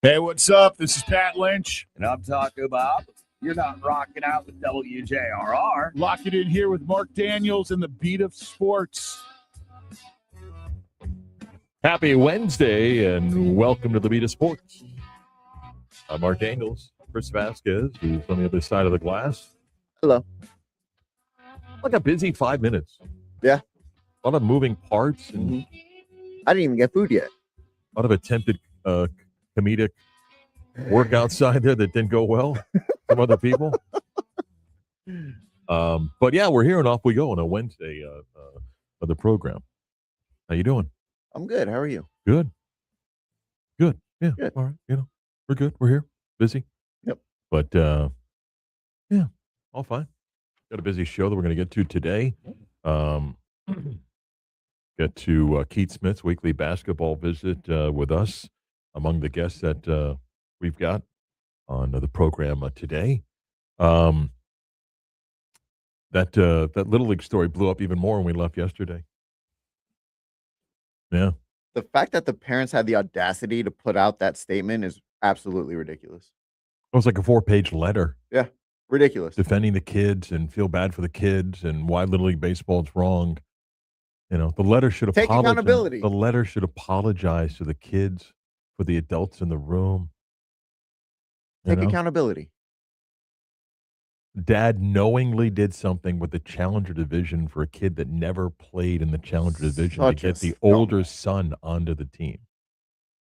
Hey, what's up? This is Pat Lynch. And I'm Taco Bob. You're not rocking out with WJRR. Lock it in here with Marc Daniels and the beat of sports. Happy Wednesday and welcome to the Beat of Sports. I'm Marc Daniels. Chris Vasquez, who's on the other side of the glass. Hello. Like a busy 5 minutes. Yeah. A lot of moving parts and I didn't even get food yet. a lot of attempted comedic work outside there that didn't go well from other people. But yeah, we're here and off we go on a Wednesday of the program. How you doing? I'm good. How are you? Good. Yeah. Good. All right. We're good. We're here. Busy. Yep. But yeah, all fine. Got a busy show that we're going to get to today. Get to Keith Smith's weekly basketball visit with us among the guests that we've got on the program today. That Little League story blew up even more when we left yesterday. Yeah. The fact that the parents had the audacity to put out that statement is absolutely ridiculous. It was like a 4-page letter. Yeah. Ridiculous. Defending the kids and feel bad for the kids and why Little League baseball is wrong. You know, the letter should Take apologize. accountability. The letter should apologize to the kids, for the adults in the room. Take accountability. Dad knowingly did something with the Challenger division for a kid that never played in the Challenger division to get the older son onto the team.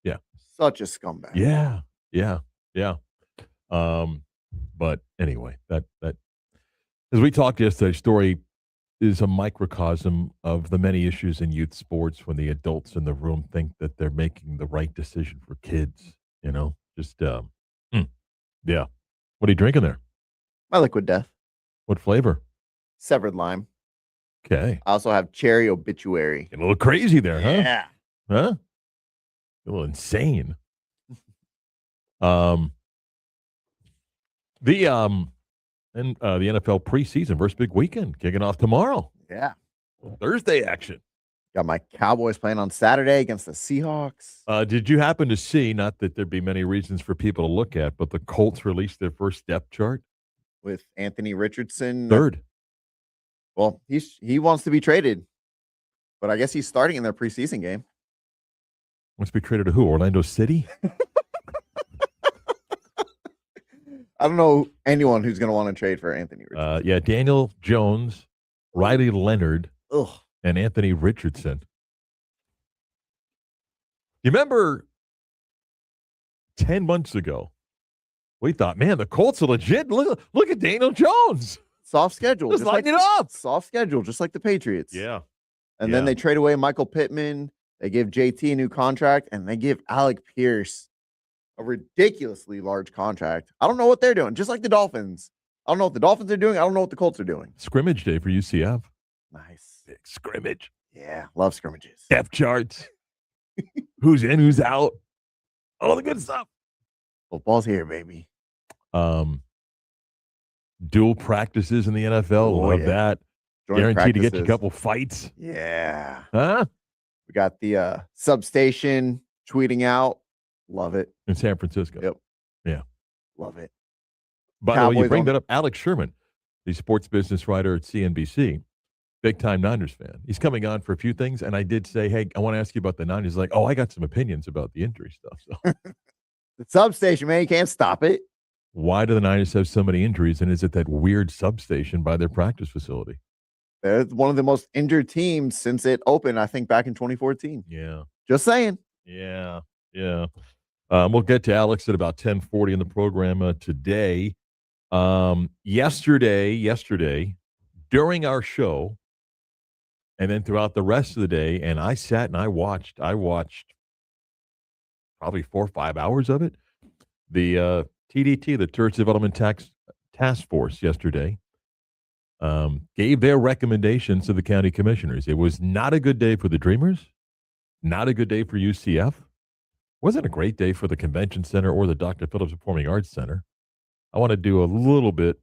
Yeah. Such a scumbag. Yeah. But anyway, that as we talked yesterday, story is a microcosm of the many issues in youth sports when the adults in the room think that they're making the right decision for kids. Yeah. What are you drinking there? My Liquid Death. What flavor? Severed lime. Okay. I also have cherry obituary. Getting a little crazy there, huh? Yeah. Huh? A little insane. The NFL preseason first big weekend kicking off tomorrow. Yeah. Thursday action. Got my Cowboys playing on Saturday against the Seahawks. Did you happen to see, not that there'd be many reasons for people to look at, but the Colts released their first depth chart? With Anthony Richardson. Third. Well, he wants to be traded. But I guess he's starting in their preseason game. Wants to be traded to who? Orlando City? I don't know anyone who's going to want to trade for Anthony Richardson. Yeah, Daniel Jones, Riley Leonard, and Anthony Richardson. You remember 10 months ago, we thought, man, the Colts are legit. Look at Daniel Jones. Soft schedule. Just lighten it up. Soft schedule, just like the Patriots. Yeah. And then they trade away Michael Pittman. They give JT a new contract, and they give Alec Pierce a ridiculously large contract. I don't know what they're doing, just like the Dolphins. I don't know what the Dolphins are doing. I don't know what the Colts are doing. Scrimmage day for UCF. Nice. Big scrimmage. Yeah, love scrimmages. Depth charts. Who's in, who's out. All the good stuff. Football's here, baby. Dual practices in the NFL. Love that. Guaranteed to get you a couple fights. Yeah. Huh? We got the substation tweeting out. Love it. In San Francisco. Yep. Yeah. Love it. By the way, you bring that up. Alex Sherman, the sports business writer at CNBC, big-time Niners fan. He's coming on for a few things, and I did say, hey, I want to ask you about the Niners. He's like, I got some opinions about the injury stuff. So. The substation, man, you can't stop it. Why do the Niners have so many injuries, and is it that weird substation by their practice facility? They're one of the most injured teams since it opened, I think, back in 2014. Yeah. Just saying. Yeah. We'll get to Alex at about 10:40 in the program today. Yesterday, during our show, and then throughout the rest of the day, and I sat and I watched probably 4 or 5 hours of it. The TDT, the Tourist Development Task Force, yesterday gave their recommendations to the county commissioners. It was not a good day for the Dreamers, not a good day for UCF. Wasn't a great day for the Convention Center or the Dr. Phillips Performing Arts Center. I want to do a little bit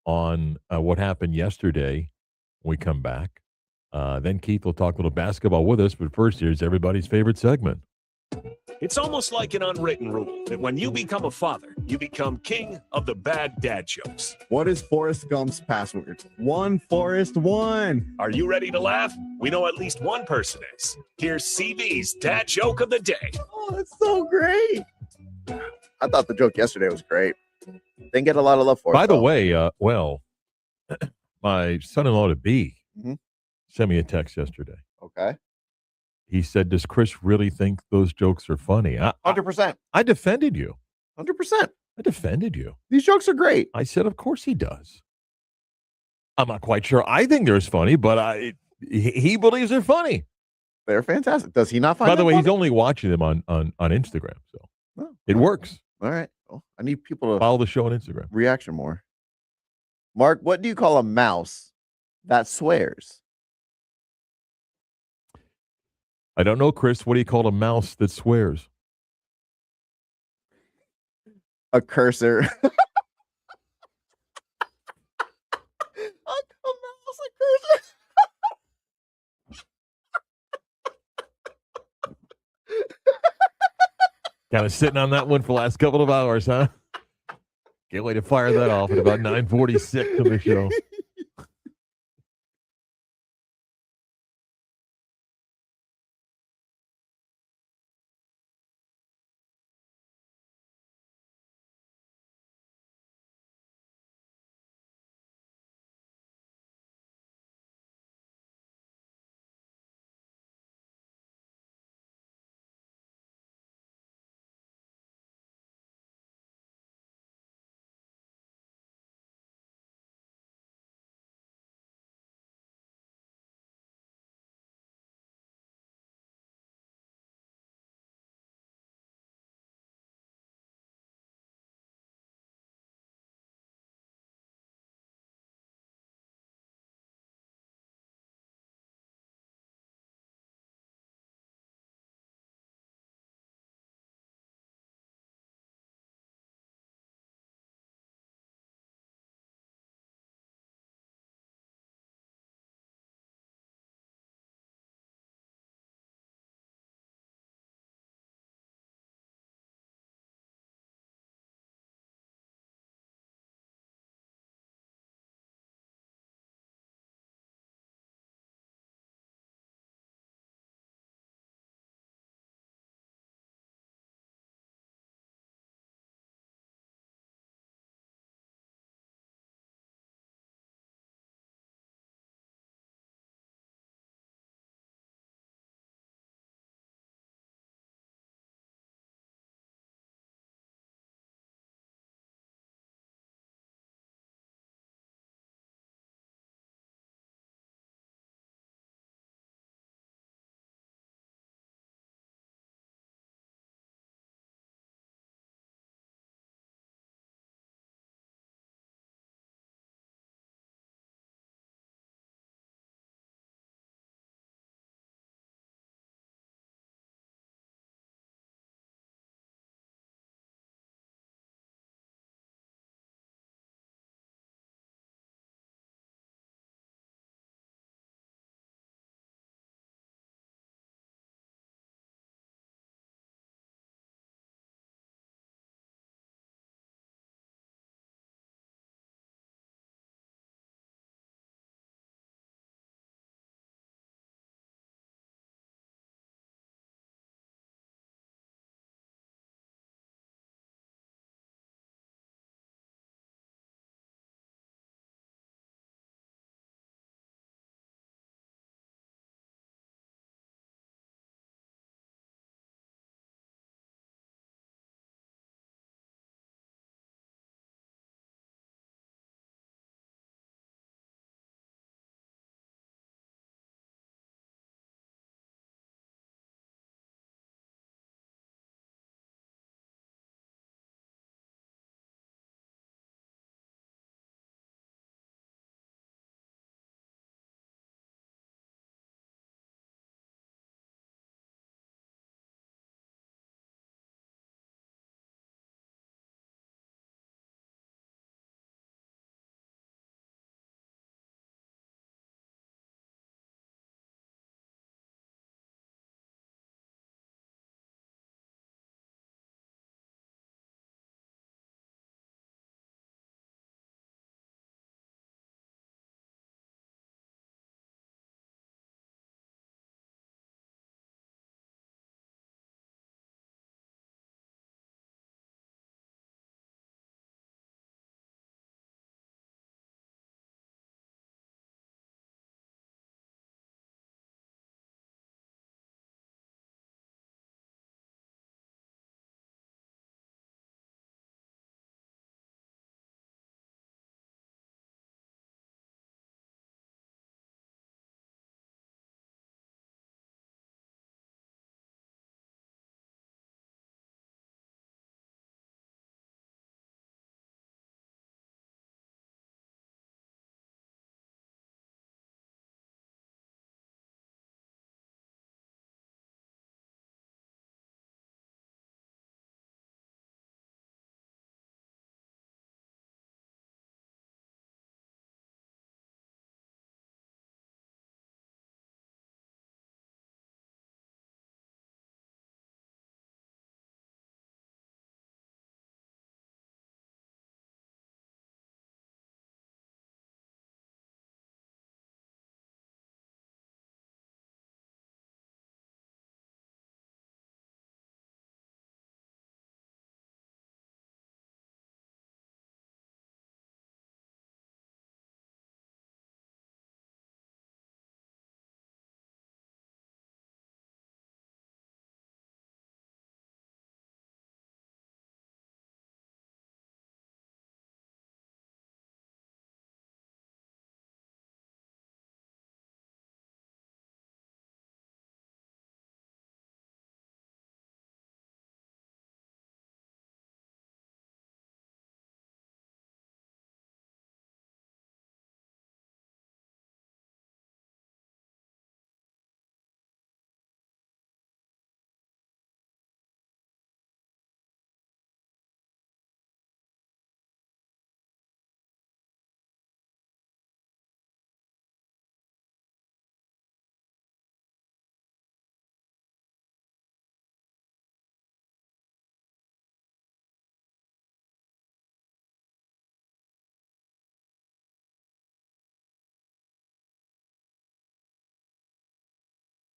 on what happened yesterday when we come back. Then Keith will talk a little basketball with us, but first, here's everybody's favorite segment. It's almost like an unwritten rule that when you become a father, you become king of the bad dad jokes. What is Forrest Gump's password? One Forrest one. Are you ready to laugh? We know at least one person is. Here's CB's dad joke of the day. Oh, that's so great. I thought the joke yesterday was great. Didn't get a lot of love for it. By the though. way, my son-in-law to be Mhm. sent me a text yesterday. Okay. He said, "Does Chris really think those jokes are funny?" 100%. I defended you. 100%. I defended you. These jokes are great. I said, "Of course he does." I'm not quite sure. I think they're funny, but he believes they're funny. They're fantastic. Does he not find By the them way, he's funny? only watching them on Instagram, so Oh, it works. all right. Well, I need people to Follow the show on Instagram. reaction more. Mark, what do you call a mouse that swears? I don't know, Chris. What do you call a mouse that swears? A cursor. A mouse, a cursor. Kind of sitting on that one for the last couple of hours, huh? Can't wait to fire that off at about 9:46 on the show.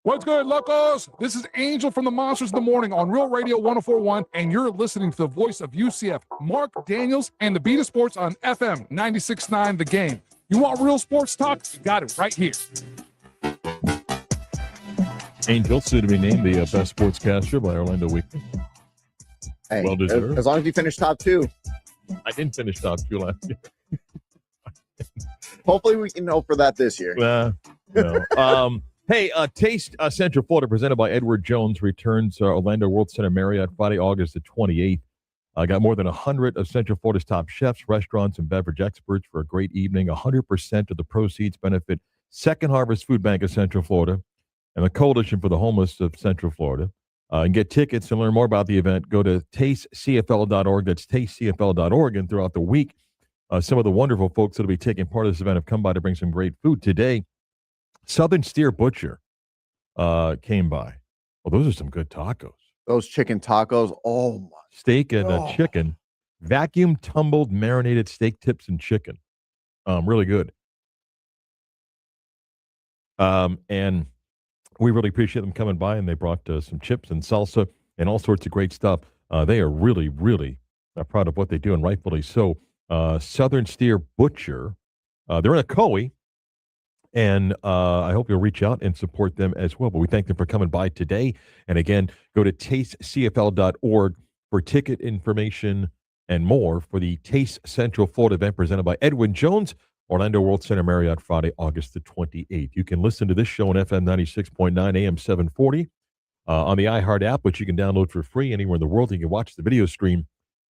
What's good, locos? This is Angel from the Monsters in the Morning on Real Radio 104.1, and you're listening to the voice of UCF, Marc Daniels, and the Beat of Sports on FM 96.9 The Game. You want real sports talk? You got it right here. Angel, soon to be named the best sportscaster by Orlando Weekly. Hey, Well deserved. as long as you finish top 2. I didn't finish top 2 last year. Hopefully we can hope for that this year. No. Hey, Taste Central Florida, presented by Edward Jones, returns Orlando World Center Marriott Friday, August the 28th. Got more than 100 of Central Florida's top chefs, restaurants, and beverage experts for a great evening. 100% of the proceeds benefit Second Harvest Food Bank of Central Florida and the Coalition for the Homeless of Central Florida. And get tickets and learn more about the event. Go to tastecfl.org. That's tastecfl.org. And throughout the week, some of the wonderful folks that will be taking part of this event have come by to bring some great food. Today, Southern Steer Butcher came by. Well, those are some good tacos. Those chicken tacos, oh my. Steak and chicken, vacuum tumbled marinated steak tips and chicken. Really good. And we really appreciate them coming by, and they brought some chips and salsa and all sorts of great stuff. They are really, really proud of what they do, and rightfully so. Southern Steer Butcher, they're in a Coe. And I hope you'll reach out and support them as well. But we thank them for coming by today. And again, go to tastecfl.org for ticket information and more for the Taste Central Florida event presented by Edwin Jones, Orlando World Center Marriott, Friday, August the 28th. You can listen to this show on FM 96.9 AM 740 on the iHeart app, which you can download for free anywhere in the world. You can watch the video stream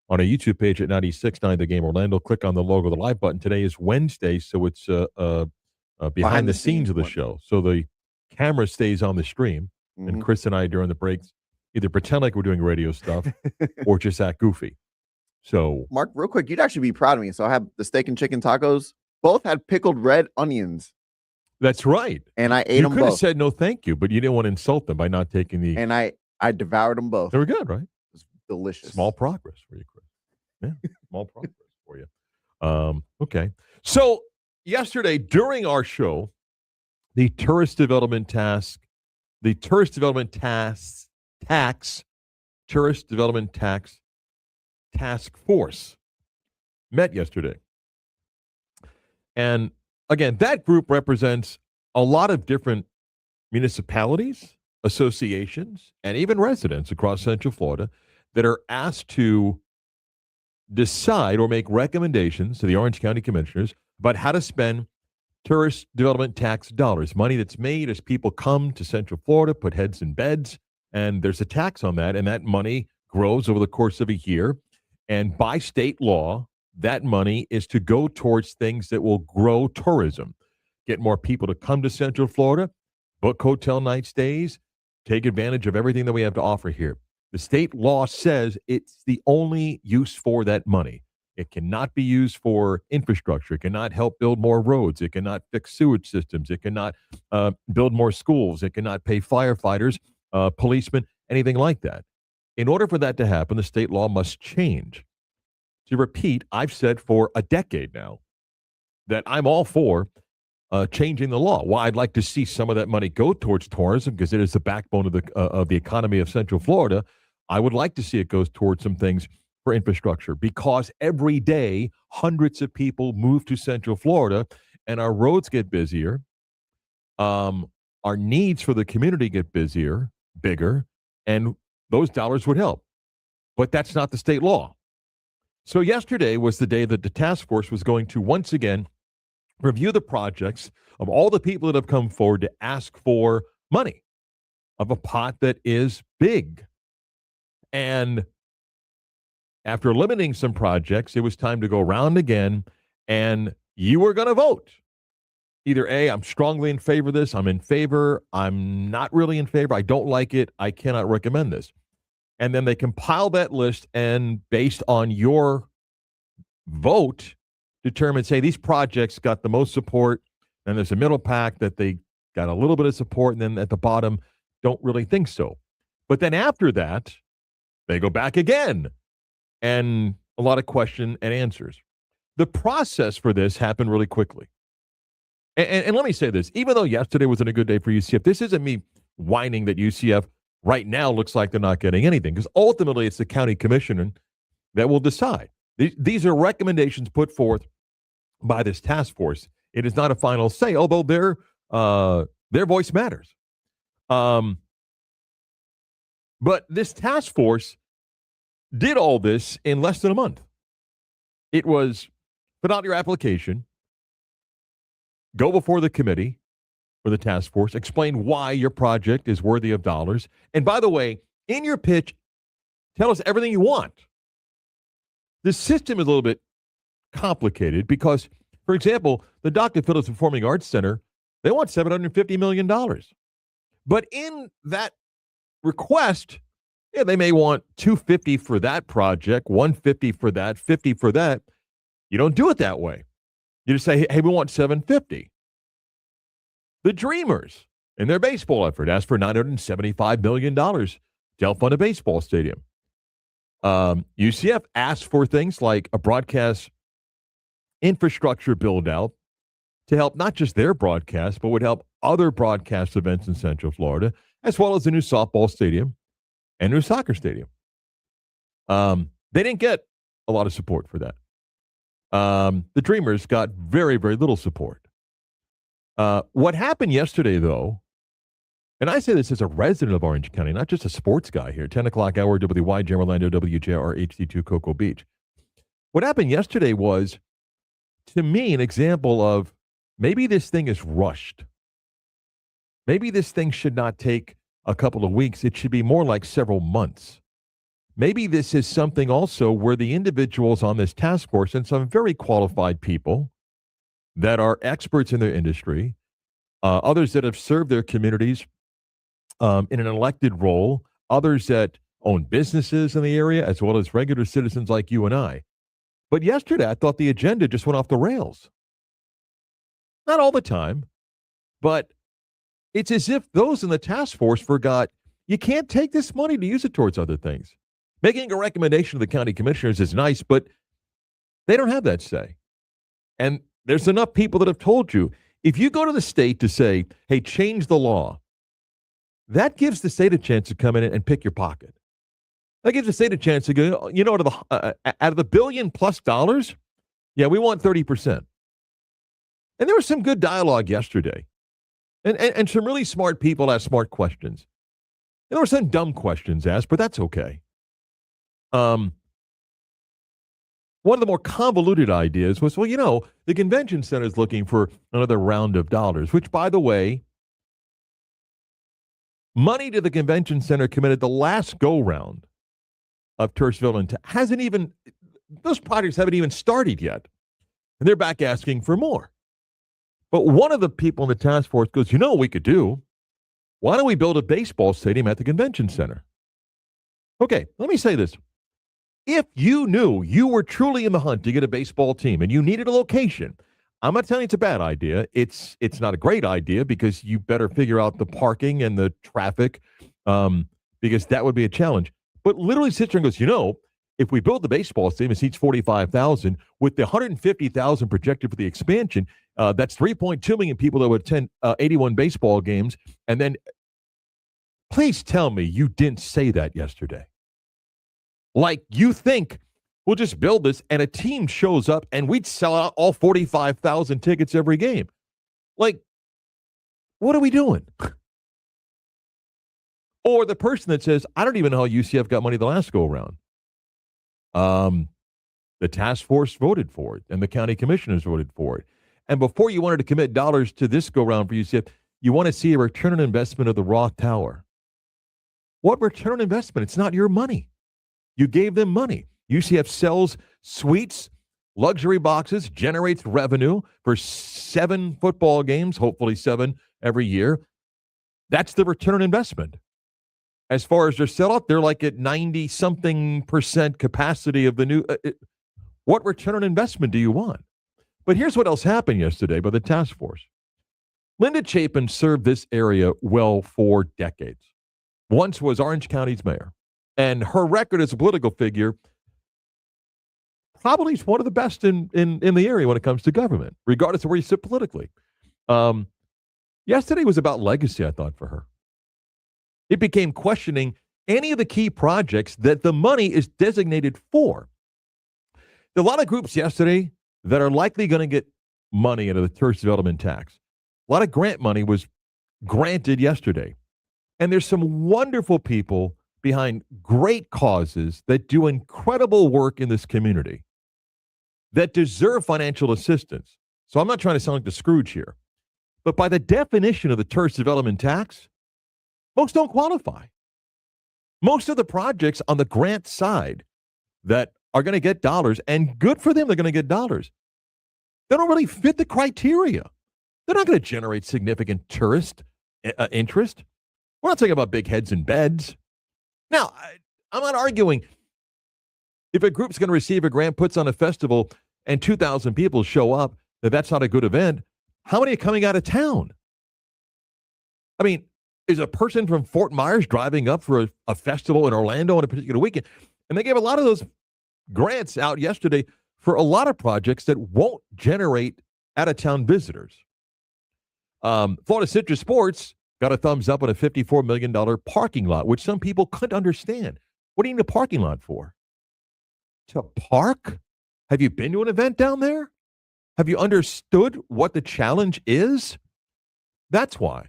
on our YouTube page at 96.9 The Game Orlando. Click on the logo, the live button. Today is Wednesday, so it's behind the scenes of the show. So the camera stays on the stream, and Chris and I, during the breaks, either pretend like we're doing radio stuff or just act goofy. So, Mark, real quick, you'd actually be proud of me. So I have the steak and chicken tacos. Both had pickled red onions. That's right. And I ate them both. You could have said no thank you, but you didn't want to insult them by not taking the... And I devoured them both. They were good, right? It was delicious. Small progress for you, Chris. Yeah, small progress for you. Okay. So, yesterday, during our show, the Tourist Development Tax Task Force met yesterday. And again, that group represents a lot of different municipalities, associations, and even residents across Central Florida that are asked to decide or make recommendations to the Orange County Commissioners about how to spend tourist development tax dollars, money that's made as people come to Central Florida, put heads in beds, and there's a tax on that, and that money grows over the course of a year. And by state law, that money is to go towards things that will grow tourism, get more people to come to Central Florida, book hotel night stays, take advantage of everything that we have to offer here. The state law says it's the only use for that money. It cannot be used for infrastructure. It cannot help build more roads. It cannot fix sewage systems. It cannot build more schools. It cannot pay firefighters, policemen, anything like that. In order for that to happen, the state law must change. To repeat, I've said for a decade now that I'm all for changing the law. Well, I'd like to see some of that money go towards tourism because it is the backbone of the economy of Central Florida. I would like to see it goes towards some things for infrastructure because every day hundreds of people move to Central Florida and our roads get busier. Our needs for the community get bigger, and those dollars would help. But that's not the state law. So yesterday was the day that the task force was going to once again review the projects of all the people that have come forward to ask for money of a pot that is big. And after limiting some projects, it was time to go around again, and you were going to vote. Either A, I'm strongly in favor of this, I'm in favor, I'm not really in favor, I don't like it, I cannot recommend this. And then they compile that list and based on your vote, determine, say, these projects got the most support, and there's a middle pack that they got a little bit of support, and then at the bottom, don't really think so. But then after that, they go back again, and a lot of question and answers. The process for this happened really quickly. And let me say this, even though yesterday wasn't a good day for UCF, this isn't me whining that UCF right now looks like they're not getting anything, because ultimately it's the county commissioner that will decide. These are recommendations put forth by this task force. It is not a final say, although their voice matters. But this task force did all this in less than a month. It was put out your application, go before the committee or the task force, explain why your project is worthy of dollars. And by the way, in your pitch, tell us everything you want. The system is a little bit complicated because, for example, the Dr. Phillips Performing Arts Center, they want $750 million. But in that request, they may want $250 for that project, $150 for that, $50 for that. You don't do it that way. You just say, hey, we want $750. The Dreamers, in their baseball effort, asked for $975 million to help fund a baseball stadium. UCF asked for things like a broadcast infrastructure build-out to help not just their broadcast, but would help other broadcast events in Central Florida, as well as a new softball stadium and new soccer stadium. They didn't get a lot of support for that. The Dreamers got very, very little support. What happened yesterday, though, and I say this as a resident of Orange County, not just a sports guy here, 10 o'clock hour, WYJ Orlando, WJR HD2 Cocoa Beach. What happened yesterday was, to me, an example of maybe this thing is rushed. Maybe this thing should not take a couple of weeks. It should be more like several months. Maybe this is something also where the individuals on this task force, and some very qualified people that are experts in their industry, others that have served their communities in an elected role, others that own businesses in the area, as well as regular citizens like you and I. But yesterday, I thought the agenda just went off the rails. Not all the time, but it's as if those in the task force forgot you can't take this money to use it towards other things. Making a recommendation to the county commissioners is nice, but they don't have that say. And there's enough people that have told you, if you go to the state to say, hey, change the law, that gives the state a chance to come in and pick your pocket. That gives the state a chance to go, out of the $1 billion+ dollars, yeah, we want 30%. And there was some good dialogue yesterday. And some really smart people asked smart questions. There were some dumb questions asked, but that's okay. One of the more convoluted ideas was, the convention center is looking for another round of dollars, which, by the way, money to the convention center committed the last go-round of Tursville and those projects haven't even started yet. And they're back asking for more. But one of the people in the task force goes, what we could do? Why don't we build a baseball stadium at the convention center? Okay, let me say this. If you knew you were truly in the hunt to get a baseball team and you needed a location, I'm not telling you it's a bad idea. It's not a great idea because you better figure out the parking and the traffic because that would be a challenge. But literally sits there and goes, if we build the baseball stadium, it seats 45,000 with the 150,000 projected for the expansion. That's 3.2 million people that would attend 81 baseball games. And then please tell me you didn't say that yesterday. Like you think we'll just build this and a team shows up and we'd sell out all 45,000 tickets every game. Like, what are we doing? Or the person that says, I don't even know how UCF got money the last go around. The task force voted for it and the county commissioners voted for it. And before you wanted to commit dollars to this go round for UCF, you want to see a return on investment of the Roth Tower. What return on investment? It's not your money. You gave them money. UCF sells suites, luxury boxes, generates revenue for 7 football games, hopefully 7 every year. That's the return on investment. As far as their sellout, they're like at 90-something% capacity of the new. What return on investment do you want? But here's what else happened yesterday by the task force. Linda Chapin served this area well for decades. Once was Orange County's mayor. And her record as a political figure probably is one of the best in the area when it comes to government, regardless of where you sit politically. Yesterday was about legacy, I thought, for her. It became questioning any of the key projects that the money is designated for. There are a lot of groups yesterday that are likely going to get money out of the tourist development tax. A lot of grant money was granted yesterday. And there's some wonderful people behind great causes that do incredible work in this community that deserve financial assistance. So I'm not trying to sound like the Scrooge here. But by the definition of the tourist development tax, most don't qualify. Most of the projects on the grant side that are going to get dollars, and good for them, they're going to get dollars, they don't really fit the criteria. They're not going to generate significant tourist interest. We're not talking about big heads and beds. Now, I'm not arguing if a group's going to receive a grant, puts on a festival, and 2,000 people show up, that's not a good event. How many are coming out of town? I mean, is a person from Fort Myers driving up for a festival in Orlando on a particular weekend? And they gave a lot of those grants out yesterday for a lot of projects that won't generate out-of-town visitors. Florida Citrus Sports got a thumbs up on a $54 million parking lot, which some people couldn't understand. What do you need a parking lot for? To park? Have you been to an event down there? Have you understood what the challenge is? That's why.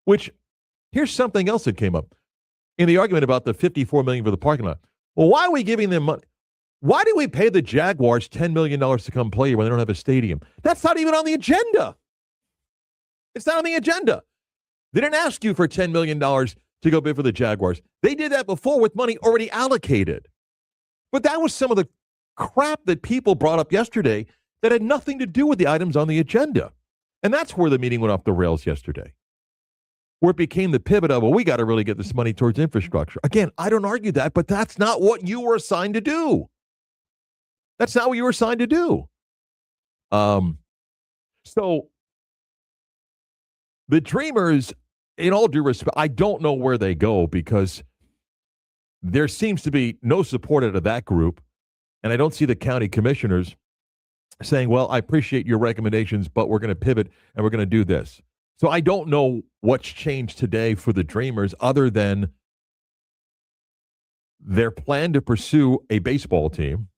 Which, here's something else that came up in the argument about the $54 million for the parking lot. Well, why are we giving them money? Why do we pay the Jaguars $10 million to come play here when they don't have a stadium? That's not even on the agenda. It's not on the agenda. They didn't ask you for $10 million to go bid for the Jaguars. They did that before with money already allocated. But that was some of the crap that people brought up yesterday that had nothing to do with the items on the agenda. And that's where the meeting went off the rails yesterday, where it became the pivot of, well, we got to really get this money towards infrastructure. Again, I don't argue that, but that's not what you were assigned to do. That's not what you were assigned to do. So the Dreamers, in all due respect, I don't know where they go because there seems to be no support out of that group. And I don't see the county commissioners saying, well, I appreciate your recommendations, but we're going to pivot and we're going to do this. So I don't know what's changed today for the Dreamers other than their plan to pursue a baseball team.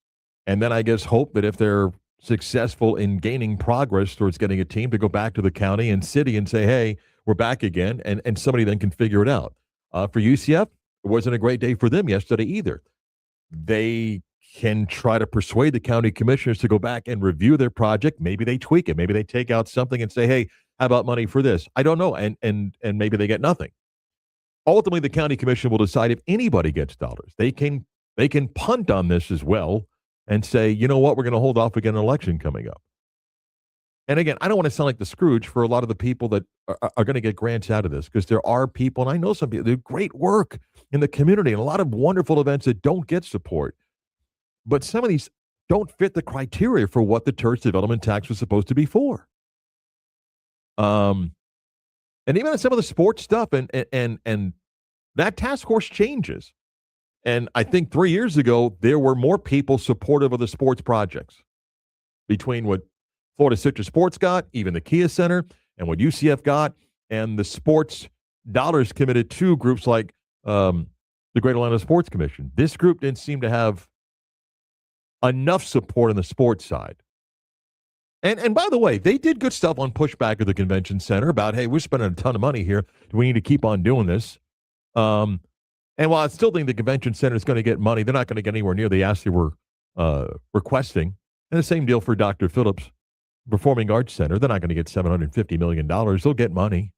And then I guess hope that if they're successful in gaining progress towards getting a team to go back to the county and city and say, hey, we're back again. And somebody then can figure it out. For UCF, it wasn't a great day for them yesterday either. They can try to persuade the county commissioners to go back and review their project. Maybe they tweak it. Maybe they take out something and say, hey, how about money for this? I don't know. And maybe they get nothing. Ultimately, the county commission will decide if anybody gets dollars. They can punt on this as well and say, you know what, we're going to hold off again an election coming up. And again, I don't want to sound like the Scrooge for a lot of the people that are going to get grants out of this, because there are people, and I know some people, do great work in the community and a lot of wonderful events that don't get support. But some of these don't fit the criteria for what the tourist development tax was supposed to be for. And even some of the sports stuff and that task force changes. And I think 3 years ago, there were more people supportive of the sports projects between what Florida Citrus Sports got, even the Kia Center, and what UCF got, and the sports dollars committed to groups like the Greater Atlanta Sports Commission. This group didn't seem to have enough support on the sports side. And by the way, they did good stuff on pushback at the convention center about, hey, we're spending a ton of money here. Do we need to keep on doing this? And while I still think the convention center is going to get money, they're not going to get anywhere near the ask they were requesting. And the same deal for Dr. Phillips Performing Arts Center. They're not going to get $750 million. They'll get money.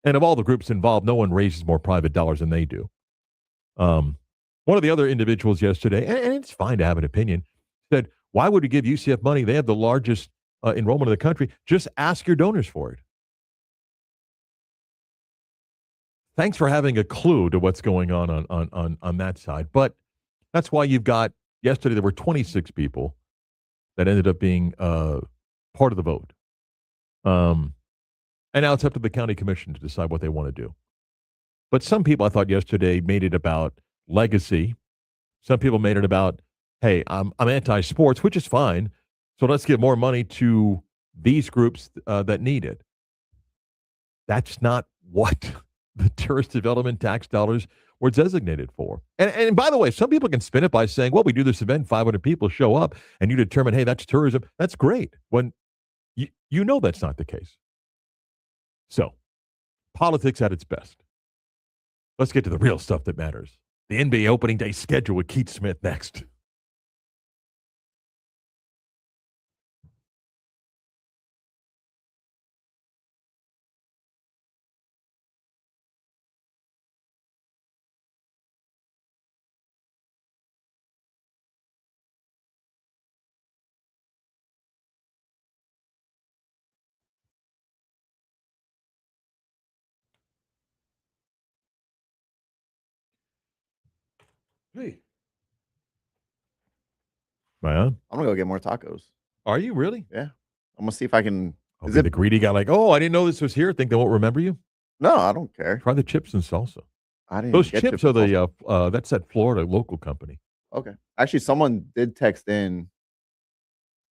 And of all the groups involved, no one raises more private dollars than they do. One of the other individuals yesterday, and it's fine to have an opinion, said, why would we give UCF money? They have the largest enrollment in the country. Just ask your donors for it. Thanks for having a clue to what's going on that side. But that's why you've got, yesterday there were 26 people that ended up being part of the vote. And now it's up to the county commission to decide what they want to do. But some people, I thought yesterday, made it about legacy. Some people made it about, hey, I'm anti-sports, which is fine. So let's give more money to these groups that need it. That's not what the tourist development tax dollars were designated for. And by the way, some people can spin it by saying, well, we do this event, 500 people show up, and you determine, hey, that's tourism. That's great. When you know that's not the case. So, politics at its best. Let's get to the real stuff that matters. The NBA opening day schedule with Keith Smith next. Hey. Am I on? I'm gonna go get more tacos. Are you really? Yeah. I'm gonna see if I can. I'll Is be it the greedy guy like, oh, I didn't know this was here. Think they won't remember you? No, I don't care. Try the chips and salsa. I didn't. Those get chips are the that's that Florida local company. Okay. Actually, someone did text in.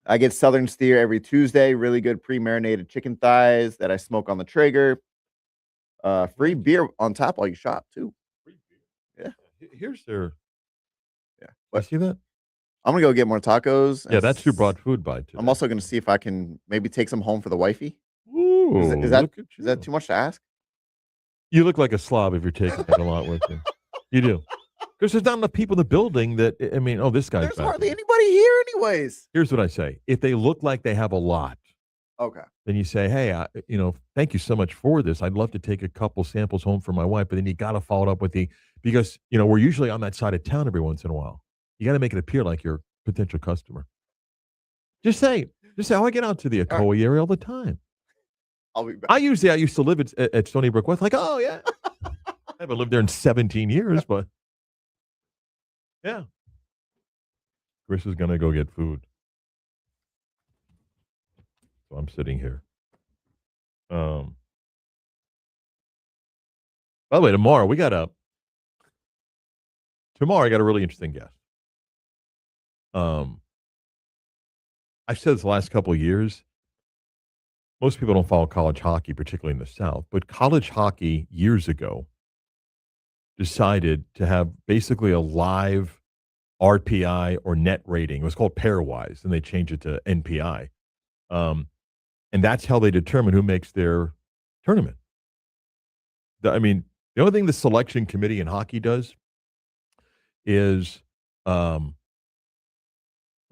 I get Southern Steer every Tuesday. Really good pre-marinated chicken thighs that I smoke on the Traeger. Free beer on tap while you shop too. Yeah. Here's their. Yeah. I see that. I'm gonna go get more tacos. Yeah, that's who brought food by today. I'm also gonna see if I can maybe take some home for the wifey. Ooh, Is that too much to ask? You look like a slob if you're taking that a lot with you. You do. Because there's not enough people in the building that, I mean, oh, this guy's There's back hardly there. anybody here, anyways. Here's what I say. If they look like they have a lot, Okay. then you say, hey, thank you so much for this. I'd love to take a couple samples home for my wife, but then you got to follow it up with because, we're usually on that side of town every once in a while. You got to make it appear like you're a potential customer. Just say, oh, I get out to the Ocoee area all the time. I'll be back. I used to live at Stony Brook West. Like, oh, yeah. I haven't lived there in 17 years, but yeah. Chris is going to go get food. So I'm sitting here. By the way, tomorrow I got a really interesting guest. I've said this the last couple of years. Most people don't follow college hockey, particularly in the South, but college hockey years ago decided to have basically a live RPI or net rating. It was called pairwise, and they changed it to NPI. And that's how they determine who makes their tournament. The only thing the selection committee in hockey does is when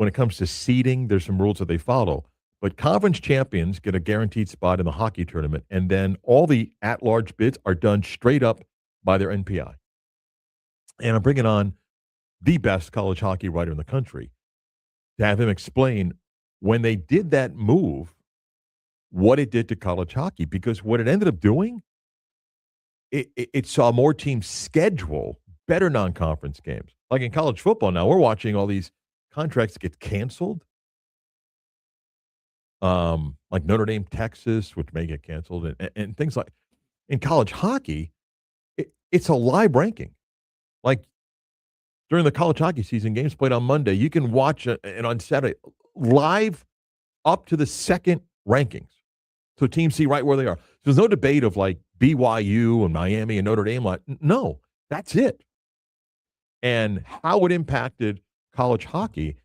it comes to seeding, there's some rules that they follow. But conference champions get a guaranteed spot in the hockey tournament, and then all the at-large bids are done straight up by their NPI. And I'm bringing on the best college hockey writer in the country to have him explain when they did that move, what it did to college hockey. Because what it ended up doing, it saw more teams schedule better non-conference games. Like in college football now, we're watching all these contracts get canceled. Like Notre Dame, Texas, which may get canceled, and things like in college hockey, it's a live ranking. Like during the college hockey season, games played on Monday, you can watch it on Saturday live up to the second rankings. So teams see right where they are. So there's no debate of like BYU and Miami and Notre Dame. Like, no, that's it. And how it impacted college hockey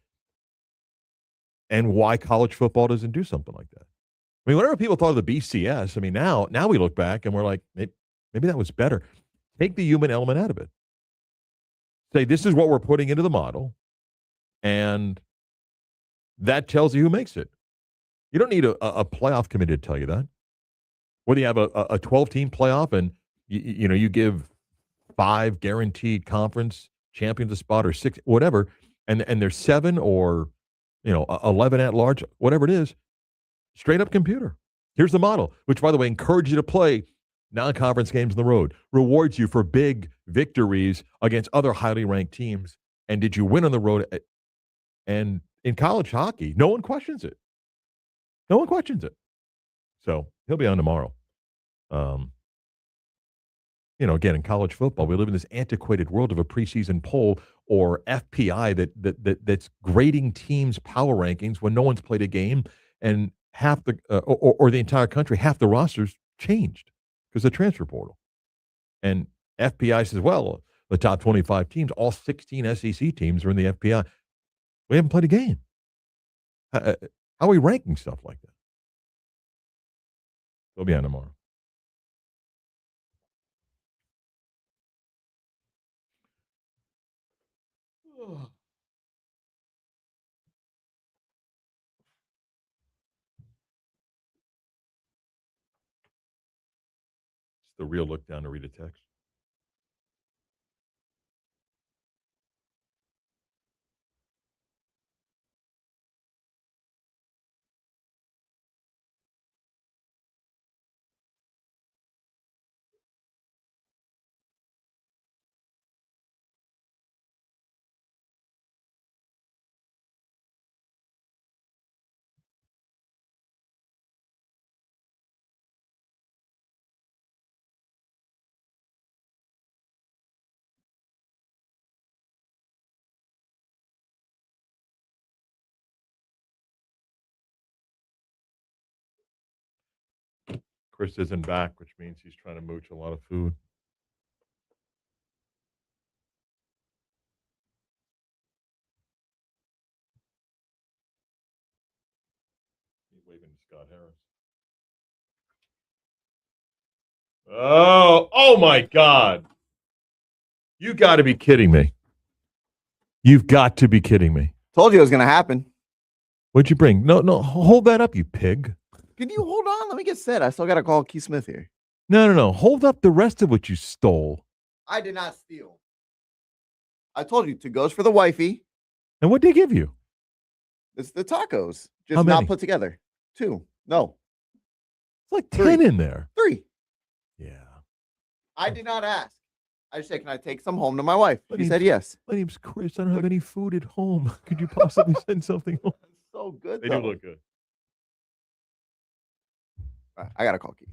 and why college football doesn't do something like that. I mean, whenever people thought of the BCS, now we look back and we're like, maybe that was better. Take the human element out of it. Say, this is what we're putting into the model, and that tells you who makes it. You don't need a playoff committee to tell you that. Whether you have a 12-team playoff and you give 5 guaranteed conference champions a spot or 6, whatever, and there's 7 or 11 at large, whatever it is, straight up computer. Here's the model, which, by the way, encourages you to play non-conference games on the road, rewards you for big victories against other highly ranked teams. And did you win on the road? And in college hockey, no one questions it. No one questions it. So he'll be on tomorrow. Again, in college football, we live in this antiquated world of a preseason poll or FPI that's grading teams' power rankings when no one's played a game, and half the or the entire country, half the rosters changed because of the transfer portal. And FPI says, well, the top 25 teams, all 16 SEC teams are in the FPI. We haven't played a game. How are we ranking stuff like that? They'll be on tomorrow. It's the real look down to read a text. Chris isn't back, which means he's trying to mooch a lot of food. He's waving to Scott Harris. Oh my God. You got to be kidding me. You've got to be kidding me. Told you it was going to happen. What'd you bring? No, hold that up, you pig. Can you hold on? Let me get set. I still got to call Keith Smith here. No. Hold up the rest of what you stole. I did not steal. I told you, to-go's for the wifey. And what did they give you? It's the tacos. How Just many? not put together. 2. No. It's like 3. 10 in there. 3. Yeah. I did not ask. I just said, can I take some home to my wife? But She he- said yes. My name's Chris. I don't have any food at home. Could you possibly send something home? So good, They though. do look good. All right, I got to call Keith.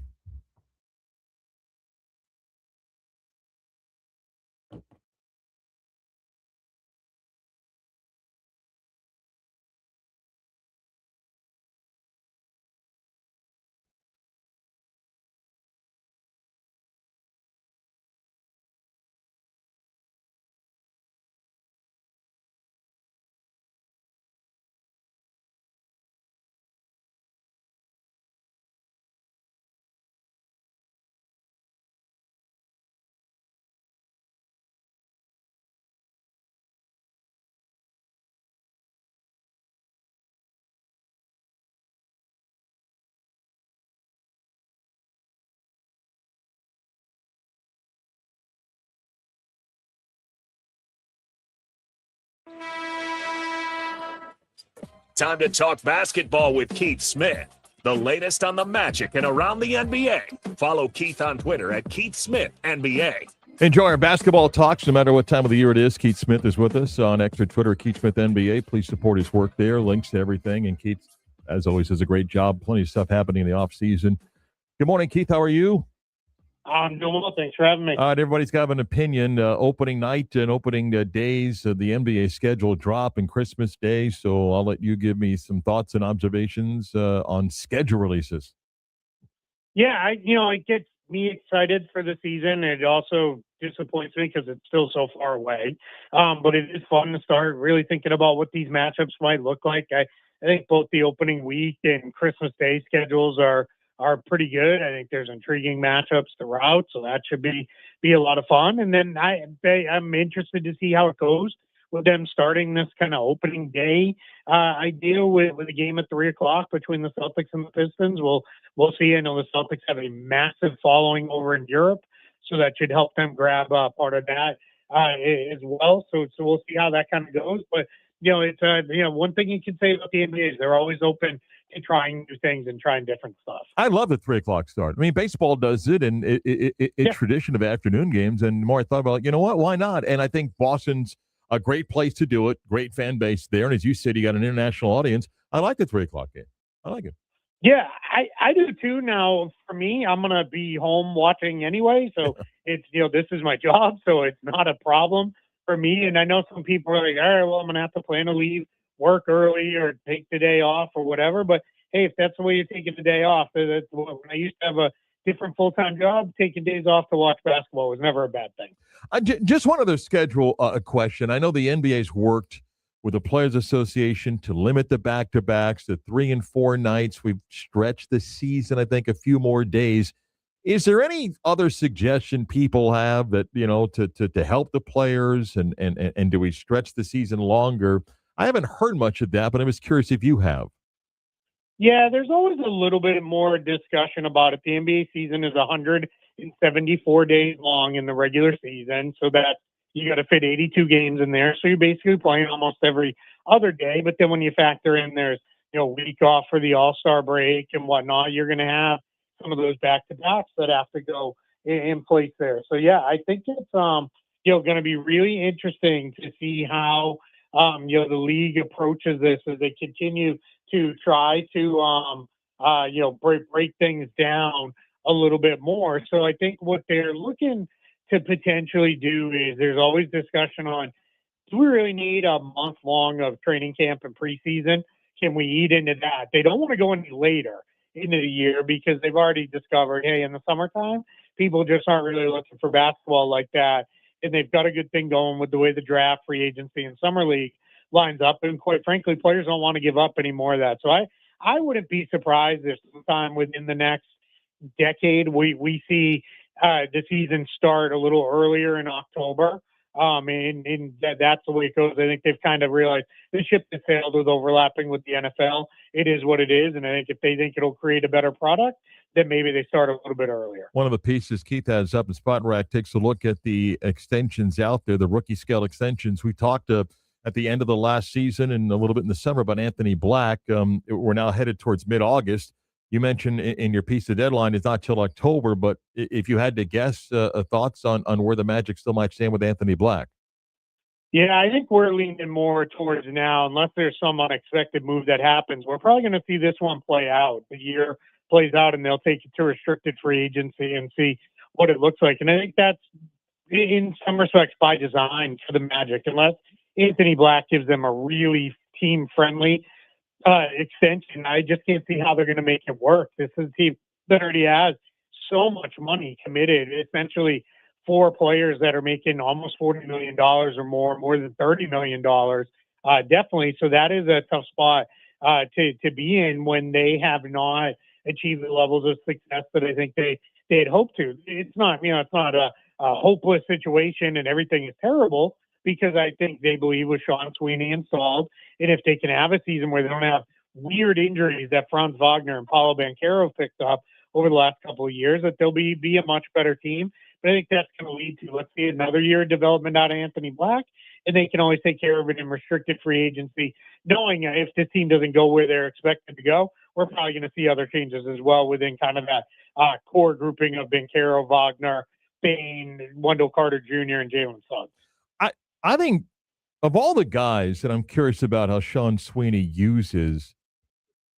Time to talk basketball with Keith Smith. The latest on the Magic and around the NBA. Follow Keith on Twitter at Keith Smith NBA. Enjoy our basketball talks no matter what time of the year it is. Keith Smith is with us on extra Twitter, Keith Smith NBA. Please support his work there. Links to everything. And Keith, as always, does a great job. Plenty of stuff happening in the offseason. Good morning, Keith. How are you? I'm doing well. Thanks for having me. Everybody's got an opinion. Opening night and opening days of the NBA schedule drop and Christmas Day. So I'll let you give me some thoughts and observations on schedule releases. Yeah, it gets me excited for the season. It also disappoints me because it's still so far away. But it is fun to start really thinking about what these matchups might look like. I think both the opening week and Christmas Day schedules are pretty good. I think there's intriguing matchups throughout, so that should be a lot of fun. And then I'm interested to see how it goes with them starting this kind of opening day idea with a game at 3:00 between the Celtics and the Pistons. We'll see. I know the Celtics have a massive following over in Europe, so that should help them grab part of that as well. So we'll see how that kind of goes. But it's one thing you can say about the NBA is they're always open to trying new things and trying different stuff. I love the 3:00 start. I mean, baseball does it, and it's tradition of afternoon games. And the more I thought about it, you know what? Why not? And I think Boston's a great place to do it. Great fan base there. And as you said, you got an international audience. I like the 3:00 game. I like it. Yeah, I do too. Now, for me, I'm going to be home watching anyway. So it's, this is my job. So it's not a problem for me. And I know some people are like, all right, well, I'm going to have to plan to leave work early or take the day off or whatever. But hey, if that's the way you're taking the day off, that's when I used to have a different full-time job, taking days off to watch basketball was never a bad thing. Just one other schedule question. I know the NBA's worked with the Players Association to limit the back-to-backs to 3 and 4 nights. We've stretched the season, I think, a few more days. Is there any other suggestion people have that, to help the players and do we stretch the season longer? I haven't heard much of that, but I was curious if you have. Yeah, there's always a little bit more discussion about it. The NBA season is 174 days long in the regular season, so that you got to fit 82 games in there. So you're basically playing almost every other day. But then when you factor in there's a week off for the All-Star break and whatnot, you're going to have some of those back-to-backs that have to go in place there. So yeah, I think it's going to be really interesting to see how the league approaches this as they continue to try to break things down a little bit more. So I think what they're looking to potentially do is there's always discussion on, do we really need a month long of training camp and preseason? Can we eat into that? They don't want to go any later into the year because they've already discovered, hey, in the summertime, people just aren't really looking for basketball like that. And they've got a good thing going with the way the draft, free agency, and summer league lines up. And quite frankly, players don't want to give up any more of that. So I wouldn't be surprised if sometime within the next decade we see the season start a little earlier in October. And that's the way it goes. I think they've kind of realized the ship that sailed with overlapping with the NFL. It is what it is. And I think if they think it'll create a better product, then maybe they start a little bit earlier. One of the pieces Keith has up in Spot Rack takes a look at the extensions out there, the rookie scale extensions. We talked at the end of the last season and a little bit in the summer about Anthony Black. We're now headed towards mid-August. You mentioned in your piece the deadline is not till October, but if you had to guess, thoughts on where the Magic still might stand with Anthony Black? Yeah, I think we're leaning more towards now, unless there's some unexpected move that happens. We're probably going to see this one play out. The year plays out, and they'll take it to restricted free agency and see what it looks like. And I think that's, in some respects, by design for the Magic, unless Anthony Black gives them a really team-friendly extension. I just can't see how they're going to make it work. This is a team that already has so much money committed, essentially 4 players that are making almost $40 million or more than $30 million, definitely. So that is a tough spot to be in when they have not achieved the levels of success that I think they had hoped to. It's not, it's not a hopeless situation and everything is terrible, because I think they believe with Sean Sweeney installed, and if they can have a season where they don't have weird injuries that Franz Wagner and Paolo Banchero picked up over the last couple of years, that they'll be a much better team. But I think that's going to lead to, let's see, another year of development out of Anthony Black, and they can always take care of it in restricted free agency, knowing if this team doesn't go where they're expected to go, we're probably going to see other changes as well within kind of that core grouping of Banchero, Wagner, Bain, Wendell Carter Jr., and Jalen Suggs. I think of all the guys that I'm curious about how Sean Sweeney uses,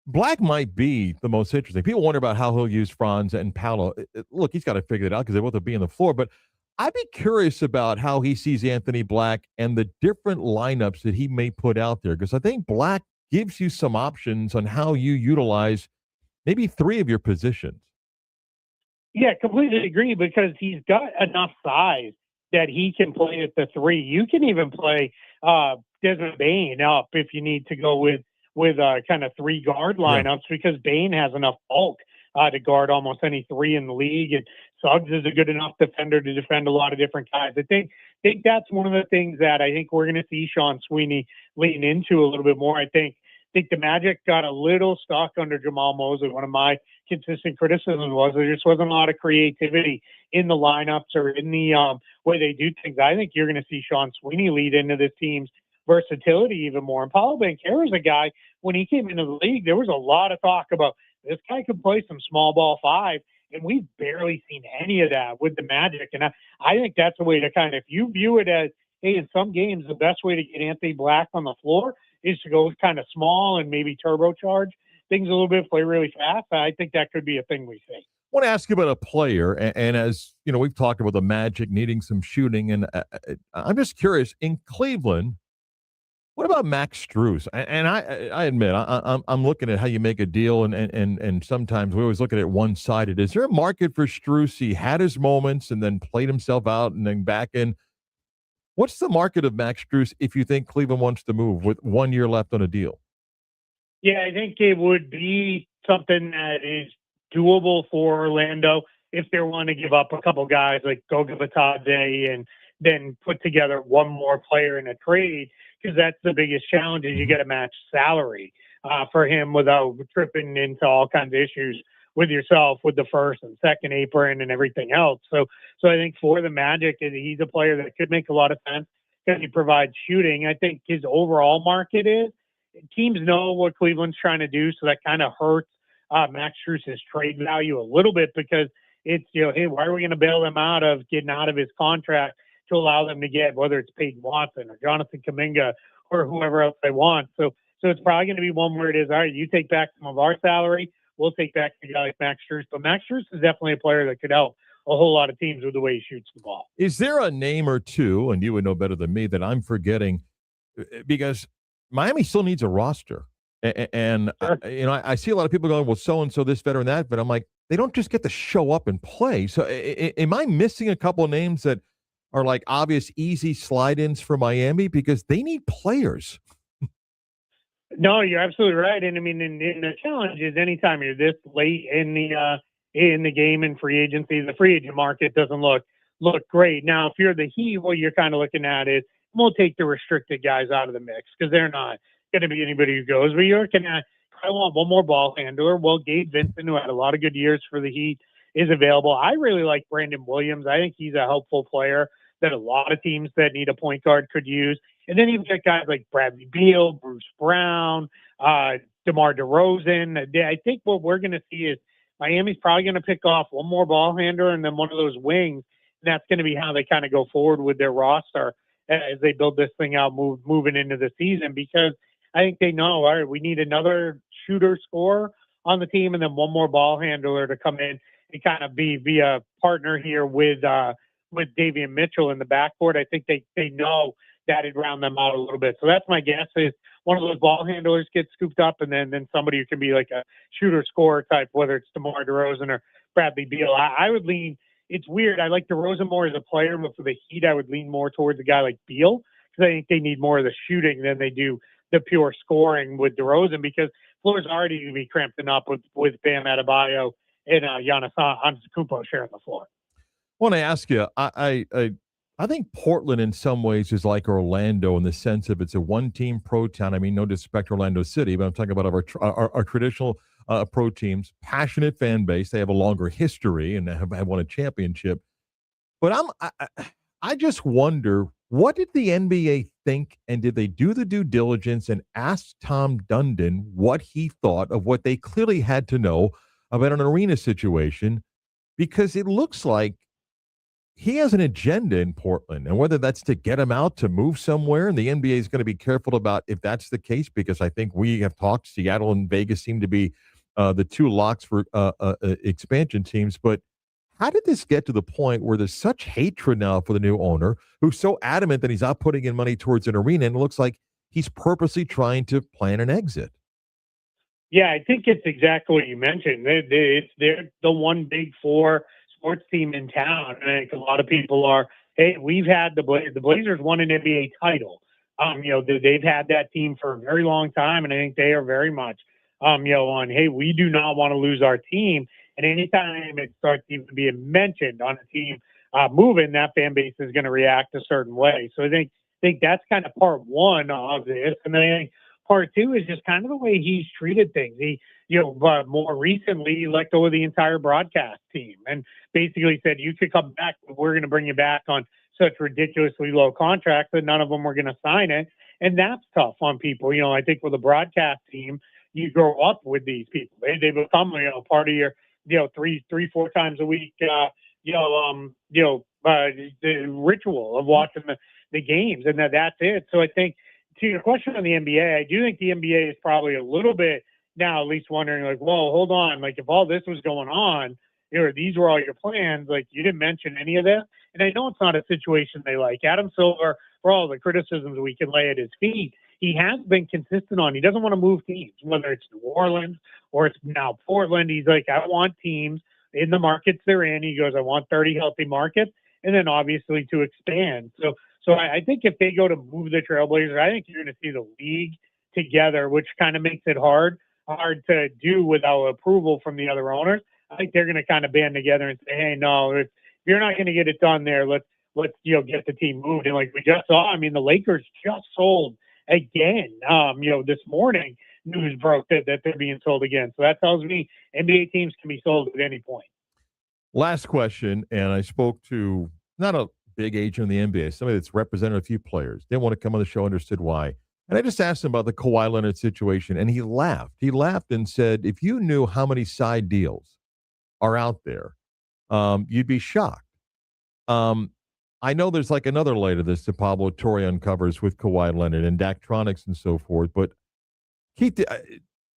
Black might be the most interesting. People wonder about how he'll use Franz and Paolo. Look, he's got to figure it out because they both will be on the floor. But I'd be curious about how he sees Anthony Black and the different lineups that he may put out there, because I think Black gives you some options on how you utilize maybe 3 of your positions. Yeah, completely agree, because he's got enough size that he can play at the 3. You can even play Desmond Bane up if you need to go with kind of 3 guard lineups, because Bane has enough bulk to guard almost any 3 in the league, and Suggs is a good enough defender to defend a lot of different guys. I think that's one of the things that I think we're going to see Sean Sweeney lean into a little bit more. I think the Magic got a little stuck under Jamal Mosley. One of my consistent criticisms was there just wasn't a lot of creativity in the lineups or in the way they do things. I think you're going to see Sean Sweeney lead into this team's versatility even more. And Paolo Banchero is a guy, when he came into the league, there was a lot of talk about this guy could play some small ball 5, and we've barely seen any of that with the Magic. And I think that's a way to kind of, if you view it as, hey, in some games, the best way to get Anthony Black on the floor is to go kind of small and maybe turbocharge things a little bit, play really fast. I think that could be a thing we see. I want to ask you about a player, and as you know, we've talked about the Magic needing some shooting, and I'm just curious, in Cleveland, What about Max Strus? And I admit, I'm looking at how you make a deal, and sometimes we always look at it one-sided. Is there a market for Strus? He had his moments and then played himself out and then back in. What's the market of Max Strus if you think Cleveland wants to move with 1 year left on a deal? Yeah, I think it would be something that is doable for Orlando if they're willing to give up a couple guys like Goga Batadze and then put together one more player in a trade, because that's the biggest challenge is you get to match salary for him without tripping into all kinds of issues with yourself with the first and second apron and everything else. So I think for the Magic, he's a player that could make a lot of sense because he provides shooting. I think his overall market is teams know what Cleveland's trying to do, so that kind of hurts Max Strus's trade value a little bit because it's, hey, why are we going to bail them out of getting out of his contract to allow them to get whether it's Peyton Watson or Jonathan Kuminga or whoever else they want. So it's probably going to be one where it is, all right, you take back some of our salary, we'll take back a guy like Max Strus. But Max Strus is definitely a player that could help a whole lot of teams with the way he shoots the ball. Is there a name or two, and you would know better than me, that I'm forgetting? Because Miami still needs a roster. And Sure. I see a lot of people going, well, so-and-so, this veteran, that. But I'm like, they don't just get to show up and play. So am I missing a couple of names that are like obvious, easy slide-ins for Miami? Because they need players. No, you're absolutely right. And I mean, in the challenge is anytime you're this late in the game in free agency, the free agent market doesn't look great. Now, if you're the Heat, what you're kind of looking at is we'll take the restricted guys out of the mix because they're not going to be anybody who goes. But you're looking at, I want one more ball handler. Well, Gabe Vincent, who had a lot of good years for the Heat, is available. I really like Brandon Williams. I think he's a helpful player that a lot of teams that need a point guard could use. And then you've got guys like Bradley Beal, Bruce Brown, DeMar DeRozan. I think what we're going to see is Miami's probably going to pick off one more ball handler and then one of those wings. And that's going to be how they kind of go forward with their roster as they build this thing out moving into the season, because I think they know, all right, we need another shooter scorer on the team and then one more ball handler to come in and kind of be a partner here with Davion Mitchell in the backcourt. I think they know that it'd round them out a little bit. So that's my guess is one of those ball handlers gets scooped up and then somebody who can be like a shooter scorer type, whether it's DeMar DeRozan or Bradley Beal. I would lean, it's weird. I like DeRozan more as a player, but for the Heat, I would lean more towards a guy like Beal because I think they need more of the shooting than they do the pure scoring with DeRozan, because floor's already going to be cramping up with Bam Adebayo and Giannis Antetokounmpo sharing the floor. I want to ask you, I think Portland in some ways is like Orlando in the sense of it's a one-team pro town. I mean, no disrespect to Orlando City, but I'm talking about our traditional pro teams, passionate fan base. They have a longer history and have won a championship. But I just wonder, what did the NBA think, and did they do the due diligence and ask Tom Dundon what he thought of what they clearly had to know about an arena situation? Because it looks like he has an agenda in Portland, and whether that's to get him out to move somewhere, and the NBA is going to be careful about if that's the case, because I think we have talked, Seattle and Vegas seem to be the two locks for expansion teams. But how did this get to the point where there's such hatred now for the new owner, who's so adamant that he's not putting in money towards an arena, and it looks like he's purposely trying to plan an exit? Yeah, I think it's exactly what you mentioned. They're the one big four sports team in town. And I think a lot of people are, hey, we've had the Blazers won an NBA title. They've had that team for a very long time. And I think they are very much, on, hey, we do not want to lose our team. And anytime it starts even being mentioned on a team moving, that fan base is going to react a certain way. So I think that's kind of part one of this. And then I think part two is just kind of the way he's treated things. He, more recently, he let go of the entire broadcast team and basically said, you could come back, but we're going to bring you back on such ridiculously low contracts that none of them were going to sign it. And that's tough on people. I think with a broadcast team, you grow up with these people. They become, part of your, 3-4 times a week, the ritual of watching the games, and that's it. So I think, to your question on the NBA, I do think the NBA is probably a little bit now at least wondering, like, whoa, hold on. Like, if all this was going on, these were all your plans, like, you didn't mention any of this. And I know it's not a situation they like. Adam Silver, for all the criticisms we can lay at his feet, he has been consistent on. He doesn't want to move teams, whether it's New Orleans or it's now Portland. He's like, I want teams in the markets they're in. He goes, I want 30 healthy markets, and then obviously to expand. So I think if they go to move the Trailblazers, I think you're going to see the league together, which kind of makes it hard to do without approval from the other owners. I think they're going to kind of band together and say, hey, no, if you're not going to get it done there, let's get the team moved. And like we just saw, I mean, the Lakers just sold again. This morning news broke that they're being sold again. So that tells me NBA teams can be sold at any point. Last question, and I spoke to not a big agent in the NBA, somebody that's represented a few players. Didn't want to come on the show, understood why. And I just asked him about the Kawhi Leonard situation, and he laughed. He laughed and said, if you knew how many side deals are out there, you'd be shocked. I know there's like another layer to this that Pablo Torre uncovers with Kawhi Leonard and Daktronics and so forth. But Keith,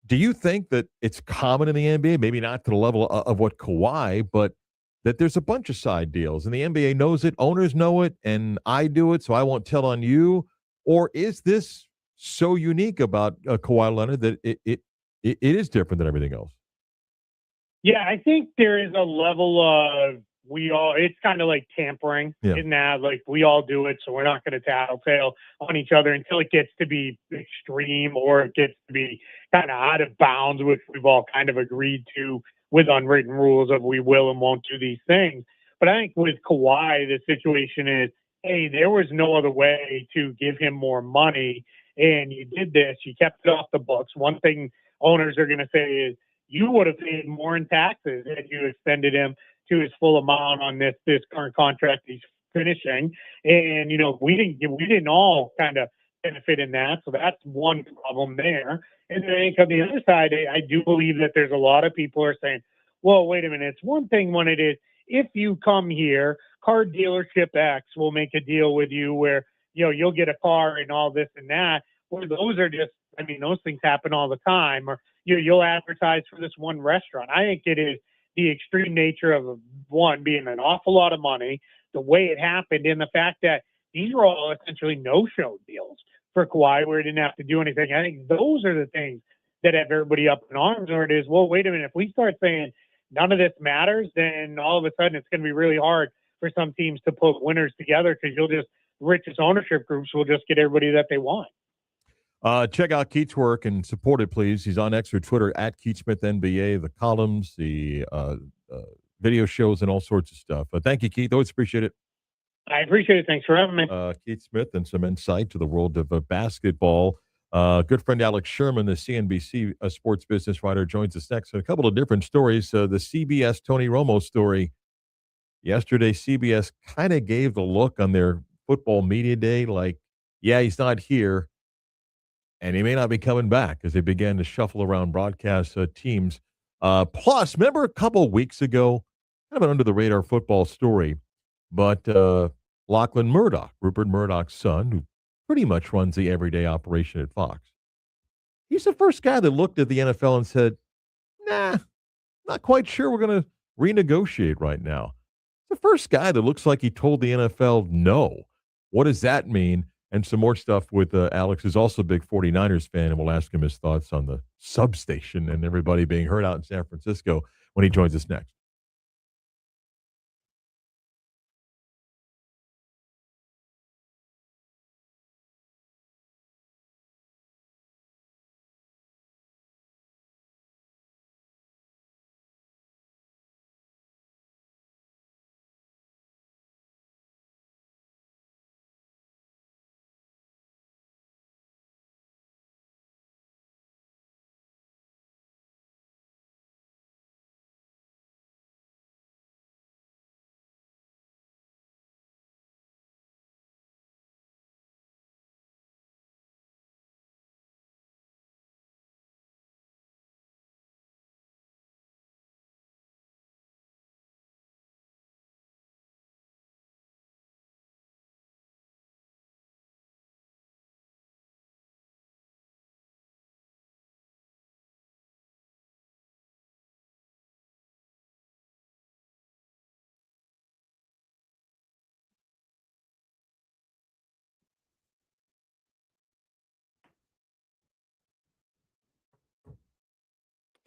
do you think that it's common in the NBA, maybe not to the level of what Kawhi, but that there's a bunch of side deals and the NBA knows it, owners know it, and I do it, so I won't tell on you? Or is this so unique about Kawhi Leonard that it is different than everything else? Yeah, I think there is a level of it's kind of like tampering in that, like, we all do it, so we're not going to tattletale on each other until it gets to be extreme or it gets to be kind of out of bounds, which we've all kind of agreed to with unwritten rules of we will and won't do these things. But I think with Kawhi, the situation is, hey, there was no other way to give him more money, and you did this, you kept it off the books. One thing owners are going to say is, you would have paid more in taxes had you extended him to his full amount on this current contract he's finishing. And, we didn't all kind of benefit in that. So that's one problem there. And then I think on the other side, I do believe that there's a lot of people are saying, well, wait a minute. It's one thing when it is, if you come here, car dealership X will make a deal with you where, you'll get a car and all this and that, where those are just, those things happen all the time. Or you'll advertise for this one restaurant. I think it is the extreme nature of one being an awful lot of money, the way it happened, and the fact that these were all essentially no-show deals for Kawhi where he didn't have to do anything. I think those are the things that have everybody up in arms, or it is, well, wait a minute, if we start saying none of this matters, then all of a sudden it's going to be really hard for some teams to put winners together because richest ownership groups will just get everybody that they want. Check out Keith's work and support it, please. He's on X or Twitter at Keith Smith NBA, the columns, the video shows, and all sorts of stuff. Thank you, Keith. Always appreciate it. I appreciate it. Thanks for having me. Keith Smith and some insight to the world of basketball. Good friend Alex Sherman, the CNBC sports business writer, joins us next. A couple of different stories. The CBS Tony Romo story. Yesterday, CBS kind of gave the look on their football media day like, yeah, he's not here. And he may not be coming back as they began to shuffle around broadcast teams. Plus, remember a couple of weeks ago, kind of an under-the-radar football story, but Lachlan Murdoch, Rupert Murdoch's son, who pretty much runs the everyday operation at Fox, he's the first guy that looked at the NFL and said, nah, not quite sure we're going to renegotiate right now. The first guy that looks like he told the NFL no. What does that mean? And some more stuff with Alex, who's also a big 49ers fan, and we'll ask him his thoughts on the substation and everybody being heard out in San Francisco when he joins us next.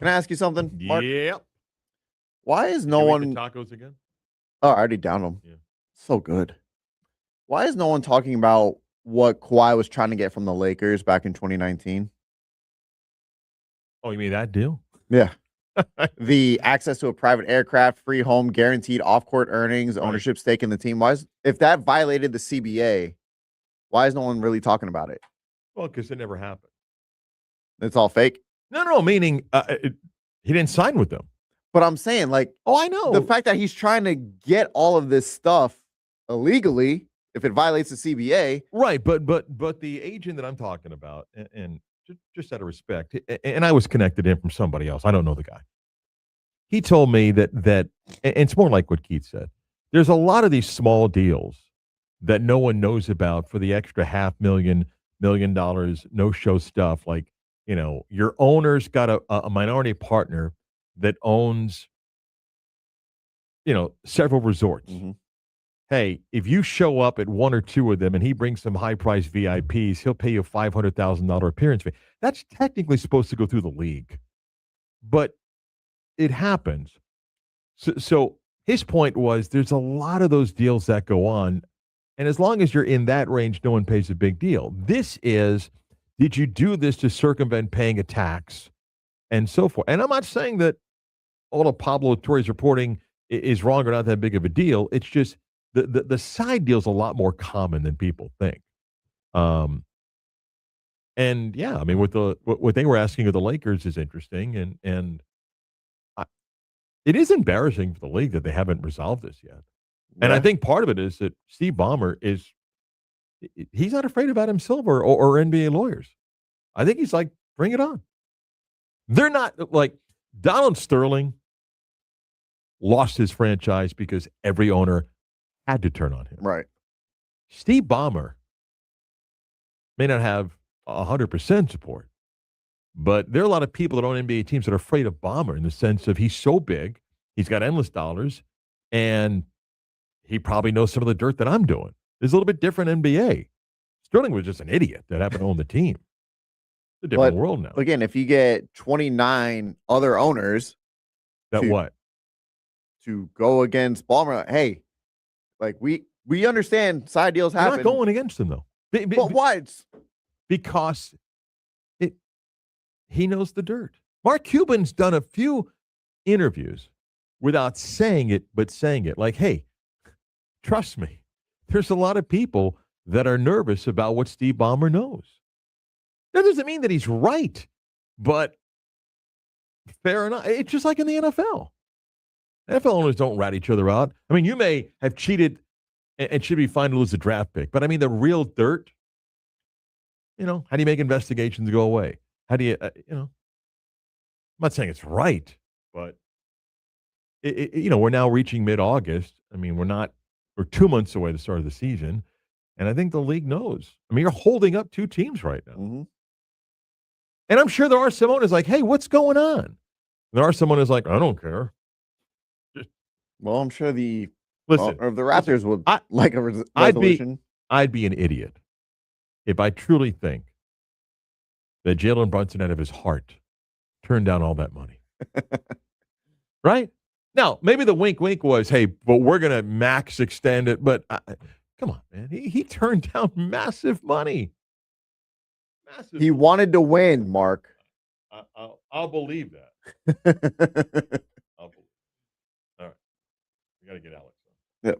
Can I ask you something, Mark? Yep. Why is no Can we eat one? the tacos again? Oh, I already downed them. Yeah. So good. Why is no one talking about what Kawhi was trying to get from the Lakers back in 2019? Oh, you mean that deal? Yeah. The access to a private aircraft, free home, guaranteed off-court earnings, Right. ownership stake in the team. Why is, if that violated the CBA, why is no one really talking about it? Well, because it never happened. It's all fake. No, meaning he didn't sign with them. But I'm saying, like, Oh, I know. the fact that he's trying to get all of this stuff illegally, if it violates the CBA, Right, but the agent that I'm talking about, and just out of respect, and I was connected to him from somebody else. I don't know the guy. He told me that and it's more like what Keith said. There's a lot of these small deals that no one knows about for the extra $500,000, $1 million, no show stuff. Like, your owner's got a minority partner that owns, several resorts. Mhm. Hey, if you show up at one or two of them and he brings some high-priced VIPs, he'll pay you a $500,000 appearance fee. That's technically supposed to go through the league, but it happens. So his point was there's a lot of those deals that go on, and as long as you're in that range, no one pays a big deal. This is, did you do this to circumvent paying a tax and so forth? And I'm not saying that all of Pablo Torre's reporting is wrong or not that big of a deal. It's just the side deal's a lot more common than people think. And yeah, I mean, what they were asking of the Lakers is interesting, and it is embarrassing for the league that they haven't resolved this yet. And I think part of it is that Steve Ballmer he's not afraid of Adam Silver or NBA lawyers. I think he's like, bring it on. They're not like Donald Sterling lost his franchise because every owner had to turn on him. right. Steve Ballmer may not have 100% support, but there are a lot of people that own NBA teams that are afraid of Ballmer in the sense of he's so big, he's got endless dollars, and he probably knows some of the dirt that I'm doing. It's a little bit different NBA. Sterling was just an idiot that happened to own the team. It's a different world now. Again, if you get 29 other owners to go against Ballmer, hey, like we understand side deals happen. You're not going against him though. But why? Because he knows the dirt. Mark Cuban's done a few interviews without saying it, but saying it like, hey, trust me, there's a lot of people that are nervous about what Steve Ballmer knows. That doesn't mean that he's right, but fair enough. It's just like in the NFL. NFL owners don't rat each other out. I mean, you may have cheated and should be fined to lose a draft pick, but I mean, the real dirt, how do you make investigations go away? How do you, I'm not saying it's right, but, we're now reaching mid-August. I mean, we're 2 months away to the start of the season, and I think the league knows. I mean, you're holding up two teams right now. Mm-hmm. And I'm sure there are some owners like, hey, what's going on? And there are some owners like, I don't care. Well, I'm sure the Raptors would like a resolution. I'd be an idiot if I truly think that Jalen Brunson out of his heart turned down all that money. Right? Now, maybe the wink was, hey, but we're going to max extend it. But come on, man. He turned down massive money. He wanted to win, Mark. I'll believe that. All right. We got to get Alex. Yep.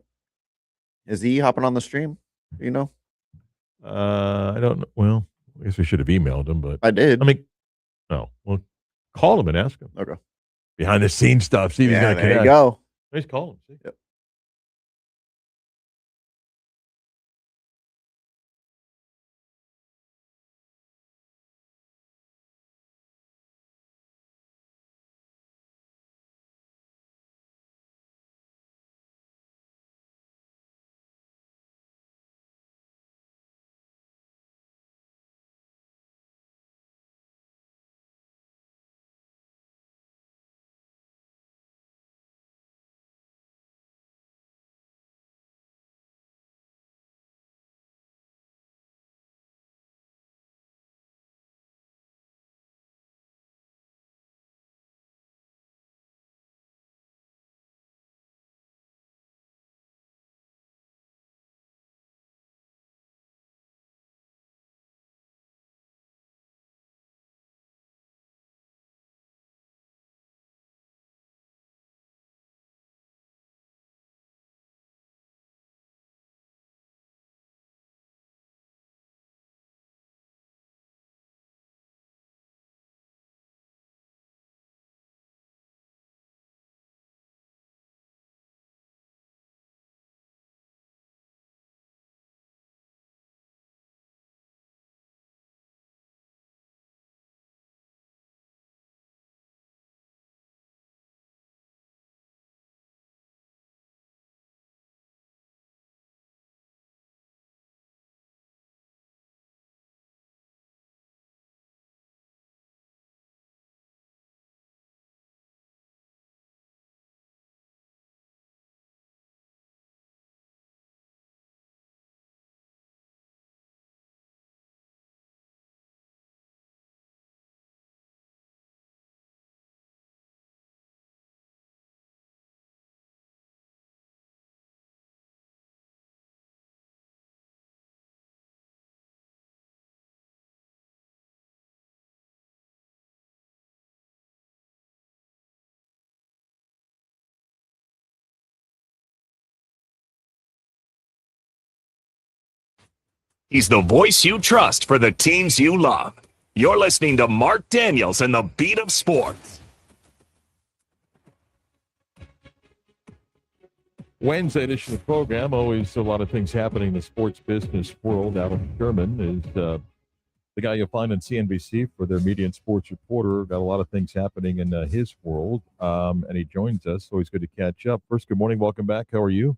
Is he hopping on the stream? You know? I don't know. Well, I guess we should have emailed him, but I did. I mean, no. Well, call him and ask him. Okay. Behind the scenes stuff. See if he's going to connect. There you go. Let's call him. See? Yep. He's the voice you trust for the teams you love. You're listening to Marc Daniels and the Beat of Sports. Wednesday edition of the program. Always a lot of things happening in the sports business world. Adam Sherman is the guy you'll find on CNBC for their media and sports reporter. Got a lot of things happening in his world, and he joins us. Always good to catch up. First, good morning. Welcome back. How are you?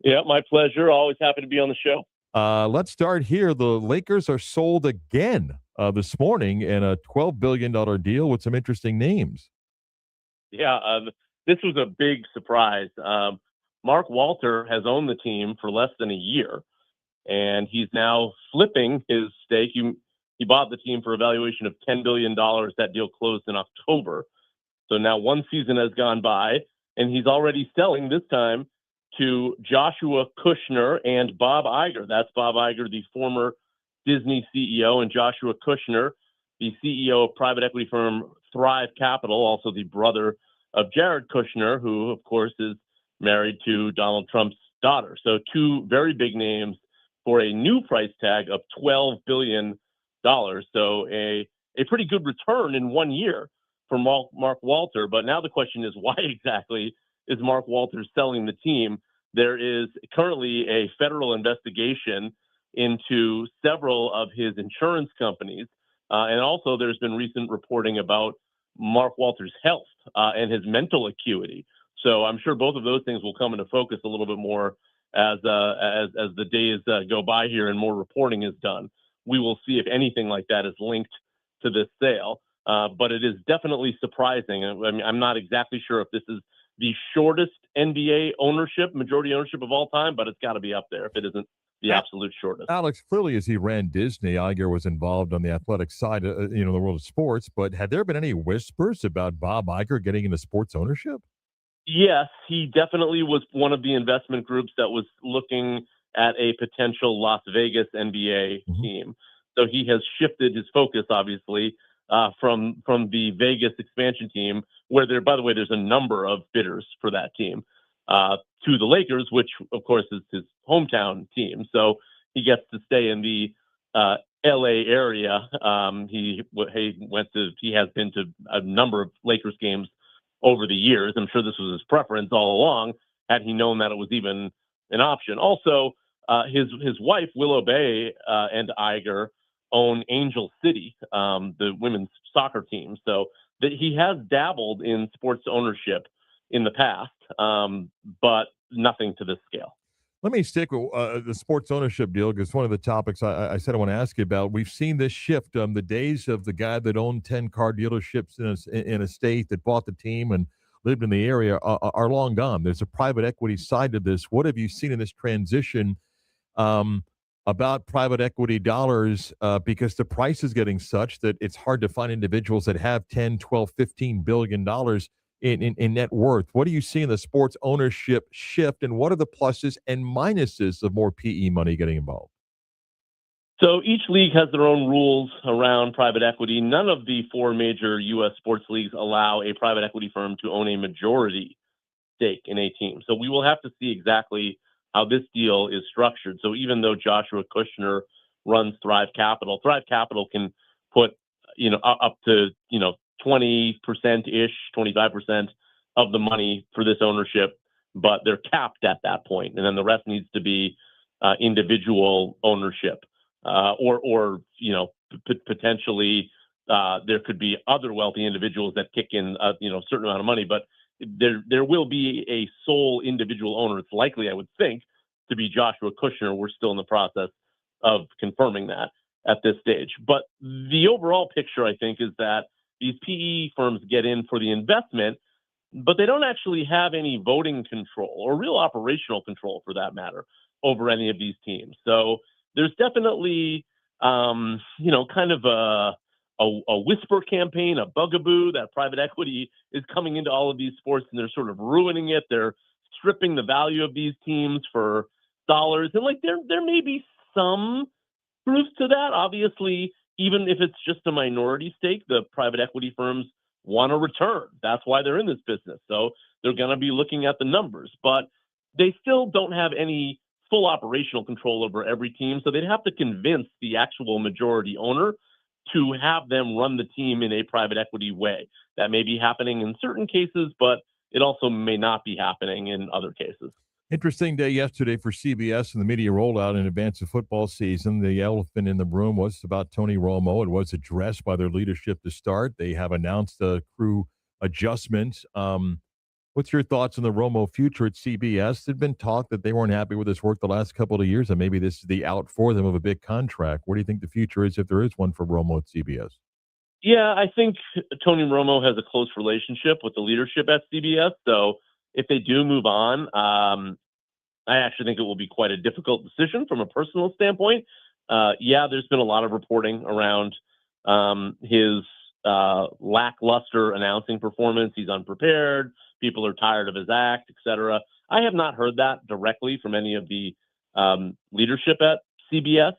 Yeah, my pleasure. Always happy to be on the show. Let's start here. The Lakers are sold again this morning in a $12 billion deal with some interesting names. Yeah, this was a big surprise. Mark Walter has owned the team for less than a year, and he's now flipping his stake. He bought the team for a valuation of $10 billion. That deal closed in October. So now one season has gone by, and he's already selling this time to Joshua Kushner and Bob Iger. That's Bob Iger, the former Disney CEO, and Joshua Kushner, the CEO of private equity firm Thrive Capital, also the brother of Jared Kushner, who, of course, is married to Donald Trump's daughter. So two very big names for a new price tag of $12 billion. So a pretty good return in 1 year for Mark Walter. But now the question is, why exactly is Mark Walter selling the team? There is currently a federal investigation into several of his insurance companies. And also there's been recent reporting about Mark Walter's health and his mental acuity. So I'm sure both of those things will come into focus a little bit more as the days go by here and more reporting is done. We will see if anything like that is linked to this sale. But it is definitely surprising. I mean, I'm not exactly sure if this is the shortest NBA majority ownership of all time, but it's got to be up there if it isn't the absolute shortest. Alex, clearly as he ran Disney, Iger was involved on the athletic side, the world of sports. But had there been any whispers about Bob Iger getting into sports ownership? Yes, he definitely was one of the investment groups that was looking at a potential Las Vegas NBA team. So he has shifted his focus, obviously, from the Vegas expansion team, where by the way, there's a number of bidders for that team, to the Lakers, which of course is his hometown team. So he gets to stay in the LA area. He has been to a number of Lakers games over the years. I'm sure this was his preference all along, had he known that it was even an option. Also, his wife, Willow Bay, and Iger own Angel City, the women's soccer team. So he has dabbled in sports ownership in the past, but nothing to this scale. Let me stick with the sports ownership deal, because one of the topics I said I want to ask you about. We've seen this shift. The days of the guy that owned 10 car dealerships in a state that bought the team and lived in the area are long gone. There's a private equity side to this. What have you seen in this transition about private equity dollars? Because the price is getting such that it's hard to find individuals that have 10, 12, $15 billion in net worth. What do you see in the sports ownership shift, and what are the pluses and minuses of more PE money getting involved? So each league has their own rules around private equity. None of the four major U.S. sports leagues allow a private equity firm to own a majority stake in a team. So we will have to see exactly how this deal is structured. So even though Joshua Kushner runs Thrive Capital can put, up to, 20%-ish, 25% of the money for this ownership, but they're capped at that point. And then the rest needs to be individual ownership, or potentially there could be other wealthy individuals that kick in, a certain amount of money, but there will be a sole individual owner. It's likely, I would think, to be Joshua Kushner. We're still in the process of confirming that at this stage. But the overall picture, I think, is that these PE firms get in for the investment, but they don't actually have any voting control or real operational control, for that matter, over any of these teams. So there's definitely, kind of a whisper campaign, a bugaboo that private equity is coming into all of these sports and they're sort of ruining it. They're stripping the value of these teams for dollars. And there may be some truth to that. Obviously, even if it's just a minority stake, the private equity firms want a return. That's why they're in this business. So they're going to be looking at the numbers, but they still don't have any full operational control over every team. So they'd have to convince the actual majority owner to have them run the team in a private equity way. That may be happening in certain cases, but it also may not be happening in other cases. Interesting day yesterday for CBS and the media rollout in advance of football season. The elephant in the room was about Tony Romo. It was addressed by their leadership to start. They have announced a crew adjustment. What's your thoughts on the Romo future at CBS? There'd been talk that they weren't happy with his work the last couple of years, and maybe this is the out for them of a big contract. What do you think the future is if there is one for Romo at CBS? Yeah, I think Tony Romo has a close relationship with the leadership at CBS. So if they do move on, I actually think it will be quite a difficult decision from a personal standpoint. Yeah, there's been a lot of reporting around his lackluster announcing performance. He's unprepared. People are tired of his act, etc. I have not heard that directly from any of the leadership at CBS.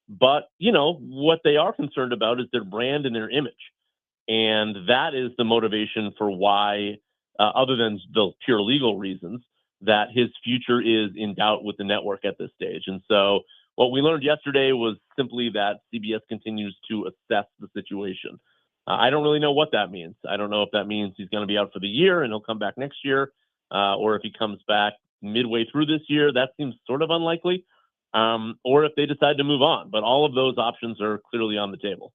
But, what they are concerned about is their brand and their image. And that is the motivation for why, other than the pure legal reasons, that his future is in doubt with the network at this stage. And so what we learned yesterday was simply that CBS continues to assess the situation. I don't really know what that means. I don't know if that means he's going to be out for the year and he'll come back next year, or if he comes back midway through this year. That seems sort of unlikely. Or if they decide to move on. But all of those options are clearly on the table.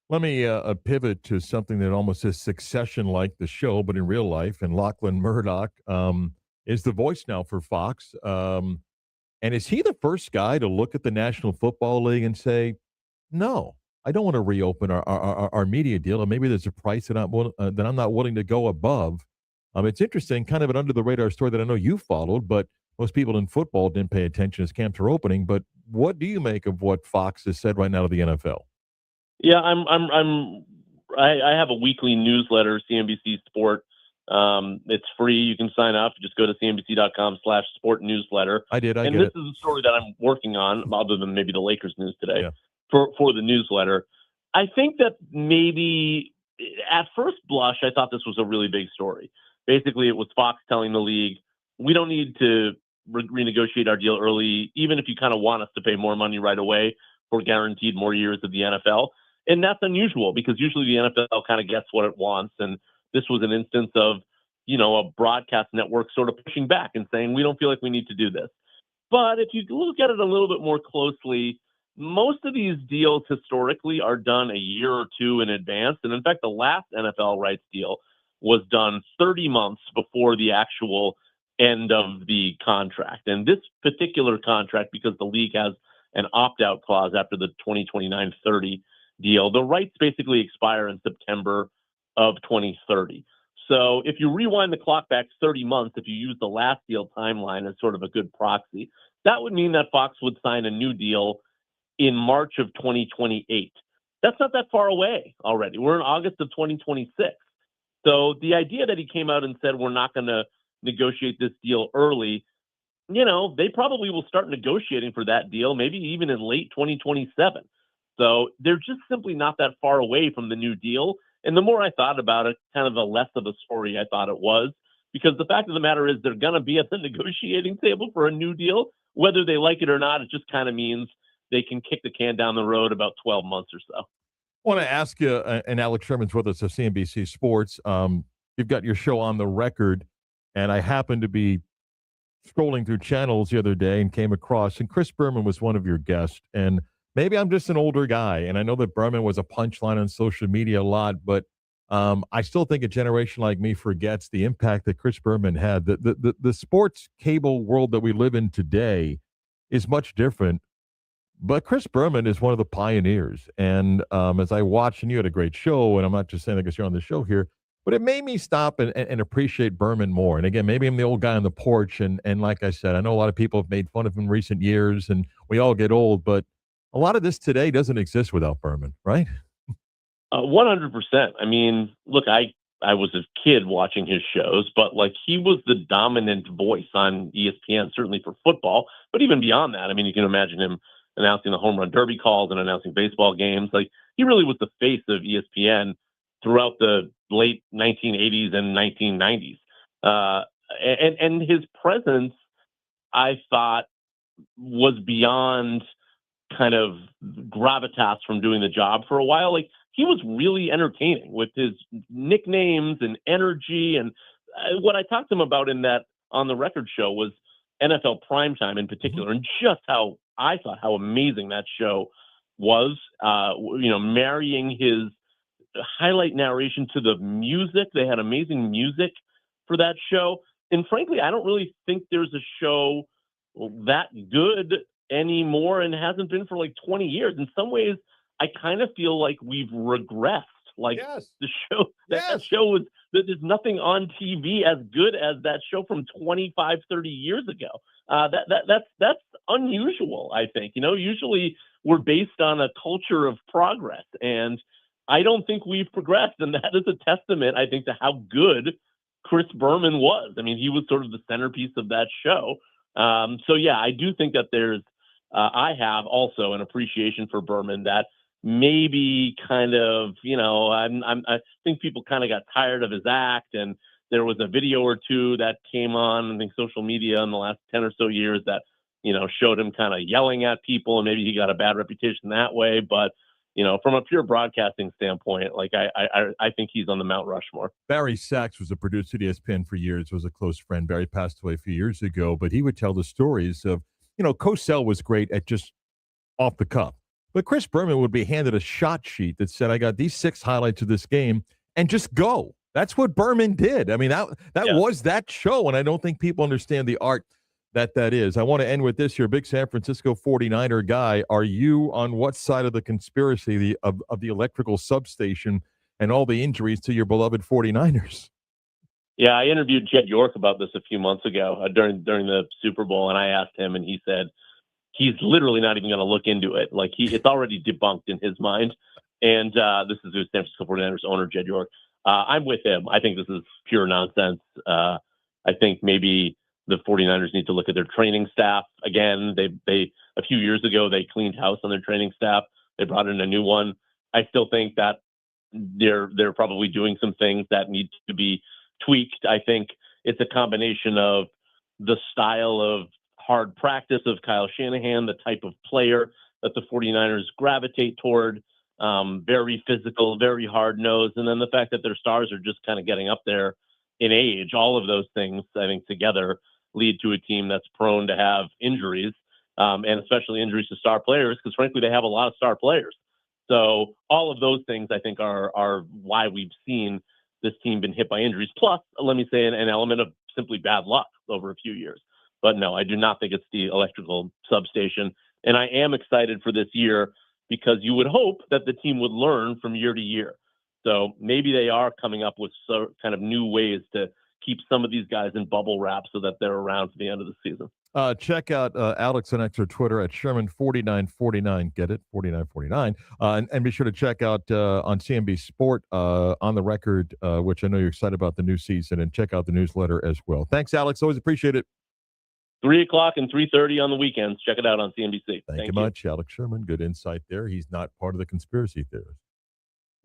Let me pivot to something that almost is Succession-like the show, but in real life. And Lachlan Murdoch is the voice now for Fox. And is he the first guy to look at the National Football League and say, no, I don't want to reopen our media deal, and maybe there's a price that I'm not willing to go above? It's interesting, kind of an under-the-radar story that I know you followed, but most people in football didn't pay attention as camps are opening. But what do you make of what Fox has said right now to the NFL? Yeah, I have a weekly newsletter, CNBC Sport. It's free. You can sign up. Just go to cnbc.com/sport newsletter. I did. And this is a story that I'm working on, other than maybe the Lakers news today, for the newsletter. I think that maybe at first blush, I thought this was a really big story. Basically, it was Fox telling the league, we don't need to renegotiate our deal early, even if you kind of want us to pay more money right away for guaranteed more years of the NFL. And that's unusual because usually the NFL kind of gets what it wants. And this was an instance of, a broadcast network sort of pushing back and saying, we don't feel like we need to do this. But if you look at it a little bit more closely, most of these deals historically are done a year or two in advance. And in fact, the last NFL rights deal was done 30 months before the actual end of the contract. And this particular contract, because the league has an opt-out clause after the 2029-30 deal, the rights basically expire in September of 2030. So if you rewind the clock back 30 months, if you use the last deal timeline as sort of a good proxy, that would mean that Fox would sign a new deal in March of 2028. That's not that far away already. We're in August of 2026. So the idea that he came out and said, we're not going to negotiate this deal early, they probably will start negotiating for that deal, maybe even in late 2027. So they're just simply not that far away from the new deal. And the more I thought about it, kind of the less of a story I thought it was, because the fact of the matter is they're going to be at the negotiating table for a new deal. Whether they like it or not, it just kind of means they can kick the can down the road about 12 months or so. I want to ask you, and Alex Sherman's with us at CNBC Sports. You've got your show On the Record, and I happened to be scrolling through channels the other day and came across, and Chris Berman was one of your guests. And maybe I'm just an older guy, and I know that Berman was a punchline on social media a lot, but I still think a generation like me forgets the impact that Chris Berman had. The sports cable world that we live in today is much different, but Chris Berman is one of the pioneers. And as I watched, and you had a great show, and I'm not just saying that because you're on the show here, but it made me stop and appreciate Berman more. And again, maybe I'm the old guy on the porch, and like I said, I know a lot of people have made fun of him in recent years, and we all get old, but a lot of this today doesn't exist without Berman, right? 100%. I mean, look, I was a kid watching his shows, but he was the dominant voice on ESPN, certainly for football, but even beyond that, I mean, you can imagine him announcing the home run derby calls and announcing baseball games. He really was the face of ESPN throughout the late 1980s and 1990s. And his presence, I thought, was beyond kind of gravitas from doing the job for a while. Like, he was really entertaining with his nicknames and energy. And what I talked to him about in that on the record show was NFL Primetime in particular, and just how I thought how amazing that show was. Marrying his highlight narration to the music. They had amazing music for that show. And frankly, I don't really think there's a show that good anymore, and hasn't been for like 20 years. In some ways, I kind of feel like we've regressed. Like, the show, that show was, there's nothing on TV as good as that show from 25, 30 years ago. That's unusual, I think. Usually we're based on a culture of progress, and I don't think we've progressed. And that is a testament, I think, to how good Chris Berman was. I mean, he was sort of the centerpiece of that show. So yeah, I do think that there's, I have also an appreciation for Berman that maybe kind of, I think people kind of got tired of his act, and there was a video or two that came on, I think, social media in the last 10 or so years that, showed him kind of yelling at people, and maybe he got a bad reputation that way. But, from a pure broadcasting standpoint, like I think he's on the Mount Rushmore. Barry Sachs was a producer at ESPN for years, was a close friend. Barry passed away a few years ago, but he would tell the stories of, Cosell was great at just off the cuff. But Chris Berman would be handed a shot sheet that said, I got these 6 highlights of this game, and just go. That's what Berman did. I mean, that was that show, and I don't think people understand the art that is. I want to end with this. You're a big San Francisco 49er guy. Are you on what side of the conspiracy of the electrical substation and all the injuries to your beloved 49ers? Yeah, I interviewed Jed York about this a few months ago during the Super Bowl, and I asked him, and he said he's literally not even going to look into it. Like, it's already debunked in his mind. And this is the San Francisco 49ers owner, Jed York. I'm with him. I think this is pure nonsense. I think maybe the 49ers need to look at their training staff again. They a few years ago, they cleaned house on their training staff. They brought in a new one. I still think that they're probably doing some things that need to be tweaked. I think it's a combination of the style of hard practice of Kyle Shanahan, the type of player that the 49ers gravitate toward, very physical, very hard-nosed, and then the fact that their stars are just kind of getting up there in age. All of those things, I think, together lead to a team that's prone to have injuries, and especially injuries to star players, because frankly, they have a lot of star players. So all of those things, I think, are why we've seen this team been hit by injuries. Plus, let me say, an element of simply bad luck over a few years. But no, I do not think it's the electrical substation. And I am excited for this year because you would hope that the team would learn from year to year. So maybe they are coming up with kind of new ways to keep some of these guys in bubble wrap so that they're around for the end of the season. Check out Alex on X or Twitter at Sherman4949. Get it? 4949. And be sure to check out on CNB Sport On the Record, which I know you're excited about the new season, and check out the newsletter as well. Thanks, Alex. Always appreciate it. 3:00 and 3:30 on the weekends. Check it out on CNBC. Thank you much, Alex Sherman. Good insight there. He's not part of the conspiracy theorist.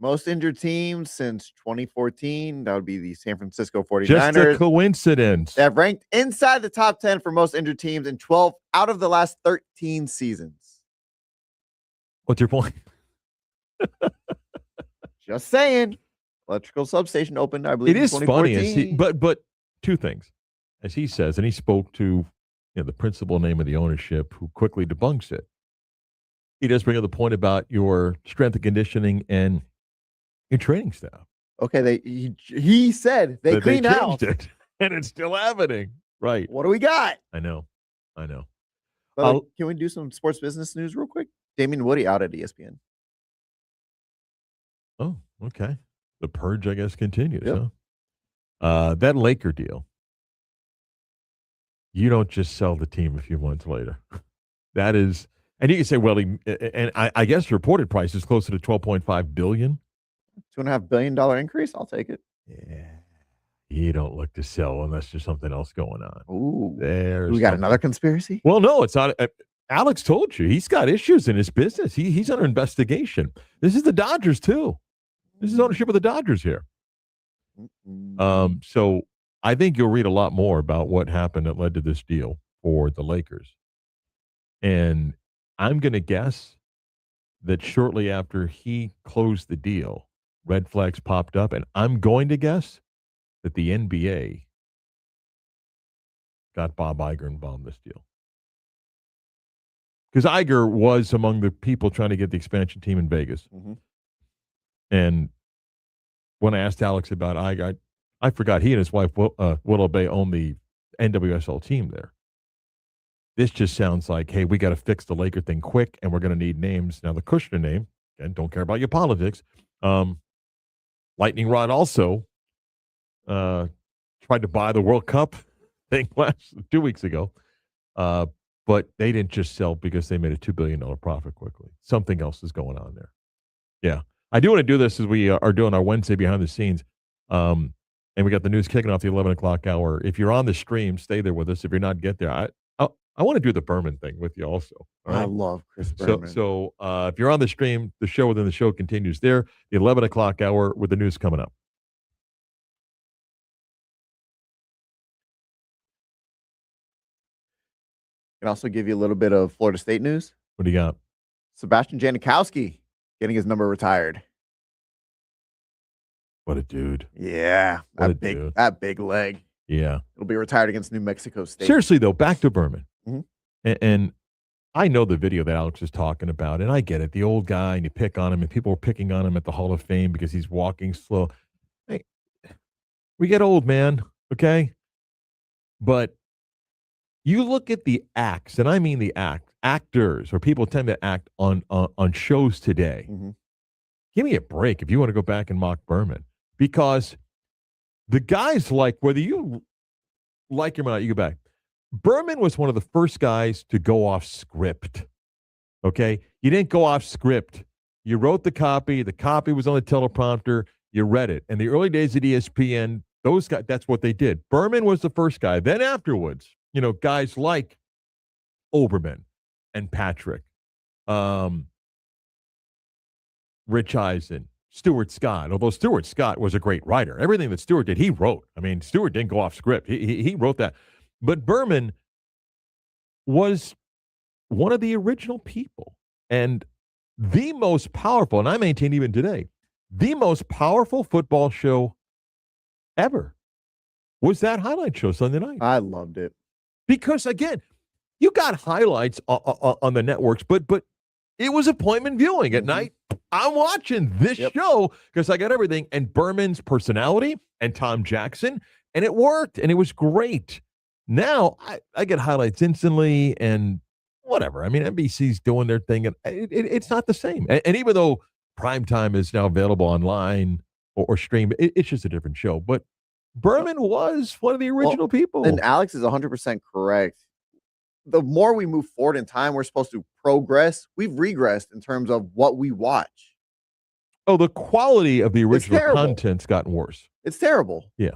Most injured teams since 2014. That would be the San Francisco 49ers. Just a coincidence. They have ranked inside the top 10 for most injured teams in 12 out of the last 13 seasons. What's your point? Just saying. Electrical substation opened, I believe, it is in 2014. Funny, but two things. As he says, and he spoke to the principal name of the ownership who quickly debunks it. He does bring up the point about your strength and conditioning and your training staff. Okay, he said they cleaned house. It, and it's still happening. Right. What do we got? I know. But can we do some sports business news real quick? Damien Woody out at ESPN. Oh, okay. The purge, I guess, continues. Yep. Huh? That Laker deal. You don't just sell the team a few months later. That is, and you can say, well, I guess the reported price is closer to $12.5 billion. $2.5 billion increase. I'll take it. Yeah, you don't look to sell unless there's something else going on. Ooh, we got another conspiracy. Well, no, it's not. Alex told you he's got issues in his business. He's under investigation. This is the Dodgers too. This is ownership of the Dodgers here. So I think you'll read a lot more about what happened that led to this deal for the Lakers. And I'm going to guess that shortly after he closed the deal, red flags popped up, and I'm going to guess that the NBA got Bob Iger involved in this deal. Because Iger was among the people trying to get the expansion team in Vegas. Mm-hmm. And when I asked Alex about Iger, I forgot he and his wife, Willow Bay, own the NWSL team there. This just sounds like, hey, we got to fix the Laker thing quick, and we're going to need names. Now, the Kushner name, and don't care about your politics. Lightning Rod also tried to buy the World Cup thing 2 weeks ago. But they didn't just sell because they made a $2 billion profit quickly. Something else is going on there. Yeah. I do want to do this as we are doing our Wednesday behind the scenes. And we got the news kicking off the 11 o'clock hour. If you're on the stream, stay there with us. If you're not, get there. I want to do the Berman thing with you also. All right? I love Chris Berman. So if you're on the stream, the show within the show continues there. The 11 o'clock hour with the news coming up. Can also give you a little bit of Florida State news. What do you got? Sebastian Janikowski getting his number retired. What a dude. Yeah. What a that big leg. Yeah. It'll be retired against New Mexico State. Seriously, though, back to Berman. Mm-hmm. And I know the video that Alex is talking about, and I get it. The old guy, and you pick on him, and people were picking on him at the Hall of Fame because he's walking slow. Hey, we get old, man, okay? But you look at the acts, and I mean the actors, or people tend to act on shows today. Mm-hmm. Give me a break if you want to go back and mock Berman, because the guys, like, whether you like him or not, you go back. Berman was one of the first guys to go off script. Okay? You didn't go off script. You wrote the copy was on the teleprompter, you read it. In the early days of ESPN, those guys, that's what they did. Berman was the first guy. Then afterwards, guys like Oberman and Patrick, Rich Eisen, Stuart Scott, although Stuart Scott was a great writer. Everything that Stuart did, he wrote. I mean, Stuart didn't go off script. He wrote that. But Berman was one of the original people, and the most powerful, and I maintain even today, the most powerful football show ever was that highlight show Sunday night. I loved it. Because, again, you got highlights on the networks, but it was appointment viewing at night. I'm watching this show because I got everything, and Berman's personality and Tom Jackson, and it worked, and it was great. Now, I get highlights instantly, and whatever. I mean, NBC's doing their thing, and it's not the same. And even though primetime is now available online or stream, it's just a different show. But Berman was one of the original people. And Alex is 100% correct. The more we move forward in time, we're supposed to progress. We've regressed in terms of what we watch. Oh, the quality of the original content's gotten worse. It's terrible. Yeah.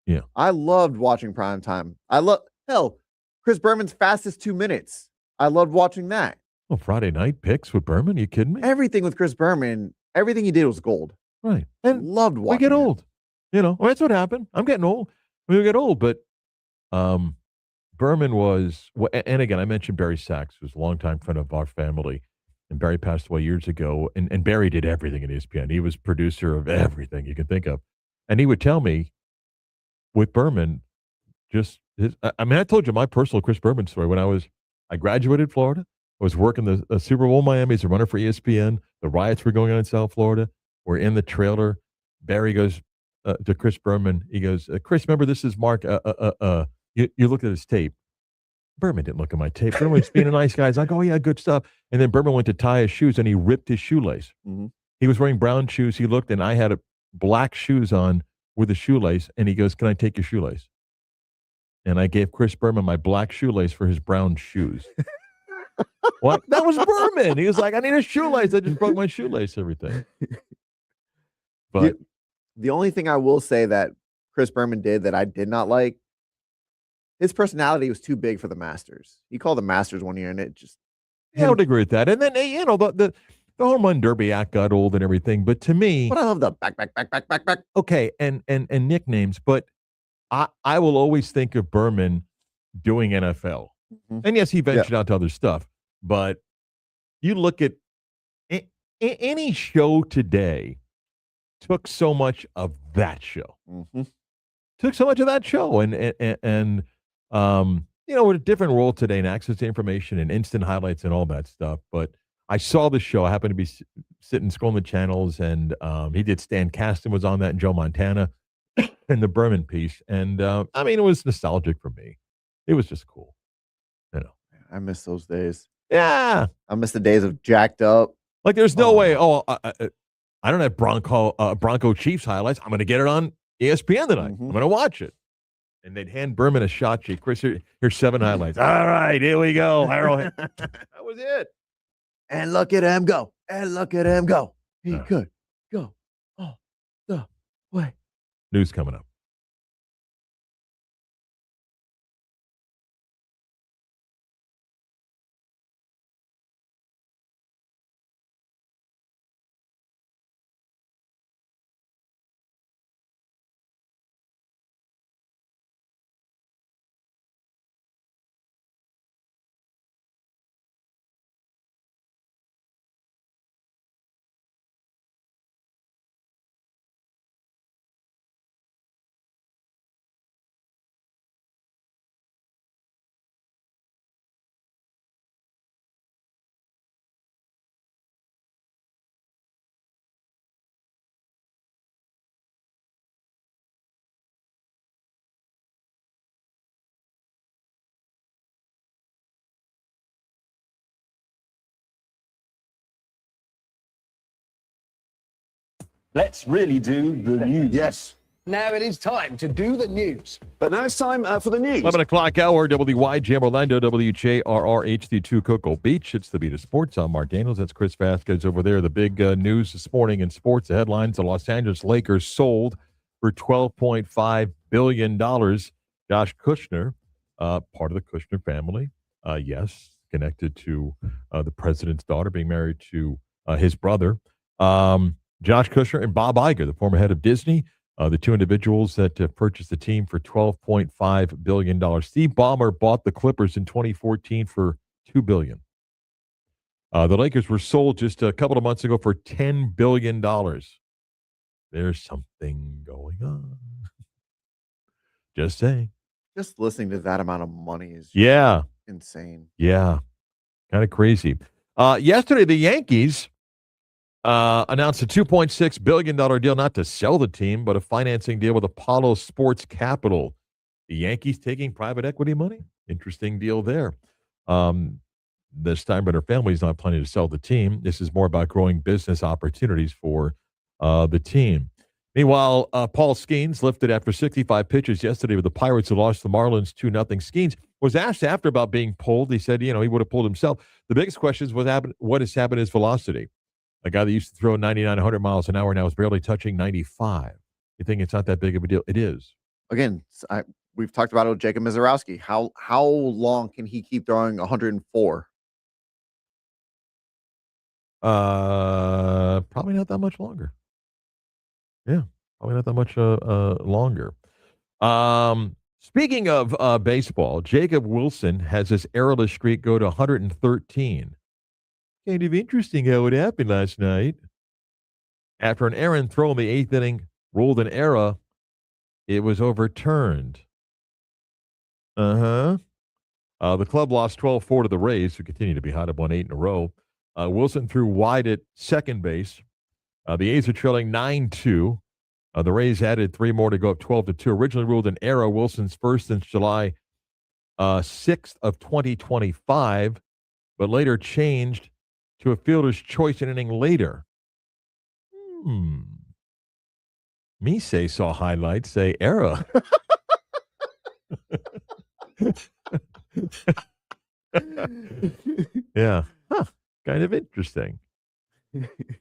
Yeah. I loved watching primetime. Chris Berman's fastest 2 minutes. I loved watching that. Oh, Friday night picks with Berman? Are you kidding me? Everything with Chris Berman, everything he did was gold. Right. And loved watching. We get old. Well, that's what happened. I'm getting old. We get old, but Berman was, and again, I mentioned Barry Sachs, who's a longtime friend of our family, and Barry passed away years ago, and Barry did everything at ESPN. He was producer of everything you can think of. And he would tell me, with Berman, I told you my personal Chris Berman story. When I graduated Florida, I was working the Super Bowl Miami as a runner for ESPN. The riots were going on in South Florida. We're in the trailer. Barry goes to Chris Berman. He goes, Chris, remember, this is Mark. You look at his tape. Berman didn't look at my tape. Berman was being a nice guy. He's like, oh, yeah, good stuff. And then Berman went to tie his shoes, and he ripped his shoelace. Mm-hmm. He was wearing brown shoes. He looked, and I had black shoes on with a shoelace, and he goes, can I take your shoelace? And I gave Chris Berman my black shoelace for his brown shoes. What? That was Berman. He was like, I need a shoelace. I just broke my shoelace, everything. But the only thing I will say that Chris Berman did that I did not like, his personality was too big for the Masters. He called the Masters one year, and it just... I would agree with that. And then, the Home Run Derby act got old and everything. But to me... But I love the back. Okay, and nicknames. But I will always think of Berman doing NFL. And yes, he ventured out to other stuff. But you look at any show today took so much of that show. Took so much of that show. And we're in a different world today and access to information and instant highlights and all that stuff. But I saw the show. I happened to be sitting, scrolling the channels, and he did. Stan Kasten was on that, and Joe Montana, and the Berman piece. And it was nostalgic for me. It was just cool. I miss those days. Yeah, I miss the days of jacked up. Like, there's no way. I don't have Bronco Chiefs highlights. I'm going to get it on ESPN tonight. I'm going to watch it. And they'd hand Berman a shot sheet. Chris, here's 7 highlights. All right, here we go. Arrowhead. That was it. And look at him go. And look at him go. He could go all the way. News coming up. Let's really do the news. Yes. Now it is time to do the news. But now it's time for the news. 11 o'clock hour, WYJM Orlando, WJRR HD2 Cocoa Beach. It's the Beat of Sports. I'm Marc Daniels. That's Chris Vasquez over there. The big news this morning in sports, the headlines: the Los Angeles Lakers sold for $12.5 billion. Josh Kushner, part of the Kushner family, yes, connected to the president's daughter, being married to his brother. Josh Kushner and Bob Iger, the former head of Disney, the two individuals that purchased the team for $12.5 billion. Steve Ballmer bought the Clippers in 2014 for $2 billion. The Lakers were sold just a couple of months ago for $10 billion. There's something going on. Just saying. Just listening to that amount of money is insane. Yeah. Kind of crazy. Yesterday, the Yankees announced a $2.6 billion deal, not to sell the team, but a financing deal with Apollo Sports Capital. The Yankees taking private equity money. Interesting deal there. The Steinbrenner family is not planning to sell the team. This is more about growing business opportunities for the team. Meanwhile, Paul Skeens, lifted after 65 pitches yesterday with the Pirates, who lost the Marlins 2-0. Skeens was asked after about being pulled. He said, he would have pulled himself. The biggest question is what has happened to his velocity. A guy that used to throw 99, 100 miles an hour now is barely touching 95. You think it's not that big of a deal? It is. Again, we've talked about it with Jacob Mizorowski. How long can he keep throwing 104? Probably not that much longer. Yeah, probably not that much longer. Speaking of baseball, Jacob Wilson has his errorless streak go to 113. Kind of interesting how it happened last night. After an errant throw in the 8th inning ruled an error, it was overturned. The club lost 12-4 to the Rays, who continue to be hot, have won 8 in a row. Wilson threw wide at second base. The A's are trailing 9-2. The Rays added 3 more to go up 12-2. Originally ruled an error, Wilson's first since July 6th of 2025, but later changed to a fielder's choice an inning later. Mise saw highlights, say error. Yeah. Huh. Kind of interesting.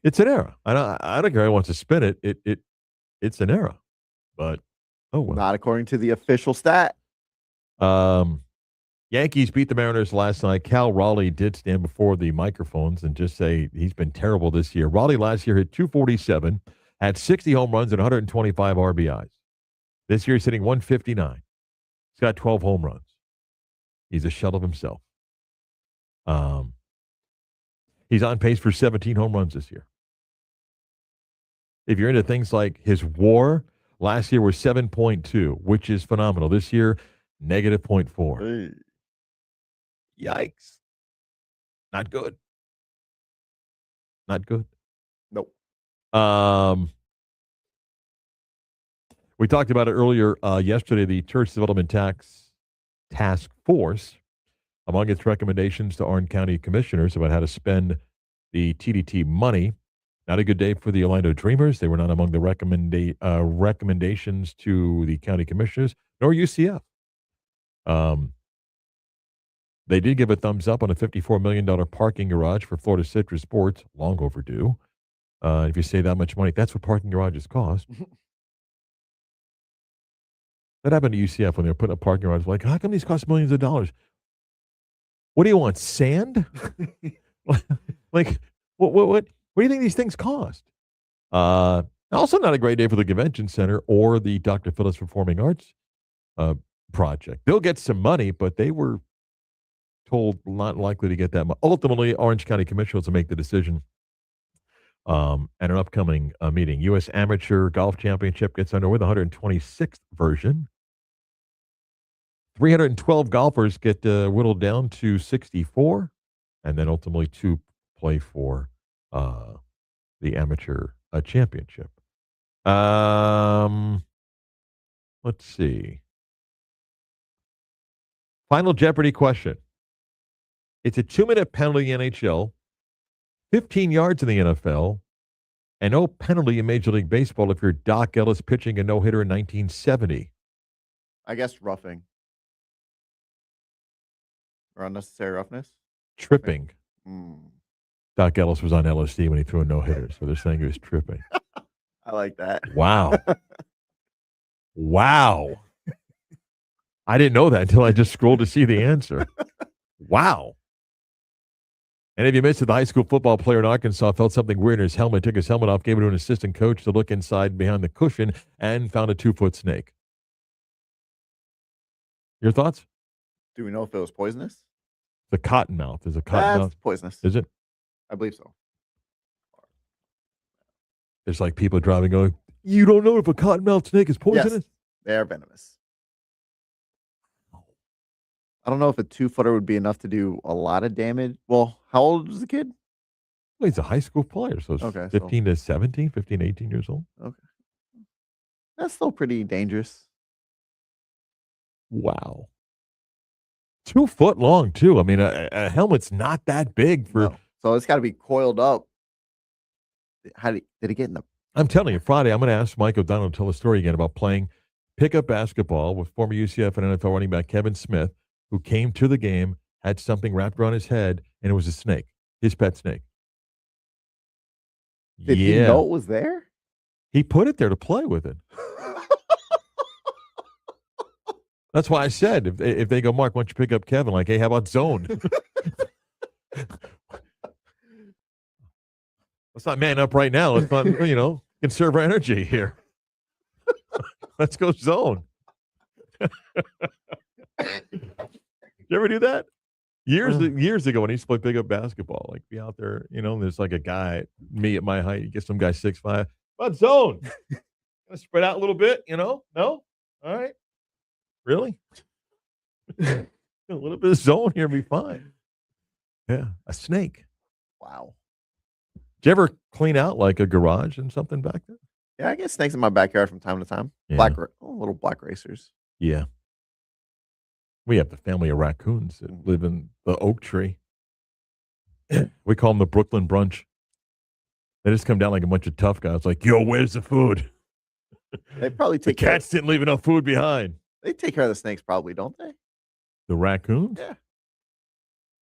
It's an error. I don't care who wants to spin it. It's an error. But well. Not according to the official stat. Yankees beat the Mariners last night. Cal Raleigh did stand before the microphones and just say he's been terrible this year. Raleigh last year hit 247, had 60 home runs and 125 RBIs. This year he's hitting 159. He's got 12 home runs. He's a shell of himself. He's on pace for 17 home runs this year. If you're into things like his WAR, last year was 7.2, which is phenomenal. This year, negative 0.4. Hey. Yikes. Not good. Not good. Nope. We talked about it earlier yesterday. The Church Development Task Force, among its recommendations to Orange County commissioners about how to spend the TDT money. Not a good day for the Orlando Dreamers. They were not among the recommendations to the county commissioners, nor UCF. They did give a thumbs up on a $54 million parking garage for Florida Citrus Sports, long overdue. If you save that much money, that's what parking garages cost. That happened to UCF when they were putting up parking garages. Like, how come these cost millions of dollars? What do you want, sand? Like, what do you think these things cost? Also not a great day for the convention center or the Dr. Phillips Performing Arts project. They'll get some money, but they were told not likely to get that much. Ultimately, Orange County Commissioners will make the decision at an upcoming meeting. U.S. Amateur Golf Championship gets underway, the 126th version. 312 golfers get whittled down to 64, and then ultimately to play for the amateur championship. Let's see. Final Jeopardy question. It's a 2-minute penalty in the NHL, 15 yards in the NFL, and no penalty in Major League Baseball if you're Doc Ellis pitching a no-hitter in 1970. I guess roughing. Or unnecessary roughness? Tripping. Doc Ellis was on LSD when he threw a no-hitter, so they're saying he was tripping. I like that. Wow. Wow. I didn't know that until I just scrolled to see the answer. Wow. And if you missed it, the high school football player in Arkansas felt something weird in his helmet, took his helmet off, gave it to an assistant coach to look inside behind the cushion, and found a 2-foot snake. Your thoughts? Do we know if it was poisonous? The cottonmouth. Is a cottonmouth That's poisonous. Is it? I believe so. There's like people driving going, you don't know if a cottonmouth snake is poisonous? Yes, they are venomous. I don't know if a 2-footer would be enough to do a lot of damage. Well, how old was the kid? Well, he's a high school player, so it's Okay, 15 to 17, 15, 18 years old. Okay. That's still pretty dangerous. Wow. 2 foot long, too. I mean, a helmet's not that big for. No. So it's got to be coiled up. How did it get in the? I'm telling you, Friday, I'm going to ask Mike O'Donnell to tell the story again about playing pickup basketball with former UCF and NFL running back Kevin Smith, who came to the game, had something wrapped around his head, and it was a snake, his pet snake. Did he know it was there? He put it there to play with it. That's why I said, if they go, Mark, why don't you pick up Kevin? Like, hey, how about zone? Let's not man up right now. Let's not, conserve our energy here. Let's go zone. Did you ever do that? Years ago when I used to play pickup basketball, like be out there, there's like a guy, me at my height, you get some guy 6'5", but zone. Gonna spread out a little bit, No? All right. Really? A little bit of zone here would be fine. Yeah. A snake. Wow. Did you ever clean out like a garage and something back there? Yeah, I get snakes in my backyard from time to time. Yeah. Little black racers. Yeah. We have the family of raccoons that live in the oak tree. We call them the Brooklyn Brunch. They just come down like a bunch of tough guys, like, yo, where's the food? They probably The take care. cats didn't leave enough food behind. They take care of the snakes, probably, don't they? The raccoons? Yeah.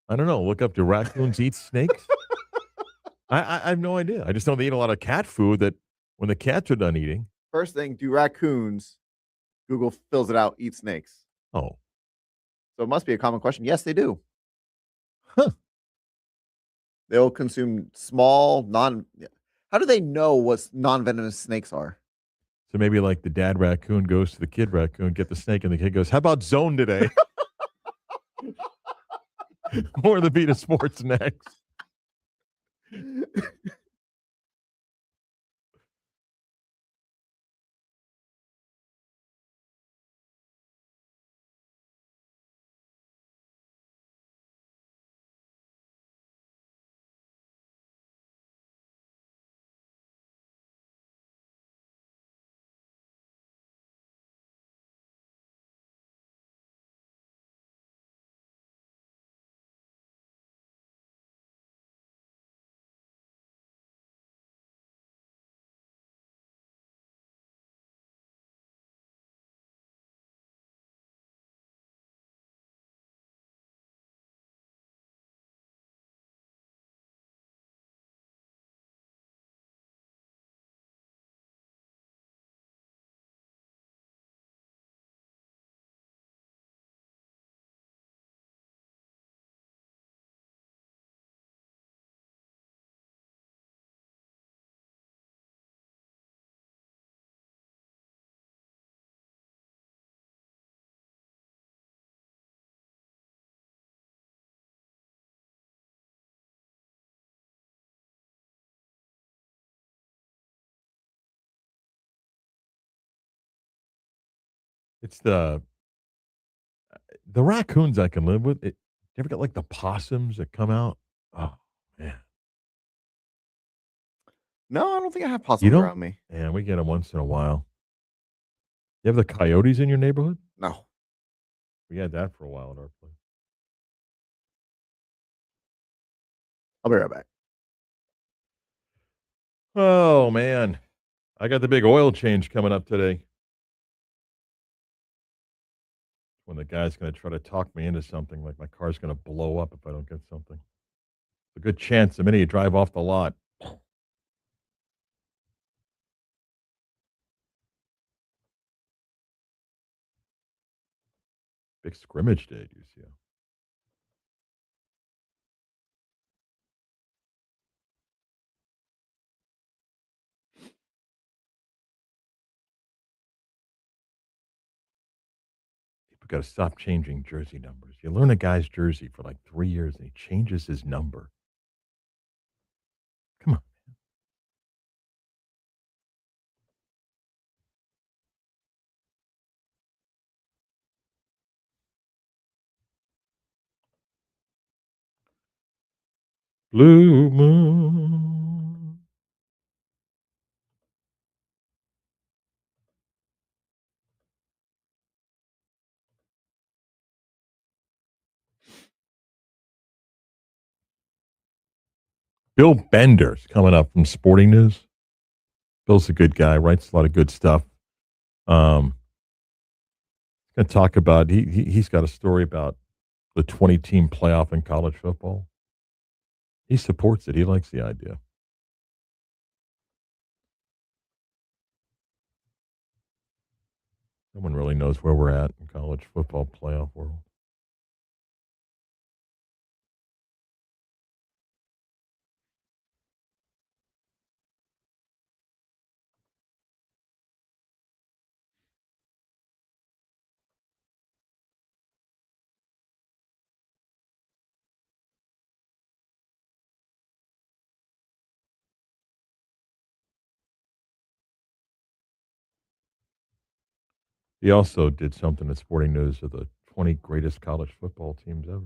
I don't know. Look up, do raccoons eat snakes? I have no idea. I just know they eat a lot of cat food that when the cats are done eating. First thing, do raccoons, Google fills it out, eat snakes? Oh. So it must be a common question. Yes, they do. Huh. They'll consume small, How do they know what non-venomous snakes are? So maybe like the dad raccoon goes to the kid raccoon, get the snake, and the kid goes, how about zone today? More of the Beat of Sports next. It's the raccoons I can live with. You ever get like the possums that come out? Oh man, No, I don't think I have you possums don't? around me. Yeah, we get them once in a while. You have the coyotes in your neighborhood? No. We had that for a while at our place. I'll be right back. Oh man, I got the big oil change coming up today. When the guy's going to try to talk me into something, like my car's going to blow up if I don't get something. It's a good chance the minute you drive off the lot. Big scrimmage day at UCF. People got to stop changing jersey numbers. You learn a guy's jersey for like 3 years and he changes his number. Come on. Blue moon. Bill Bender's coming up from Sporting News. Bill's a good guy, writes a lot of good stuff. Going to talk about he's got a story about the 20-team playoff in college football. He supports it. He likes the idea. No one really knows where we're at in college football playoff world. He also did something at Sporting News of the 20 greatest college football teams ever.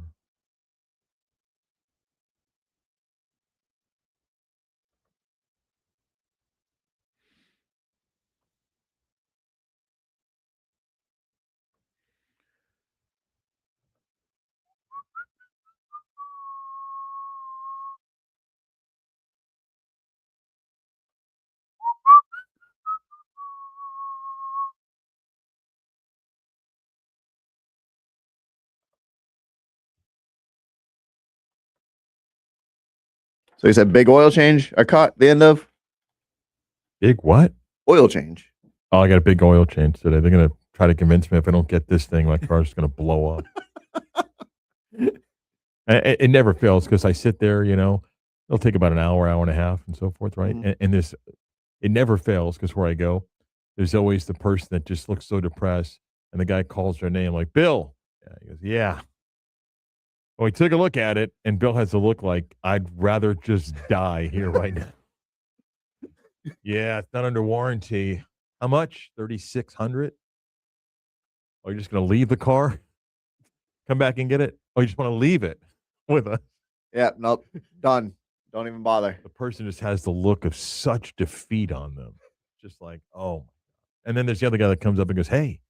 So you said big oil change. I caught the end of Big what? oil change. Oh, I got a big oil change today. They're going to try to convince me if I don't get this thing, my car's going to blow up. It never fails because I sit there, it'll take about an hour, hour and a half and so forth, right? Mhm. And it never fails because where I go, there's always the person that just looks so depressed and the guy calls their name like, Bill. Yeah, he goes, yeah. Well, we took a look at it, and Bill has a look like, I'd rather just die here right now. Yeah, it's not under warranty. How much? $3,600? Oh, you're just going to leave the car? Come back and get it? Oh, you just want to leave it with us? Yeah, nope. Done. Don't even bother. The person just has the look of such defeat on them. Just like, oh. And then there's the other guy that comes up and goes, hey,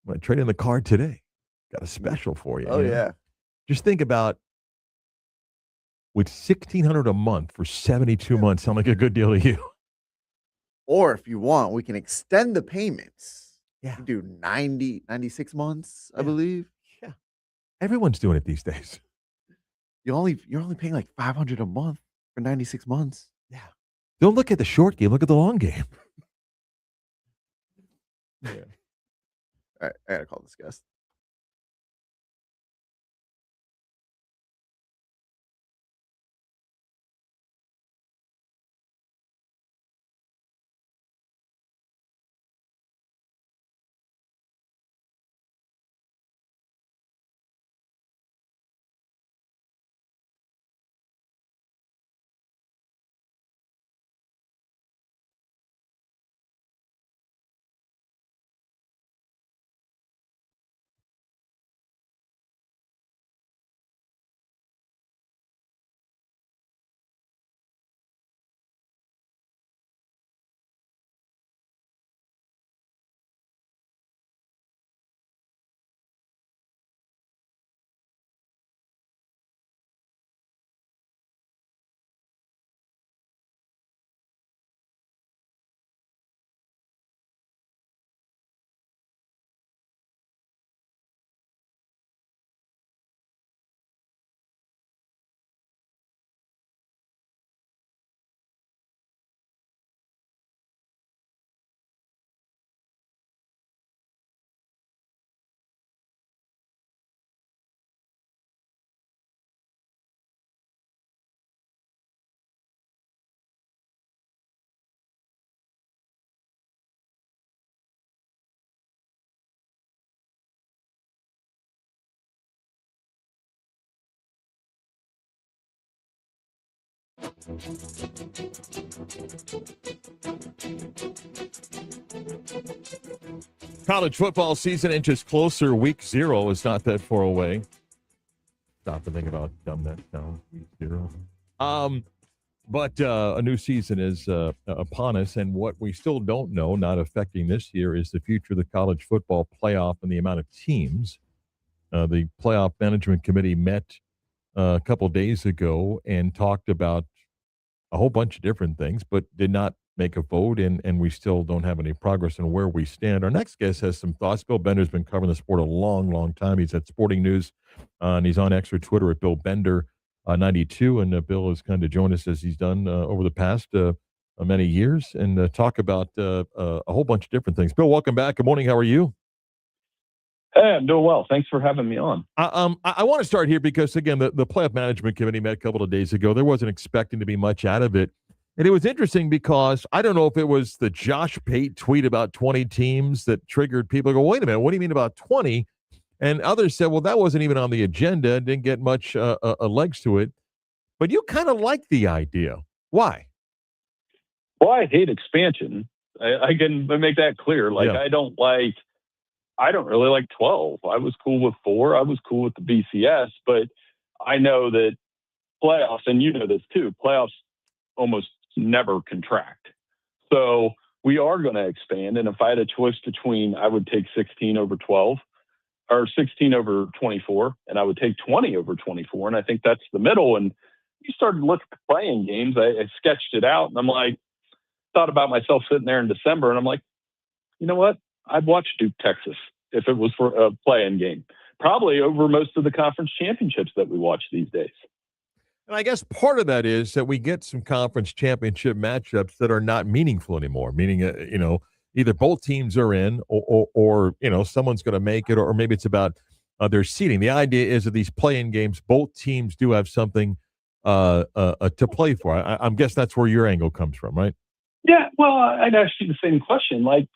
I'm going to trade in the car today. Got a special for you. Oh, yeah. Just think about, would $1,600 a month for 72 months sound like a good deal to you? Or if you want, we can extend the payments. Yeah. We do 96 months, I believe. Yeah. Everyone's doing it these days. You're only paying like $500 a month for 96 months. Yeah. Don't look at the short game. Look at the long game. Yeah. All right, I gotta call this guest. College football season inches closer. Week 0 is not that far away. Stop and think about dumb that down. Week 0. But a new season is upon us, and what we still don't know, not affecting this year, is the future of the college football playoff and the amount of teams. The playoff management committee met a couple days ago and talked about a whole bunch of different things, but did not make a vote, and we still don't have any progress on where we stand. Our next guest has some thoughts. Bill Bender's been covering the sport a long, long time. He's at Sporting News, and he's on X or Twitter at Bill Bender 92, and Bill has kind of joined us as he's done over the past many years and talk about a whole bunch of different things. Bill, welcome back. Good morning. How are you? Hey, I'm doing well. Thanks for having me on. I want to start here because, again, the playoff management committee met a couple of days ago. There wasn't expecting to be much out of it. And it was interesting because I don't know if it was the Josh Pate tweet about 20 teams that triggered people to go, wait a minute, what do you mean about 20? And others said, well, that wasn't even on the agenda, didn't get much legs to it. But you kind of like the idea. Why? Well, I hate expansion. I can make that clear. Like, Yeah. I don't really like 12. I was cool with 4. I was cool with the BCS, but I know that playoffs, and you know this too, playoffs almost never contract. So we are going to expand. And if I had a choice between, I would take 16 over 12 or 16 over 24, and I would take 20 over 24. And I think that's the middle. And you started looking at playing games. I sketched it out, and I'm like, thought about myself sitting there in December, and I'm like, you know what? I'd watch Duke, Texas if it was for a play-in game, probably over most of the conference championships that we watch these days. And I guess part of that is that we get some conference championship matchups that are not meaningful anymore, meaning, either both teams are in or someone's going to make it, or maybe it's about their seeding. The idea is that these play-in games, both teams do have something to play for. I'm guessing that's where your angle comes from, right? Yeah, well, I'd ask you the same question. Like,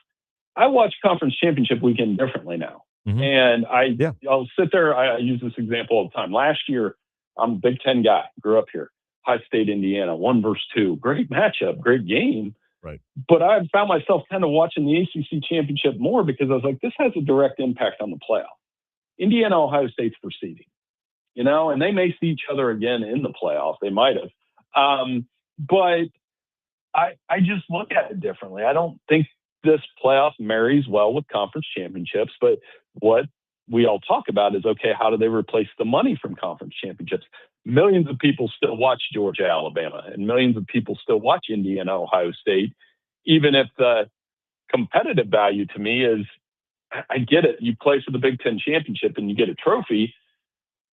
I watch conference championship weekend differently now. And I'll sit there. I use this example all the time. Last year, I'm a Big Ten guy, grew up here, High State, Indiana, 1-2, great matchup, great game. Right. But I found myself kind of watching the ACC championship more because I was like, this has a direct impact on the playoff. Indiana, Ohio State's for seeding, and they may see each other again in the playoff. They might have. But I just look at it differently. I don't think this playoff marries well with conference championships, but what we all talk about is, okay, how do they replace the money from conference championships? Millions of people still watch Georgia, Alabama, and millions of people still watch Indiana, Ohio State, even if the competitive value to me is, I get it. You play for the Big Ten championship and you get a trophy,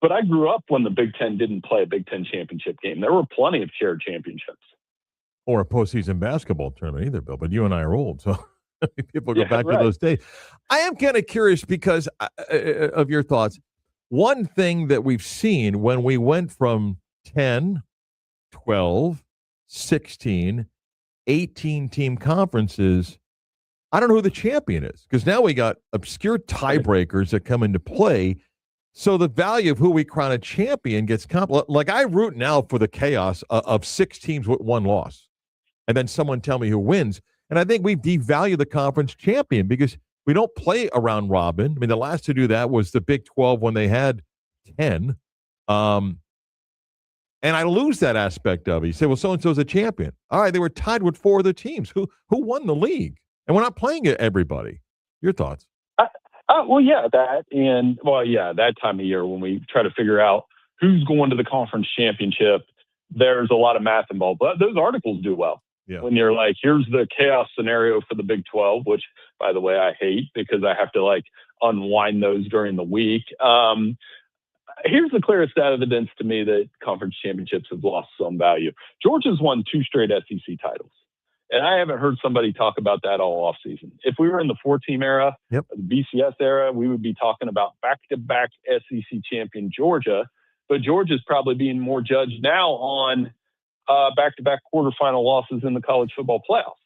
but I grew up when the Big Ten didn't play a Big Ten championship game. There were plenty of shared championships. Or a postseason basketball tournament either, Bill, but you and I are old, so people go back to those days. I am kind of curious because of your thoughts. One thing that we've seen when we went from 10, 12, 16, 18-team conferences, I don't know who the champion is because now we got obscure tiebreakers that come into play. So the value of who we crown a champion gets like I root now for the chaos of 6 teams with 1 loss. And then someone tell me who wins. And I think we've devalued the conference champion because we don't play around robin. I mean, the last to do that was the Big 12 when they had 10. And I lose that aspect of it. You say, well, so-and-so's a champion. All right, they were tied with 4 other teams. Who won the league? And we're not playing everybody. Your thoughts? That time of year when we try to figure out who's going to the conference championship, there's a lot of math involved. But those articles do well. Yeah. When you're like, here's the chaos scenario for the Big 12, which, by the way, I hate because I have to unwind those during the week. Here's the clearest evidence to me that conference championships have lost some value. Georgia's won 2 straight SEC titles. And I haven't heard somebody talk about that all offseason. If we were in the 4-team era, the BCS era, we would be talking about back-to-back SEC champion Georgia. But Georgia's probably being more judged now on back-to-back quarterfinal losses in the college football playoff.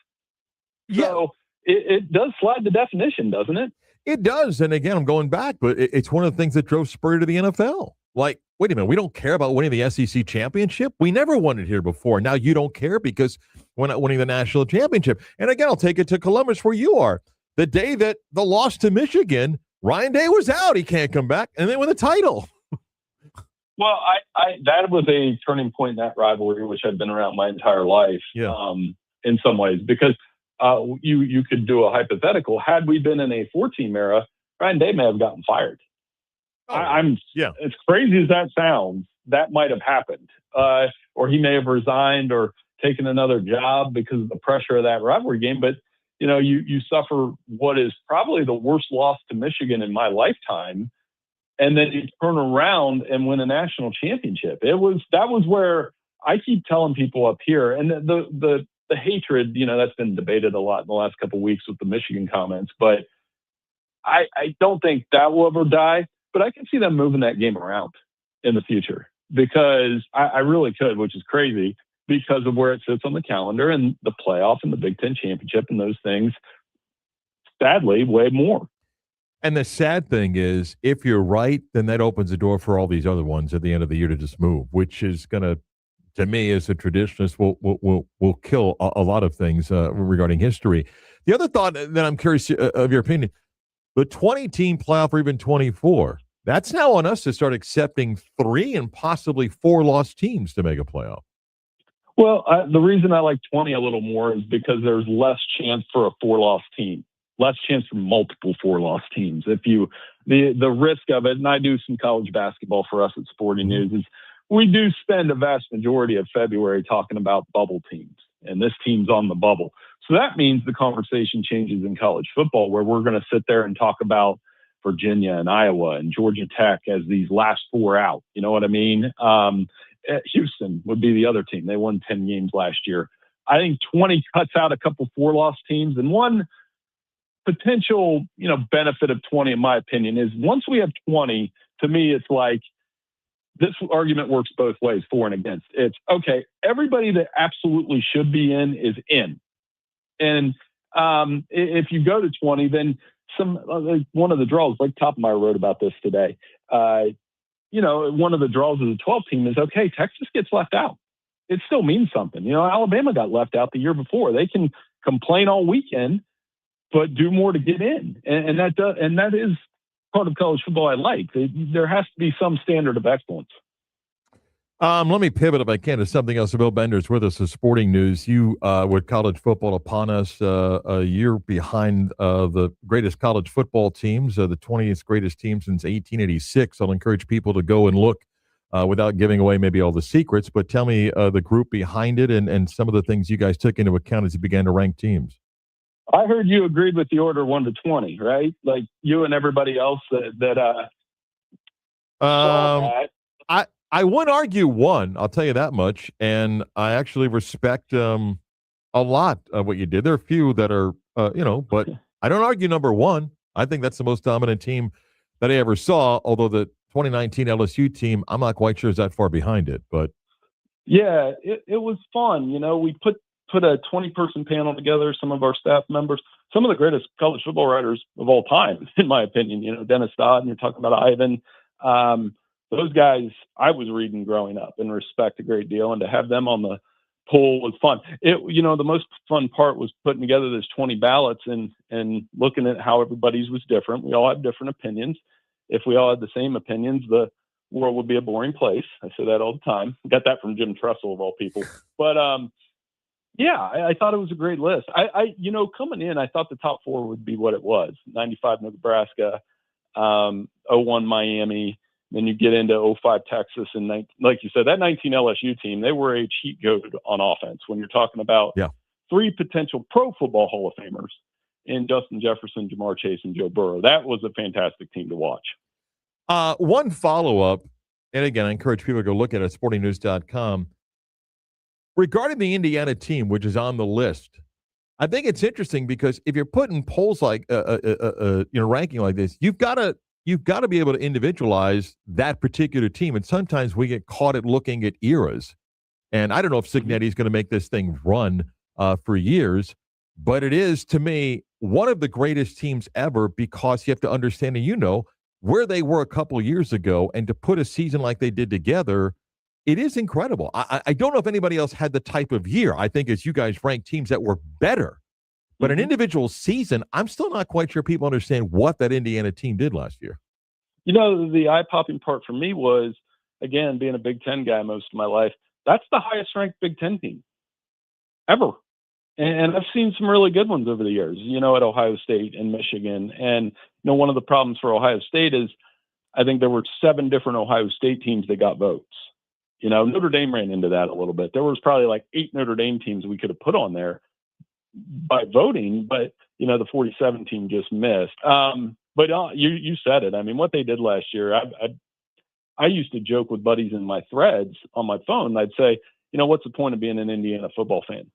Yeah. So it does slide the definition, doesn't it? It does. And again, I'm going back, but it's one of the things that drove Spurrier to the NFL. Like, wait a minute, we don't care about winning the SEC championship. We never won it here before. Now you don't care because we're not winning the national championship. And again, I'll take it to Columbus where you are. The day that the loss to Michigan, Ryan Day was out. He can't come back. And they win the title. Well, I that was a turning point in that rivalry, which had been around my entire life, in some ways, because you could do a hypothetical. Had we been in a 4-team era, Ryan Day may have gotten fired. As crazy as that sounds, that might have happened. Or he may have resigned or taken another job because of the pressure of that rivalry game. But, you suffer what is probably the worst loss to Michigan in my lifetime. And then you turn around and win a national championship. That was where I keep telling people up here, and the hatred, that's been debated a lot in the last couple of weeks with the Michigan comments, but I don't think that will ever die, but I can see them moving that game around in the future because I really could, which is crazy because of where it sits on the calendar and the playoff and the Big Ten championship and those things, sadly, way more. And the sad thing is, if you're right, then that opens the door for all these other ones at the end of the year to just move, which is going to me, as a traditionalist, will kill a lot of things regarding history. The other thought that I'm curious of your opinion, the 20-team playoff or even 24, that's now on us to start accepting 3 and possibly 4 lost teams to make a playoff. Well, the reason I like 20 a little more is because there's less chance for a 4-loss team. Less chance for multiple 4-loss teams. If the risk of it, and I do some college basketball for us at Sporting News, is we do spend a vast majority of February talking about bubble teams, and this team's on the bubble. So that means the conversation changes in college football, where we're going to sit there and talk about Virginia and Iowa and Georgia Tech as these last 4 out. You know what I mean? Houston would be the other team. They won 10 games last year. I think 20 cuts out a couple 4-loss teams, and one potential, benefit of 20, in my opinion, is once we have 20, to me, it's like this argument works both ways, for and against. It's okay. Everybody that absolutely should be in is in. And if you go to 20, then some like one of the draws, like Toppmeyer wrote about this today. One of the draws of the 12 team is, okay, Texas gets left out. It still means something. Alabama got left out the year before. They can complain all weekend, but do more to get in. And that is part of college football I like. There has to be some standard of excellence. Let me pivot, if I can, to something else. Bill Bender's with us, with sporting news. You, with college football upon us, a year behind the greatest college football teams, the 20th greatest team since 1886. I'll encourage people to go and look without giving away maybe all the secrets, but tell me the group behind it and some of the things you guys took into account as you began to rank teams. I heard you agreed with the order 1 to 20, right? Like you and everybody else that saw that. I wouldn't argue 1, I'll tell you that much, and I actually respect a lot of what you did. There are a few that are, but I don't argue number 1. I think that's the most dominant team that I ever saw, although the 2019 LSU team, I'm not quite sure is that far behind it. But yeah, it was fun. We put a 20-person panel together, some of our staff members, some of the greatest college football writers of all time, in my opinion. Dennis Dodd, and you're talking about Ivan. Those guys I was reading growing up and respect a great deal, and to have them on the poll was fun. The most fun part was putting together this 20 ballots and looking at how everybody's was different. We all have different opinions. If we all had the same opinions, the world would be a boring place. I say that all the time. Got that from Jim Tressel of all people. But yeah, I thought it was a great list. Coming in, I thought the top 4 would be what it was: 95 Nebraska, 01 Miami. Then you get into 05 Texas, and like you said, that 19 LSU team, they were a cheat code on offense. When you're talking about 3 potential Pro Football Hall of Famers in Justin Jefferson, Jamar Chase, and Joe Burrow, that was a fantastic team to watch. One follow-up, and again, I encourage people to go look at it at sportingnews.com. Regarding the Indiana team, which is on the list, I think it's interesting because if you're putting polls like ranking like this, you've got to be able to individualize that particular team. And sometimes we get caught at looking at eras. And I don't know if Cignetti's going to make this thing run for years, but it is, to me, one of the greatest teams ever because you have to understand, and where they were a couple of years ago, and to put a season like they did together, it is incredible. I don't know if anybody else had the type of year. I think as you guys rank teams that were better. But an individual season, I'm still not quite sure people understand what that Indiana team did last year. The eye-popping part for me was, again, being a Big Ten guy most of my life, that's the highest-ranked Big Ten team ever. And I've seen some really good ones over the years, at Ohio State and Michigan. And, one of the problems for Ohio State is I think there were 7 different Ohio State teams that got votes. Notre Dame ran into that a little bit. There was probably like 8 Notre Dame teams we could have put on there by voting, but the 47 team just missed. But you said it. I mean, what they did last year, I used to joke with buddies in my threads on my phone. I'd say, what's the point of being an Indiana football fan?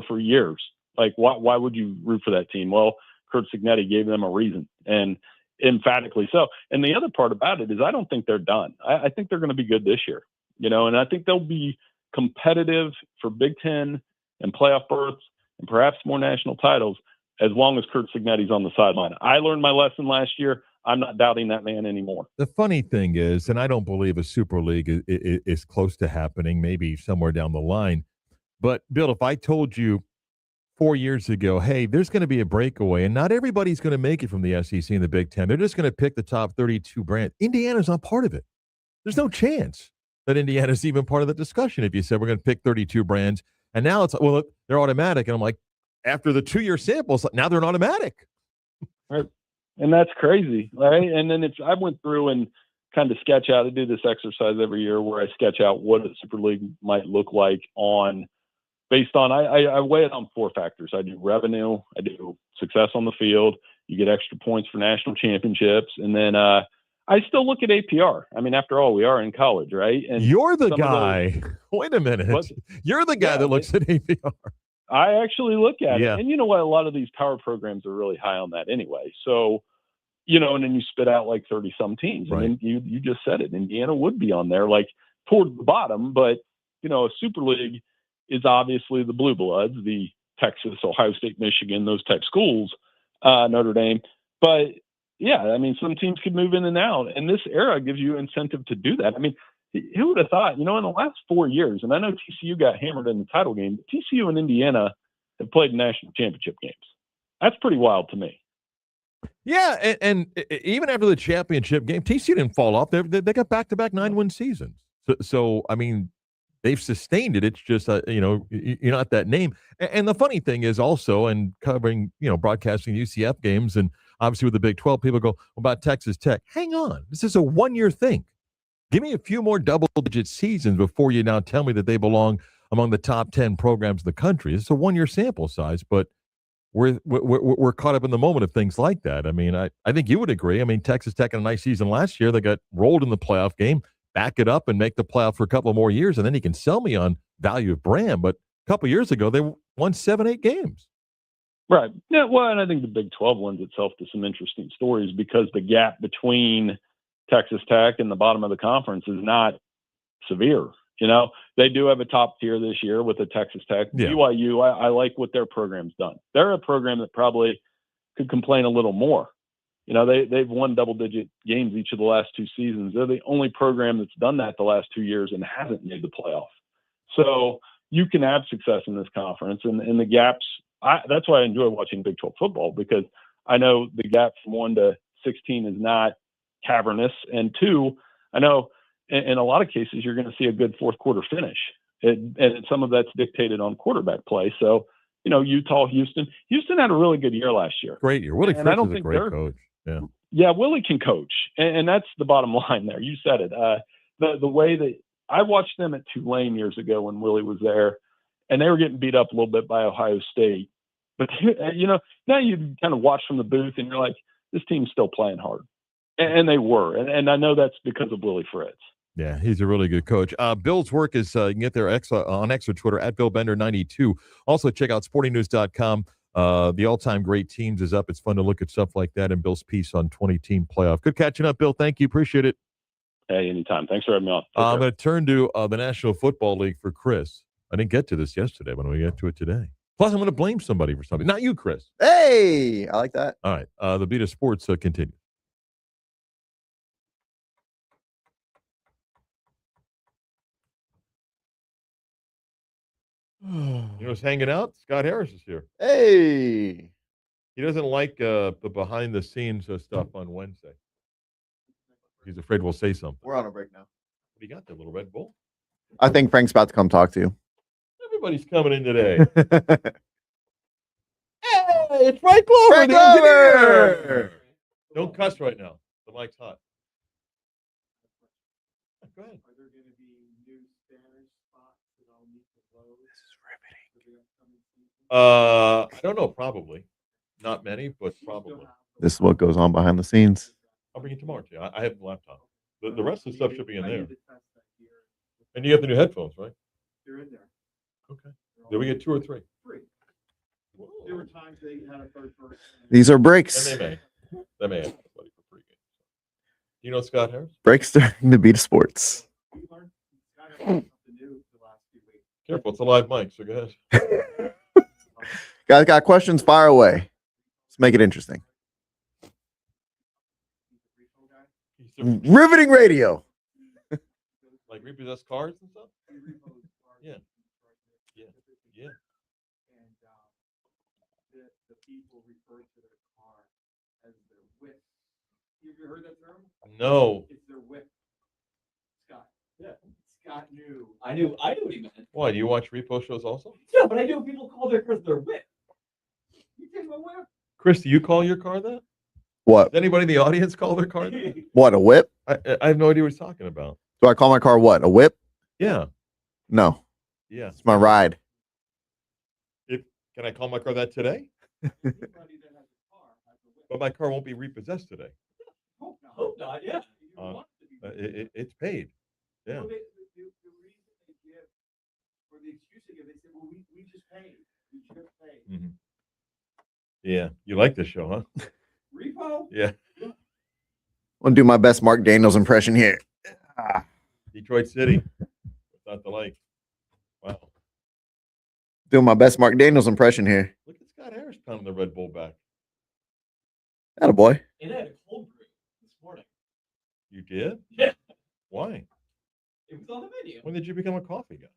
For years, like why would you root for that team? Well, Curt Cignetti gave them a reason, and emphatically so. And the other part about it is I don't think they're done. I think they're going to be good this year, and I think they'll be competitive for Big Ten and playoff berths and perhaps more national titles as long as Curt Cignetti's on the sideline. I learned my lesson last year. I'm not doubting that man anymore. The funny thing is, and I don't believe a Super League is close to happening, maybe somewhere down the line. But, Bill, if I told you 4 years ago, hey, there's going to be a breakaway, and not everybody's going to make it from the SEC and the Big Ten. They're just going to pick the top 32 brands. Indiana's not part of it. There's no chance that Indiana's even part of the discussion if you said we're going to pick 32 brands. And now it's, well, they're automatic. And I'm like, after the 2-year samples, now they're an automatic. Right. And that's crazy, right? And then I went through and kind of sketch out. I do this exercise every year where I sketch out what a Super League might look like based on, I weigh it on 4 factors. I do revenue, I do success on the field, you get extra points for national championships, and then I still look at APR. I mean, after all, we are in college, right? And you're the guy. Wait a minute. You're the guy that looks at APR. I actually look at it. And you know what? A lot of these power programs are really high on that anyway. So, and then you spit out like 30-some teams. Right. And then you just said it. Indiana would be on there, like toward the bottom. But, a Super League is obviously the Blue Bloods, the Texas, Ohio State, Michigan, those type schools, Notre Dame. But yeah, I mean, some teams could move in and out, and this era gives you incentive to do that. I mean, who would have thought? In the last 4 years, and I know TCU got hammered in the title game, but TCU and Indiana have played national championship games. That's pretty wild to me. Yeah, and even after the championship game, TCU didn't fall off. They got back-to-back 9-win seasons. So I mean, they've sustained it. It's just you're not that name. And the funny thing is also, and covering broadcasting UCF games, and obviously with the Big 12, people go about Texas Tech. Hang on, this is a one-year thing. Give me a few more double-digit seasons before you now tell me that they belong among the top 10 programs in the country. It's a one-year sample size, but we're caught up in the moment of things like that. I mean, I think you would agree. I mean, Texas Tech had a nice season last year. They got rolled in the playoff game. Back it up and make the playoff for a couple more years, and then you can sell me on value of brand. But a couple years ago, they won 7-8 games. Right. Yeah. Well, and I think the Big 12 lends itself to some interesting stories because the gap between Texas Tech and the bottom of the conference is not severe. They do have a top tier this year with the Texas Tech. Yeah. BYU, I like what their program's done. They're a program that probably could complain a little more. They've won double-digit games each of the last 2 seasons. They're the only program that's done that the last 2 years and hasn't made the playoff. So you can have success in this conference, and the gaps. That's why I enjoy watching Big 12 football, because I know the gap from 1 to 16 is not cavernous, and 2, I know in a lot of cases you're going to see a good fourth quarter finish, and some of that's dictated on quarterback play. So Utah, Houston had a really good year last year. Great year. Willie Fritz is a great coach. Yeah, Willie can coach, and that's the bottom line there. You said it. The way that I watched them at Tulane years ago when Willie was there, and they were getting beat up a little bit by Ohio State. But now you kind of watch from the booth, and you're like, this team's still playing hard, and they were, and I know that's because of Willie Fritz. Yeah, he's a really good coach. Bill's work is you can get there on X or Twitter at BillBender92. Also, check out sportingnews.com. The all-time great teams is up. It's fun to look at stuff like that, and Bill's piece on 20-team playoff. Good catching up, Bill. Thank you. Appreciate it. Hey, anytime. Thanks for having me on. I'm going to turn to the National Football League for Chris. I didn't get to this yesterday, but we get to it today. Plus, I'm going to blame somebody for something. Not you, Chris. Hey, I like that. All right. The Beat of Sports continues. Who's hanging out? Scott Harris is here. Hey. He doesn't like the behind-the-scenes stuff on Wednesday. He's afraid we'll say something. We're on a break now. What do you got there, little Red Bull? I think Frank's about to come talk to you. Everybody's coming in today. Hey, it's Frank Glover, Frank the engineer. Don't cuss right now. The mic's hot. Go ahead. Are there going to be new Spanish spots that I'll need to load? This is riveting. I don't know. Probably not many, but probably. This is what goes on behind the scenes. I'll bring it tomorrow to you. I have the laptop. The rest of the stuff should be in there. And you have the new headphones, right? They're in there. Okay. Did we get 2 or 3? 3. There were times they had a third person. These are breaks. And they may have somebody for free game. Do you know Scott Harris? Breaks during the Beat of Sports. Careful, it's a live mic, so go ahead. Guys got questions? Fire away. Let's make it interesting. Riveting radio. Like repossessed cars and stuff? Yeah. And the people refer to their car as their whip. You ever heard that term? No. It's their whip. Scott. Yeah. Scott knew. I knew what he meant. Why? Do you watch repo shows also? Yeah, but I knew people call their cars their whip. You take my whip? Chris, do you call your car that? What? Does anybody in the audience call their car that? What, a whip? I have no idea what he's talking about. Do I call my car what? A whip? Yeah. No. Yeah. It's my ride. Can I call my car that today? But my car won't be repossessed today. Hope not, yeah. It's paid. Yeah. Well, the reason they give, or the excuse they give, they say, well, we just paid. We just paid. Mm-hmm. Yeah. You like this show, huh? Repo? Yeah. I'm going to do my best Marc Daniels impression here. Detroit City. What's not to like? Wow. Doing my best Marc Daniels impression here. Look at Scott Harris pounding the Red Bull back. Attaboy. And I had a cold brew this morning. You did? Yeah. Why? It was on the menu. When did you become a coffee guy?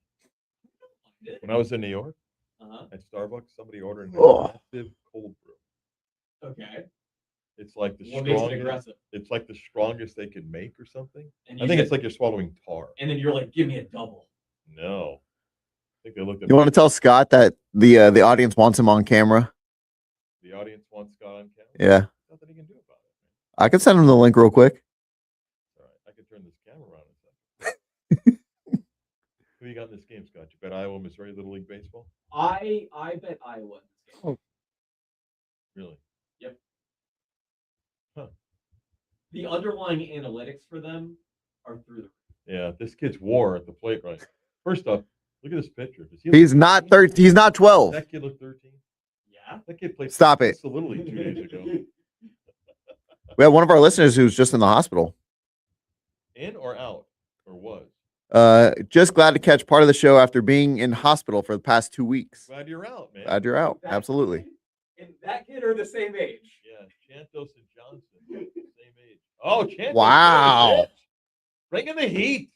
Mind it. When I was in New York Uh-huh. at Starbucks, somebody ordered an Oh. aggressive cold brew. Okay. It's like the What makes it strongest. aggressive? It's like the strongest they could make or something. And I you think said- it's like you're swallowing tar. And then you're like, give me a double. No. I think they looked at You want to tell Scott that the audience wants him on camera? the audience wants Scott on camera. Yeah. Nothing he can do about it. I can send him the link real quick. All right, I can turn this camera around in a second. Who you got in this game, Scott? You bet Iowa, Missouri, Little League Baseball? I bet Iowa in this game. Really? Yep. Huh. The underlying analytics for them are through the roof. Yeah, this kid's war at the plate, right? First off, look at this picture. Does he He's look not 13? 13. He's not 12. That kid looked 13. Yeah. That kid played. Stop it. The Little League 2 days ago. We have one of our listeners who's just in the hospital. In or out or was? Just glad to catch part of the show after being in hospital for the past 2 weeks. Glad you're out, man. Glad you're out. That Absolutely. kid and that kid are the same age. Yeah, Chantos and Johnson, same age. Oh, Chantos. Wow. Bring in the heat.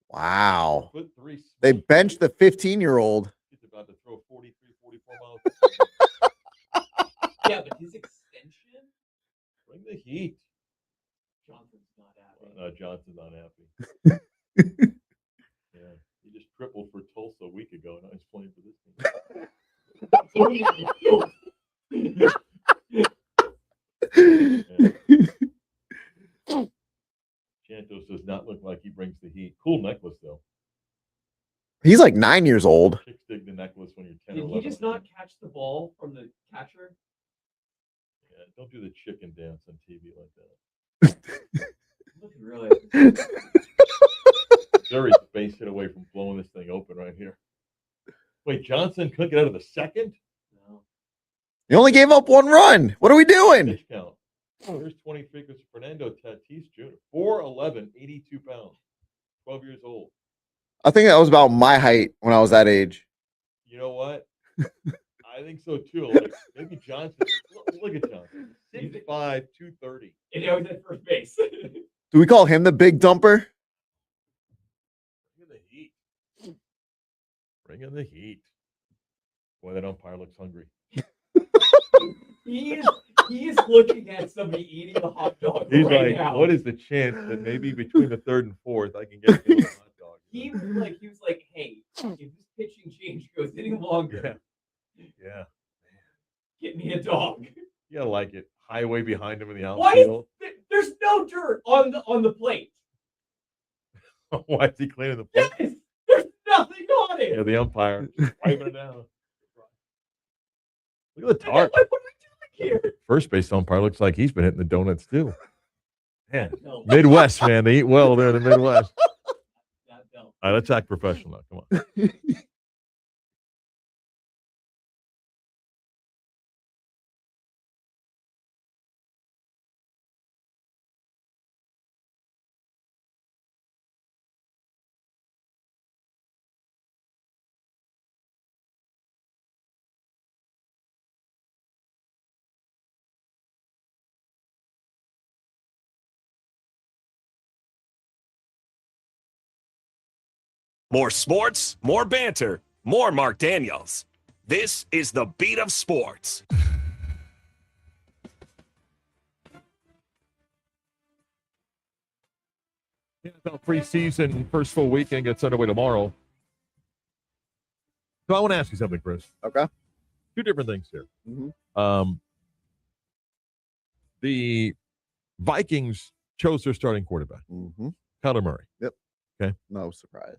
Wow. Put three. They benched the 15-year-old. He's about to throw 43, 44 miles. Yeah, but his extension, Bring the heat. Johnson's not happy. No, Johnson's not happy. Yeah, he just tripled for Tulsa a week ago. Now he's playing for this team. Chantos does not look like he brings the heat. Cool necklace, though. He's like 9 years old. Chicks dig the necklace when you're 10 Did or he 11. just not catch the ball from the catcher? Yeah, don't do the chicken dance on TV like that. Really? Jerry's base hit away from blowing this thing open right here. Wait, Johnson couldn't get out of the second? No. He only gave up 1 run. What are we doing? Pitch count. Here's 23 because Fernando Tatis Jr. 4'11", 82 pounds, 12 years old. I think that was about my height when I was that age. You know what? I think so too. Like, maybe Johnson. Look at Johnson. 6'5", 230. And now he's at first base. Do we call him the big dumper? Bring in the heat. Bring in the heat. Boy, that umpire looks hungry. He is looking at somebody eating a hot dog. He's right like, now. what is the chance that maybe between the third and fourth I can get a hot dog? He was like, hey, if this pitching change goes any longer, Yeah. get me a dog. You gotta like it. Highway behind him in the Why is outfield. there's no dirt on the plate? Why is he cleaning the plate? Yes, there's nothing on it. Yeah, the umpire just wiping it down. Look at the What are tarp. we doing here? First base umpire looks like he's been hitting the donuts too. Man, No. Midwest, man, they eat well there in the Midwest. No. All right, let's act professional now. Come on. More sports, more banter, more Marc Daniels. This is the Beat of Sports. NFL preseason first full weekend gets underway tomorrow. So I want to ask you something, Chris. Okay. 2 different things here. Mhm. The Vikings chose their starting quarterback, Mm-hmm. Kyler Murray. Yep. Okay. No surprise.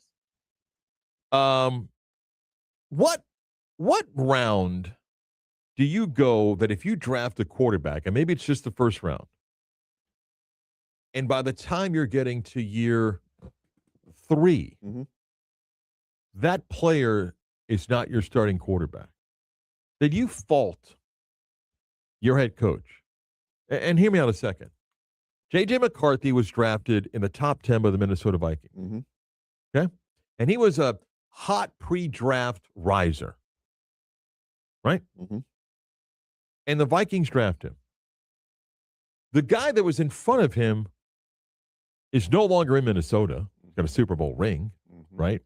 What round do you go that if you draft a quarterback, and maybe it's just the first round, and by the time you're getting to year 3, Mhm. that player is not your starting quarterback, that you fault your head coach? And hear me out a second. J.J. McCarthy was drafted in the top 10 by the Minnesota Vikings. Mm-hmm. Okay? And he was a hot pre-draft riser. Right? Mm-hmm. And the Vikings draft him. The guy that was in front of him is no longer in Minnesota. He's got a Super Bowl ring, right?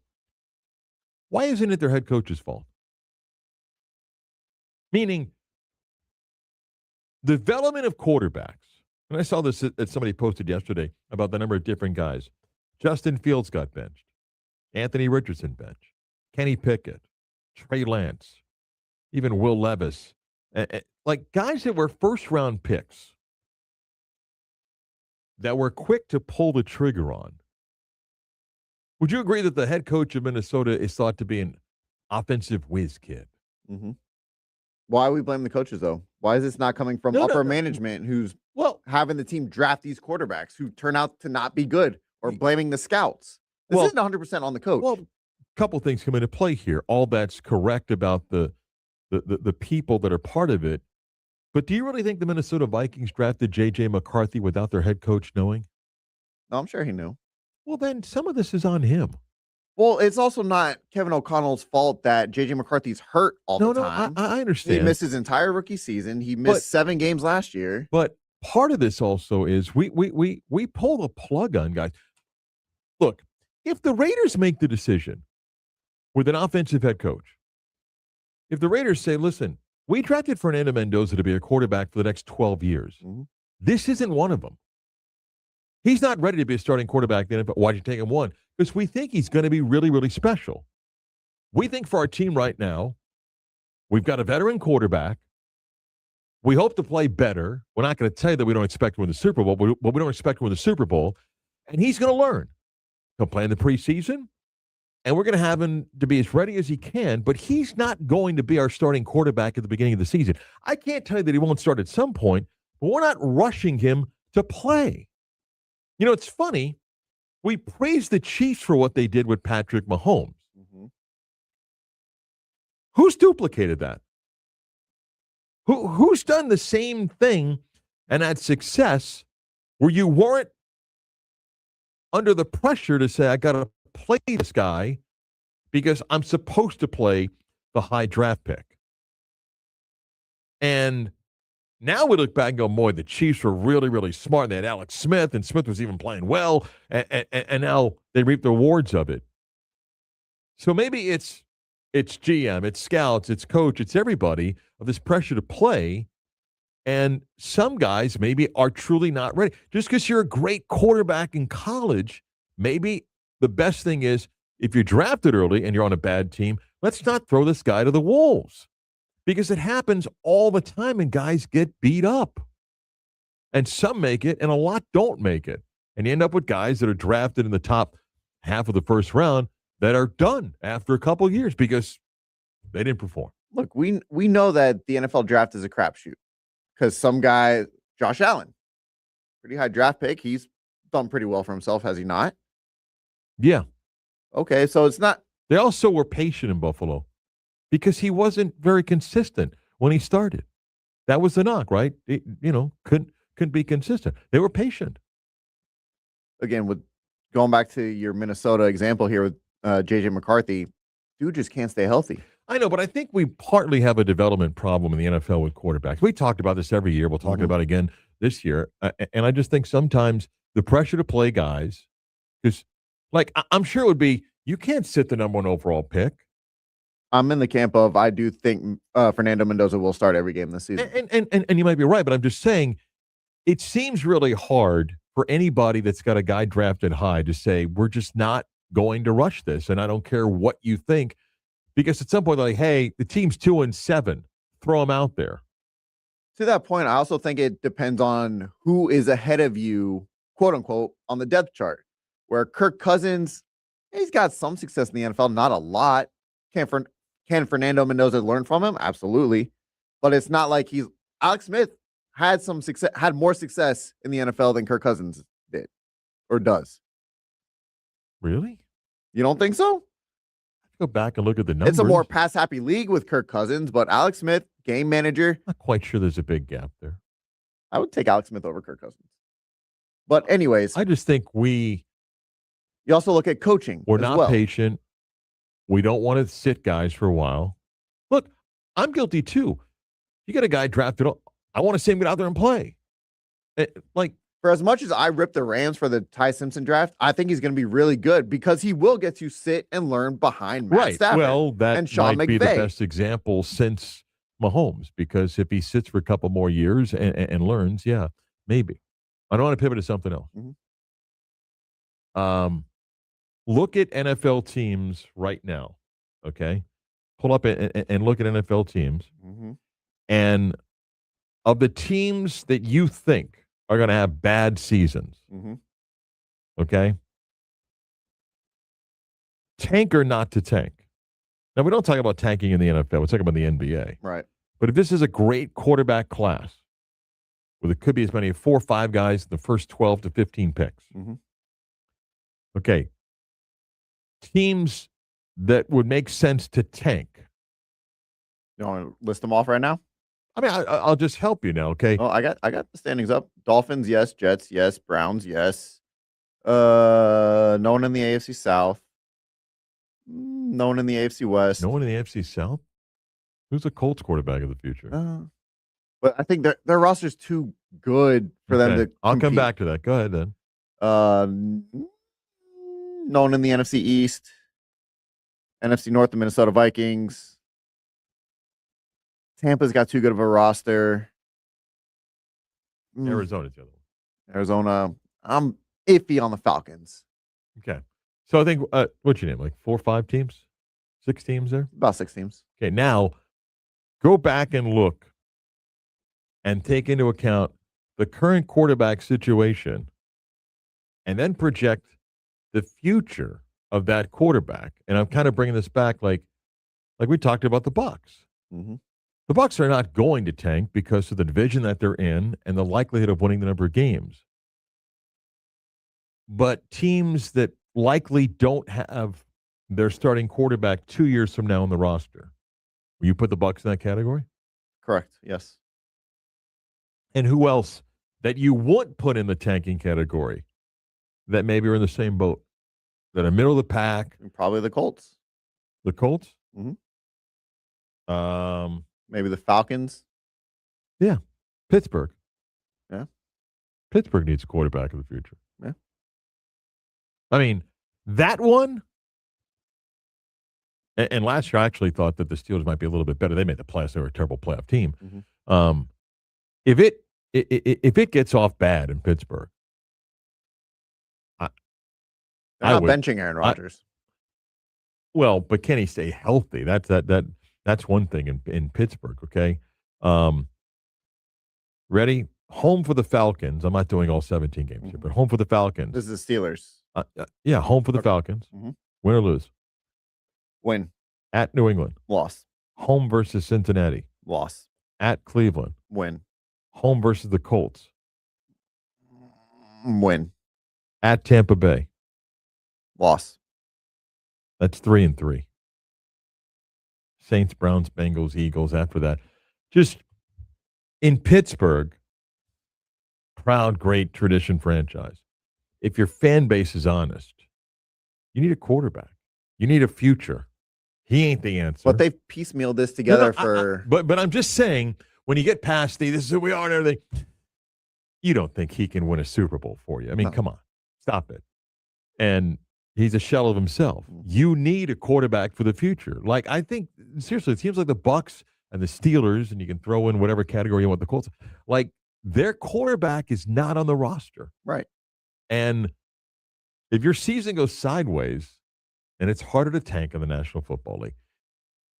Why isn't it their head coach's fault? Meaning, development of quarterbacks. And I saw this that somebody posted yesterday about the number of different guys. Justin Fields got benched. Anthony Richardson benched. Kenny Pickett. Trey Lance. Even Will Levis. Like guys that were first-round picks that were quick to pull the trigger on. Would you agree that the head coach of Minnesota is thought to be an offensive whiz kid? Mm-hmm. Why we blame the coaches, though? Why is this not coming from upper management who's having the team draft these quarterbacks who turn out to not be good, or blaming the scouts? This isn't 100% on the coach. Well, a couple things come into play here. All that's correct about the people that are part of it. But do you really think the Minnesota Vikings drafted J.J. McCarthy without their head coach knowing? No, I'm sure he knew. Well, then some of this is on him. Well, it's also not Kevin O'Connell's fault that J.J. McCarthy's hurt all the time. I understand. He missed his entire rookie season. He missed 7 games last year. But part of this also is we pull the plug on guys. Look, if the Raiders make the decision with an offensive head coach, if the Raiders say, listen, we drafted Fernando Mendoza to be a quarterback for the next 12 years. This isn't one of them. He's not ready to be a starting quarterback then. Why'd you take him one? Because we think he's going to be really, really special. We think for our team right now, we've got a veteran quarterback. We hope to play better. We're not going to tell you that we don't expect to win the Super Bowl, but we don't expect to win the Super Bowl. And he's going to learn. He'll play in the preseason. And we're going to have him to be as ready as he can, but he's not going to be our starting quarterback at the beginning of the season. I can't tell you that he won't start at some point, but we're not rushing him to play. You know, it's funny. We praise the Chiefs for what they did with Patrick Mahomes. Who's duplicated that? Who's done the same thing and had success where you weren't under the pressure to say, I got to play this guy because I'm supposed to play the high draft pick. And now we look back and go, boy, the Chiefs were really, really smart. They had Alex Smith, and Smith was even playing well, and now they reap the rewards of it. So maybe it's GM, it's scouts, it's coach, it's everybody of this pressure to play. And some guys maybe are truly not ready. Just because you're a great quarterback in college, maybe the best thing is if you're drafted early and you're on a bad team, let's not throw this guy to the wolves. Because it happens all the time and guys get beat up. And some make it and a lot don't make it. And you end up with guys that are drafted in the top half of the first round that are done after a couple of years because they didn't perform. Look, we know that the NFL draft is a crapshoot because some guy, Josh Allen, pretty high draft pick. He's done pretty well for himself, has he not? Yeah. Okay, so it's not. They also were patient in Buffalo because he wasn't very consistent when he started. That was the knock, right? Couldn't be consistent. They were patient. Again, with going back to your Minnesota example here with J.J. McCarthy, dude just can't stay healthy. I know, but I think we partly have a development problem in the NFL with quarterbacks. We talked about this every year. We'll talk about it again this year. And I just think sometimes the pressure to play guys, because I'm sure it would be, you can't sit the number 1 overall pick. I'm in the camp of I do think Fernando Mendoza will start every game this season. And you might be right, but I'm just saying it seems really hard for anybody that's got a guy drafted high to say, we're just not going to rush this. And I don't care what you think, because at some point, they're like, hey, the team's 2-7, throw them out there. To that point, I also think it depends on who is ahead of you, quote unquote, on the depth chart, where Kirk Cousins, he's got some success in the NFL, not a lot. Can Fernando Mendoza learn from him? Absolutely. But it's not like Alex Smith had some success, had more success in the NFL than Kirk Cousins did or does. Really? You don't think so? Go back and look at the numbers. It's a more pass-happy league with Kirk Cousins, but Alex Smith, game manager. Not quite sure there's a big gap there. I would take Alex Smith over Kirk Cousins. But anyways. I just think you also look at coaching. We're not patient. We don't want to sit guys for a while. Look, I'm guilty too. You got a guy drafted. I want to see him get out there and play. Like, for as much as I rip the Rams for the Ty Simpson draft, I think he's going to be really good because he will get to sit and learn behind Matt Stafford well, that and Sean might McVay. be the best example since Mahomes, because if he sits for a couple more years and learns, yeah, maybe. I don't want to pivot to something else. Look at NFL teams right now, okay? Pull up and look at NFL teams. And of the teams that you think are going to have bad seasons, okay? Tank or not to tank. Now, we don't talk about tanking in the NFL. We're talking about the NBA. Right. But if this is a great quarterback class, where there could be as many as 4 or 5 guys in the first 12 to 15 picks, okay, teams that would make sense to tank. You want to list them off right now? I mean, I'll just help you now, okay? Oh, I got the standings up. Dolphins, yes. Jets, yes. Browns, yes. No one in the AFC South. No one in the AFC West. No one in the AFC South? Who's the Colts quarterback of the future? But I think their roster's too good for them to I'll come compete. back to that. Go ahead, then. No one in the NFC East. NFC North, the Minnesota Vikings. Tampa's got too good of a roster. Arizona's the other one. Arizona. I'm iffy on the Falcons. Okay. So I think, what's your name? Like 4 or 5 teams? 6 teams there? About 6 teams. Okay, now go back and look and take into account the current quarterback situation and then project the future of that quarterback. And I'm kind of bringing this back like we talked about the Bucs. The Bucs are not going to tank because of the division that they're in and the likelihood of winning the number of games. But teams that likely don't have their starting quarterback 2 years from now on the roster, will you put the Bucs in that category? Correct. Yes. And who else that you would put in the tanking category that maybe are in the same boat, that are middle of the pack? Probably the Colts. The Colts? Maybe the Falcons. Yeah. Pittsburgh. Yeah. Pittsburgh needs a quarterback of the future. Yeah. I mean, that one. And last year, I actually thought that the Steelers might be a little bit better. They made the playoffs. They were a terrible playoff team. If it gets off bad in Pittsburgh, They're not benching Aaron Rodgers. Well, but can he stay healthy? That's one thing in Pittsburgh. Okay. Ready? Home for the Falcons. I'm not doing all 17 games here, but home for the Falcons. This is the Steelers. Yeah, home for the Falcons. Win or lose? Win. At New England. Loss. Home versus Cincinnati. Loss. At Cleveland. Win. Home versus the Colts. Win. At Tampa Bay. Loss. That's 3-3. Saints, Browns, Bengals, Eagles after that. Just in Pittsburgh, proud, great tradition franchise. If your fan base is honest, you need a quarterback. You need a future. He ain't the answer. But they've piecemealed this together for. But I'm just saying, when you get past this is who we are and everything, you don't think he can win a Super Bowl for you. I mean, come on. Stop it. And he's a shell of himself. You need a quarterback for the future. Like, I think, seriously, it seems like the Bucs and the Steelers, and you can throw in whatever category you want, the Colts, like, their quarterback is not on the roster. Right. And if your season goes sideways and it's harder to tank in the National Football League,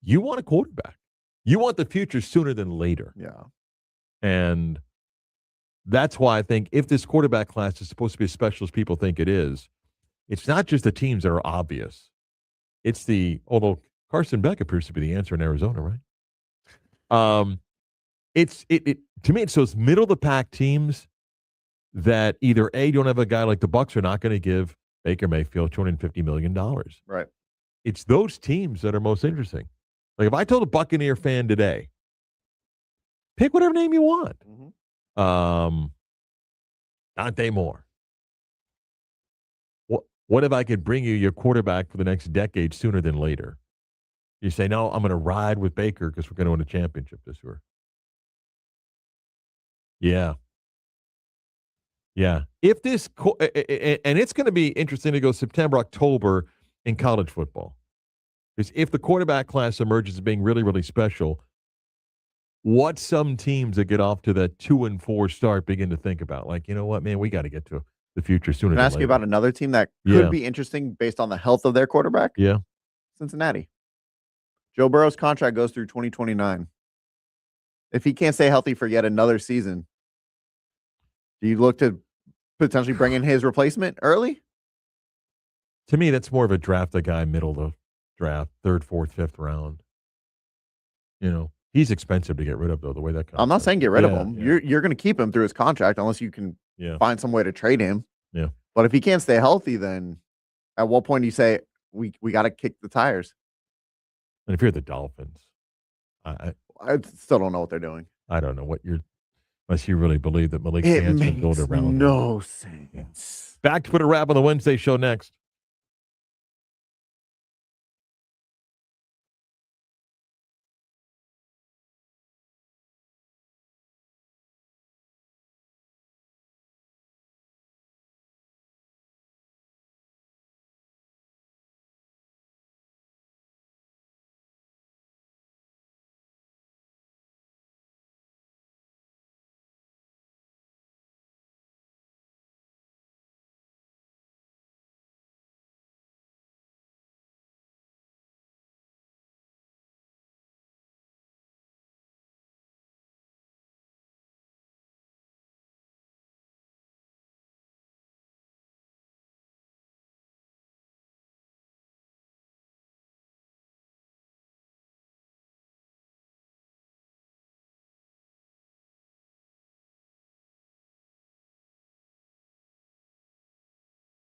you want a quarterback. You want the future sooner than later. Yeah. And that's why I think if this quarterback class is supposed to be as special as people think it is, it's not just the teams that are obvious. It's although Carson Beck appears to be the answer in Arizona, right? To me, it's those middle of the pack teams that either A, don't have a guy like the Bucs are not going to give Baker Mayfield $250 million. Right. It's those teams that are most interesting. Like if I told a Buccaneer fan today, pick whatever name you want. Dante Moore. What if I could bring you your quarterback for the next decade sooner than later? You say, no, I'm going to ride with Baker because we're going to win a championship this year. Yeah. Yeah. If this and it's going to be interesting to go September, October in college football. Because if the quarterback class emerges as being really, really special, what some teams that get off to that 2-4 start begin to think about. Like, you know what, man, we got to get to the future sooner Can I than ask you later. about another team that could be interesting based on the health of their quarterback? Yeah. Cincinnati. Joe Burrow's contract goes through 2029. If he can't stay healthy for yet another season, do you look to potentially bring in his replacement early? To me, that's more of a draft a guy middle of the draft, 3rd, 4th, 5th round. You know, he's expensive to get rid of, though, the way that comes. I'm not saying get rid of him. Yeah. You're going to keep him through his contract unless you can find some way to trade him. Yeah. But if he can't stay healthy, then at what point do you say, we got to kick the tires? And if you're the Dolphins, I still don't know what they're doing. I don't know what unless you really believe that Malik It Nance makes can build around no him. sense. Back to put a wrap on the Wednesday show next.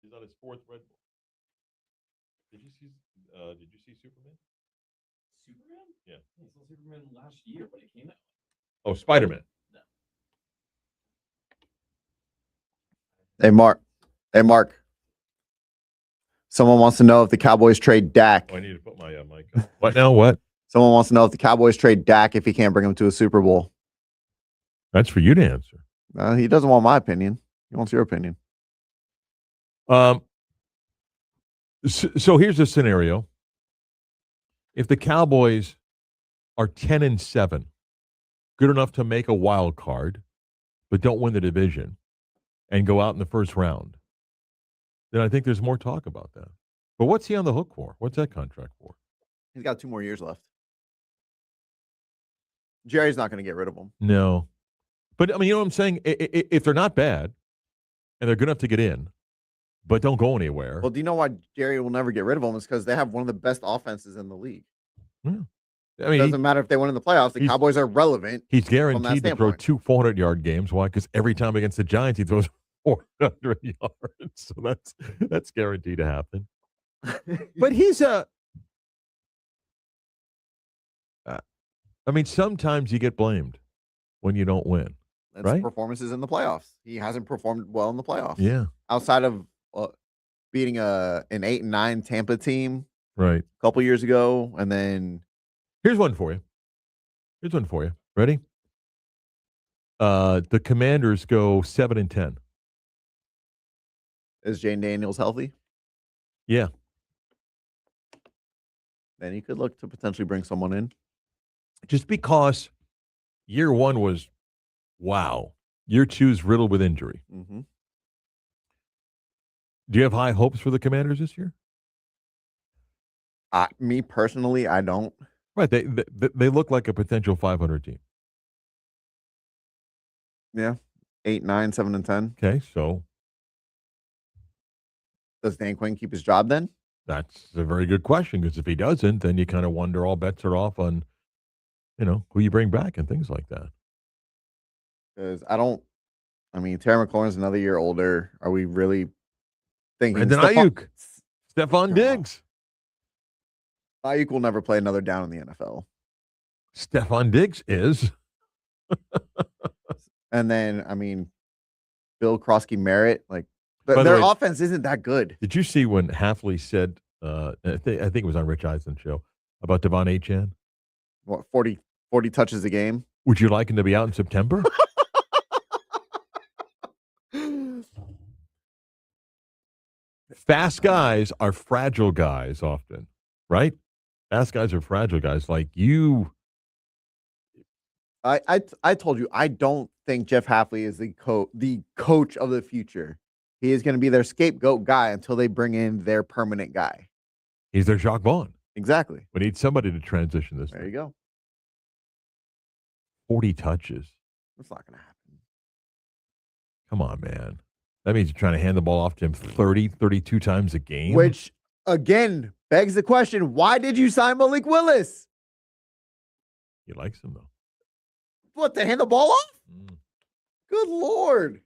He's on his 4th Red Bull. Did you see Superman? Superman? Yeah. I saw Superman last year when it came out. Oh, Spider-Man. Hey, Mark. Someone wants to know if the Cowboys trade Dak. Oh, I need to put my mic on. What now? What? Someone wants to know if the Cowboys trade Dak if he can't bring him to a Super Bowl. That's for you to answer. He doesn't want my opinion. He wants your opinion. So here's the scenario. If the Cowboys are 10-7, good enough to make a wild card, but don't win the division and go out in the first round, then I think there's more talk about that. But what's he on the hook for? What's that contract for? He's got 2 more years left. Jerry's not going to get rid of him. No. But, I mean, you know what I'm saying? If they're not bad and they're good enough to get in, but don't go anywhere. Well, do you know why Jerry will never get rid of him? It's because they have one of the best offenses in the league. Yeah. I It mean, doesn't matter if they win in the playoffs. The Cowboys are relevant. He's from that guaranteed to throw standpoint. 2 400-yard games. Why? Because every time against the Giants, he throws 400 yards. So that's guaranteed to happen. But he's I mean, sometimes you get blamed when you don't win. That's right? performances in the playoffs. He hasn't performed well in the playoffs. Yeah. Outside of beating an 8-9 Tampa team Right. a couple years ago, and then Here's one for you. Ready? The Commanders go 7-10. is Jane Daniels healthy? Yeah. Then he could look to potentially bring someone in. Just because year one was wow. Year two's riddled with injury. Mm-hmm. Do you have high hopes for the Commanders this year? Me personally, I don't. Right. They look like a potential 500 team. Yeah. 8, 9, 7, and 10. Okay, so Does Dan Quinn keep his job then? that's a very good question, because if he doesn't, then you kind of wonder all bets are off on, who you bring back and things like that. Because Terry McLaurin's another year older. Are we really thinking Brandon Ayuk, Stephon Diggs. Ayuk will never play another down in the NFL. Stephon Diggs is. And then, Bill Krosky Merritt, By the their way, offense isn't that good. Did you see when Hafley said, I think it was on Rich Eisen's show, about Devon Achane? What, 40 touches a game? Would you like him to be out in September? Fast guys are fragile guys often, right? Fast guys are fragile guys. Like you. I told you I don't think Jeff Hafley is the coach of the future. He is going to be their scapegoat guy until they bring in their permanent guy. He's their Jacques Vaughn. Exactly. We need somebody to transition this. There you go. 40 touches. That's not going to happen. Come on, man. That means you're trying to hand the ball off to him 30, 32 times a game. Which, again, begs the question, why did you sign Malik Willis? He likes him, though. What, to hand the ball off? Good Lord.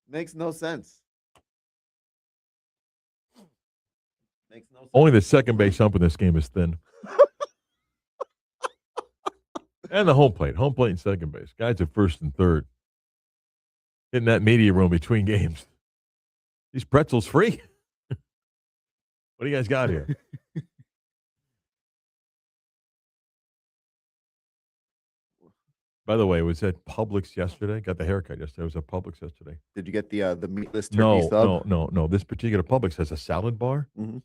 Makes no sense. Makes no sense. Only the second base ump in this game is thin. And the home plate and second base. Guys at first and third. In that media room between games. These pretzels free? What do you guys got here? By the way, was at Publix yesterday. Got the haircut yesterday. I was at Publix yesterday. Did you get the meatless turkey sub? No. This particular Publix has a salad bar. Mm-hmm.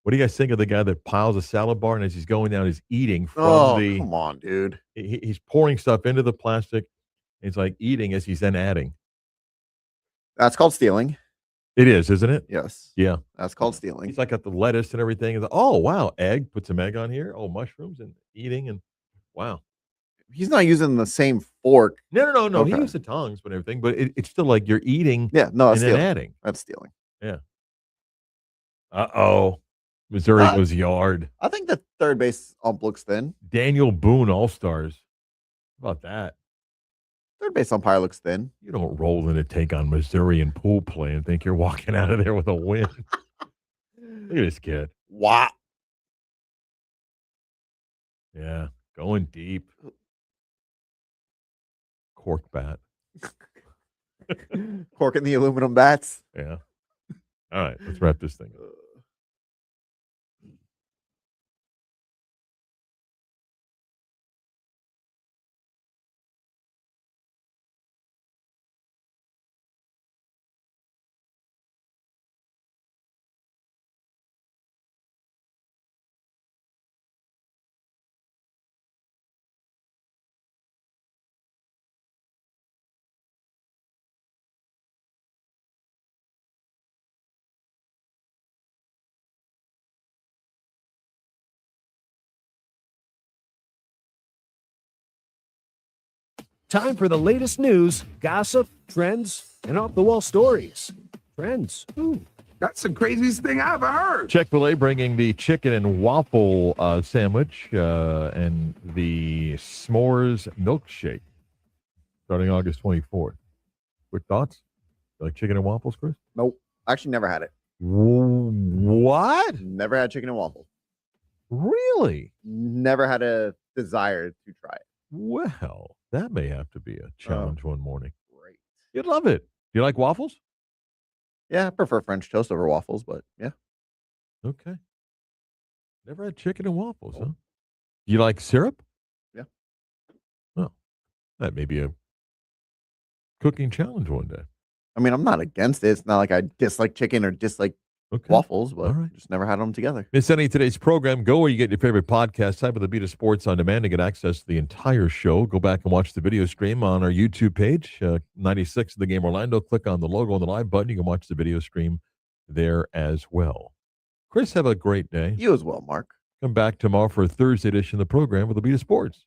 What do you guys think of the guy that piles a salad bar and as he's going down, he's eating from the... come on, dude. He's pouring stuff into the plastic. He's like eating as he's then adding. That's called stealing. It is, isn't it? Yes. Yeah. That's called stealing. He's like got the lettuce and everything. He's like, oh, wow, egg. Put some egg on here. Oh, mushrooms and eating. And wow. He's not using the same fork. No. Okay. He used the tongs but everything. But it's still like you're eating and then stealing. adding. That's stealing. Yeah. Uh-oh. Missouri goes yard. I think the third base ump looks thin. Daniel Boone All-Stars. How about that? Third base umpire looks thin. You don't roll in to take on Missouri in pool play and think you're walking out of there with a win. Look at this kid. Wow. Yeah. Going deep. Cork bat. Corking the aluminum bats. Yeah. All right. Let's wrap this thing up. Time for the latest news, gossip, trends, and off-the-wall stories. Trends. Ooh, That's the craziest thing I've ever heard. Chick-fil-A bringing the chicken and waffle sandwich and the s'mores milkshake starting August 24th. Quick thoughts? You like chicken and waffles, Chris? Nope. Actually, never had it. What? Never had chicken and waffles. Really? Never had a desire to try it. Well, that may have to be a challenge one morning. Great. You'd love it. Do you like waffles? Yeah, I prefer French toast over waffles, but yeah. Okay. Never had chicken and waffles, huh? You like syrup? Yeah. Oh, that may be a cooking challenge one day. I mean, I'm not against it. It's not like I dislike chicken or dislike waffles, but just never had them together. Miss any of today's program, go where you get your favorite podcast. Type of the Beat of Sports on Demand to get access to the entire show. Go back and watch the video stream on our YouTube page, 96 of the Game Orlando. Click on the logo on the live button. You can watch the video stream there as well. Chris, have a great day. You as well, Mark. Come back tomorrow for a Thursday edition of the program with the Beat of Sports.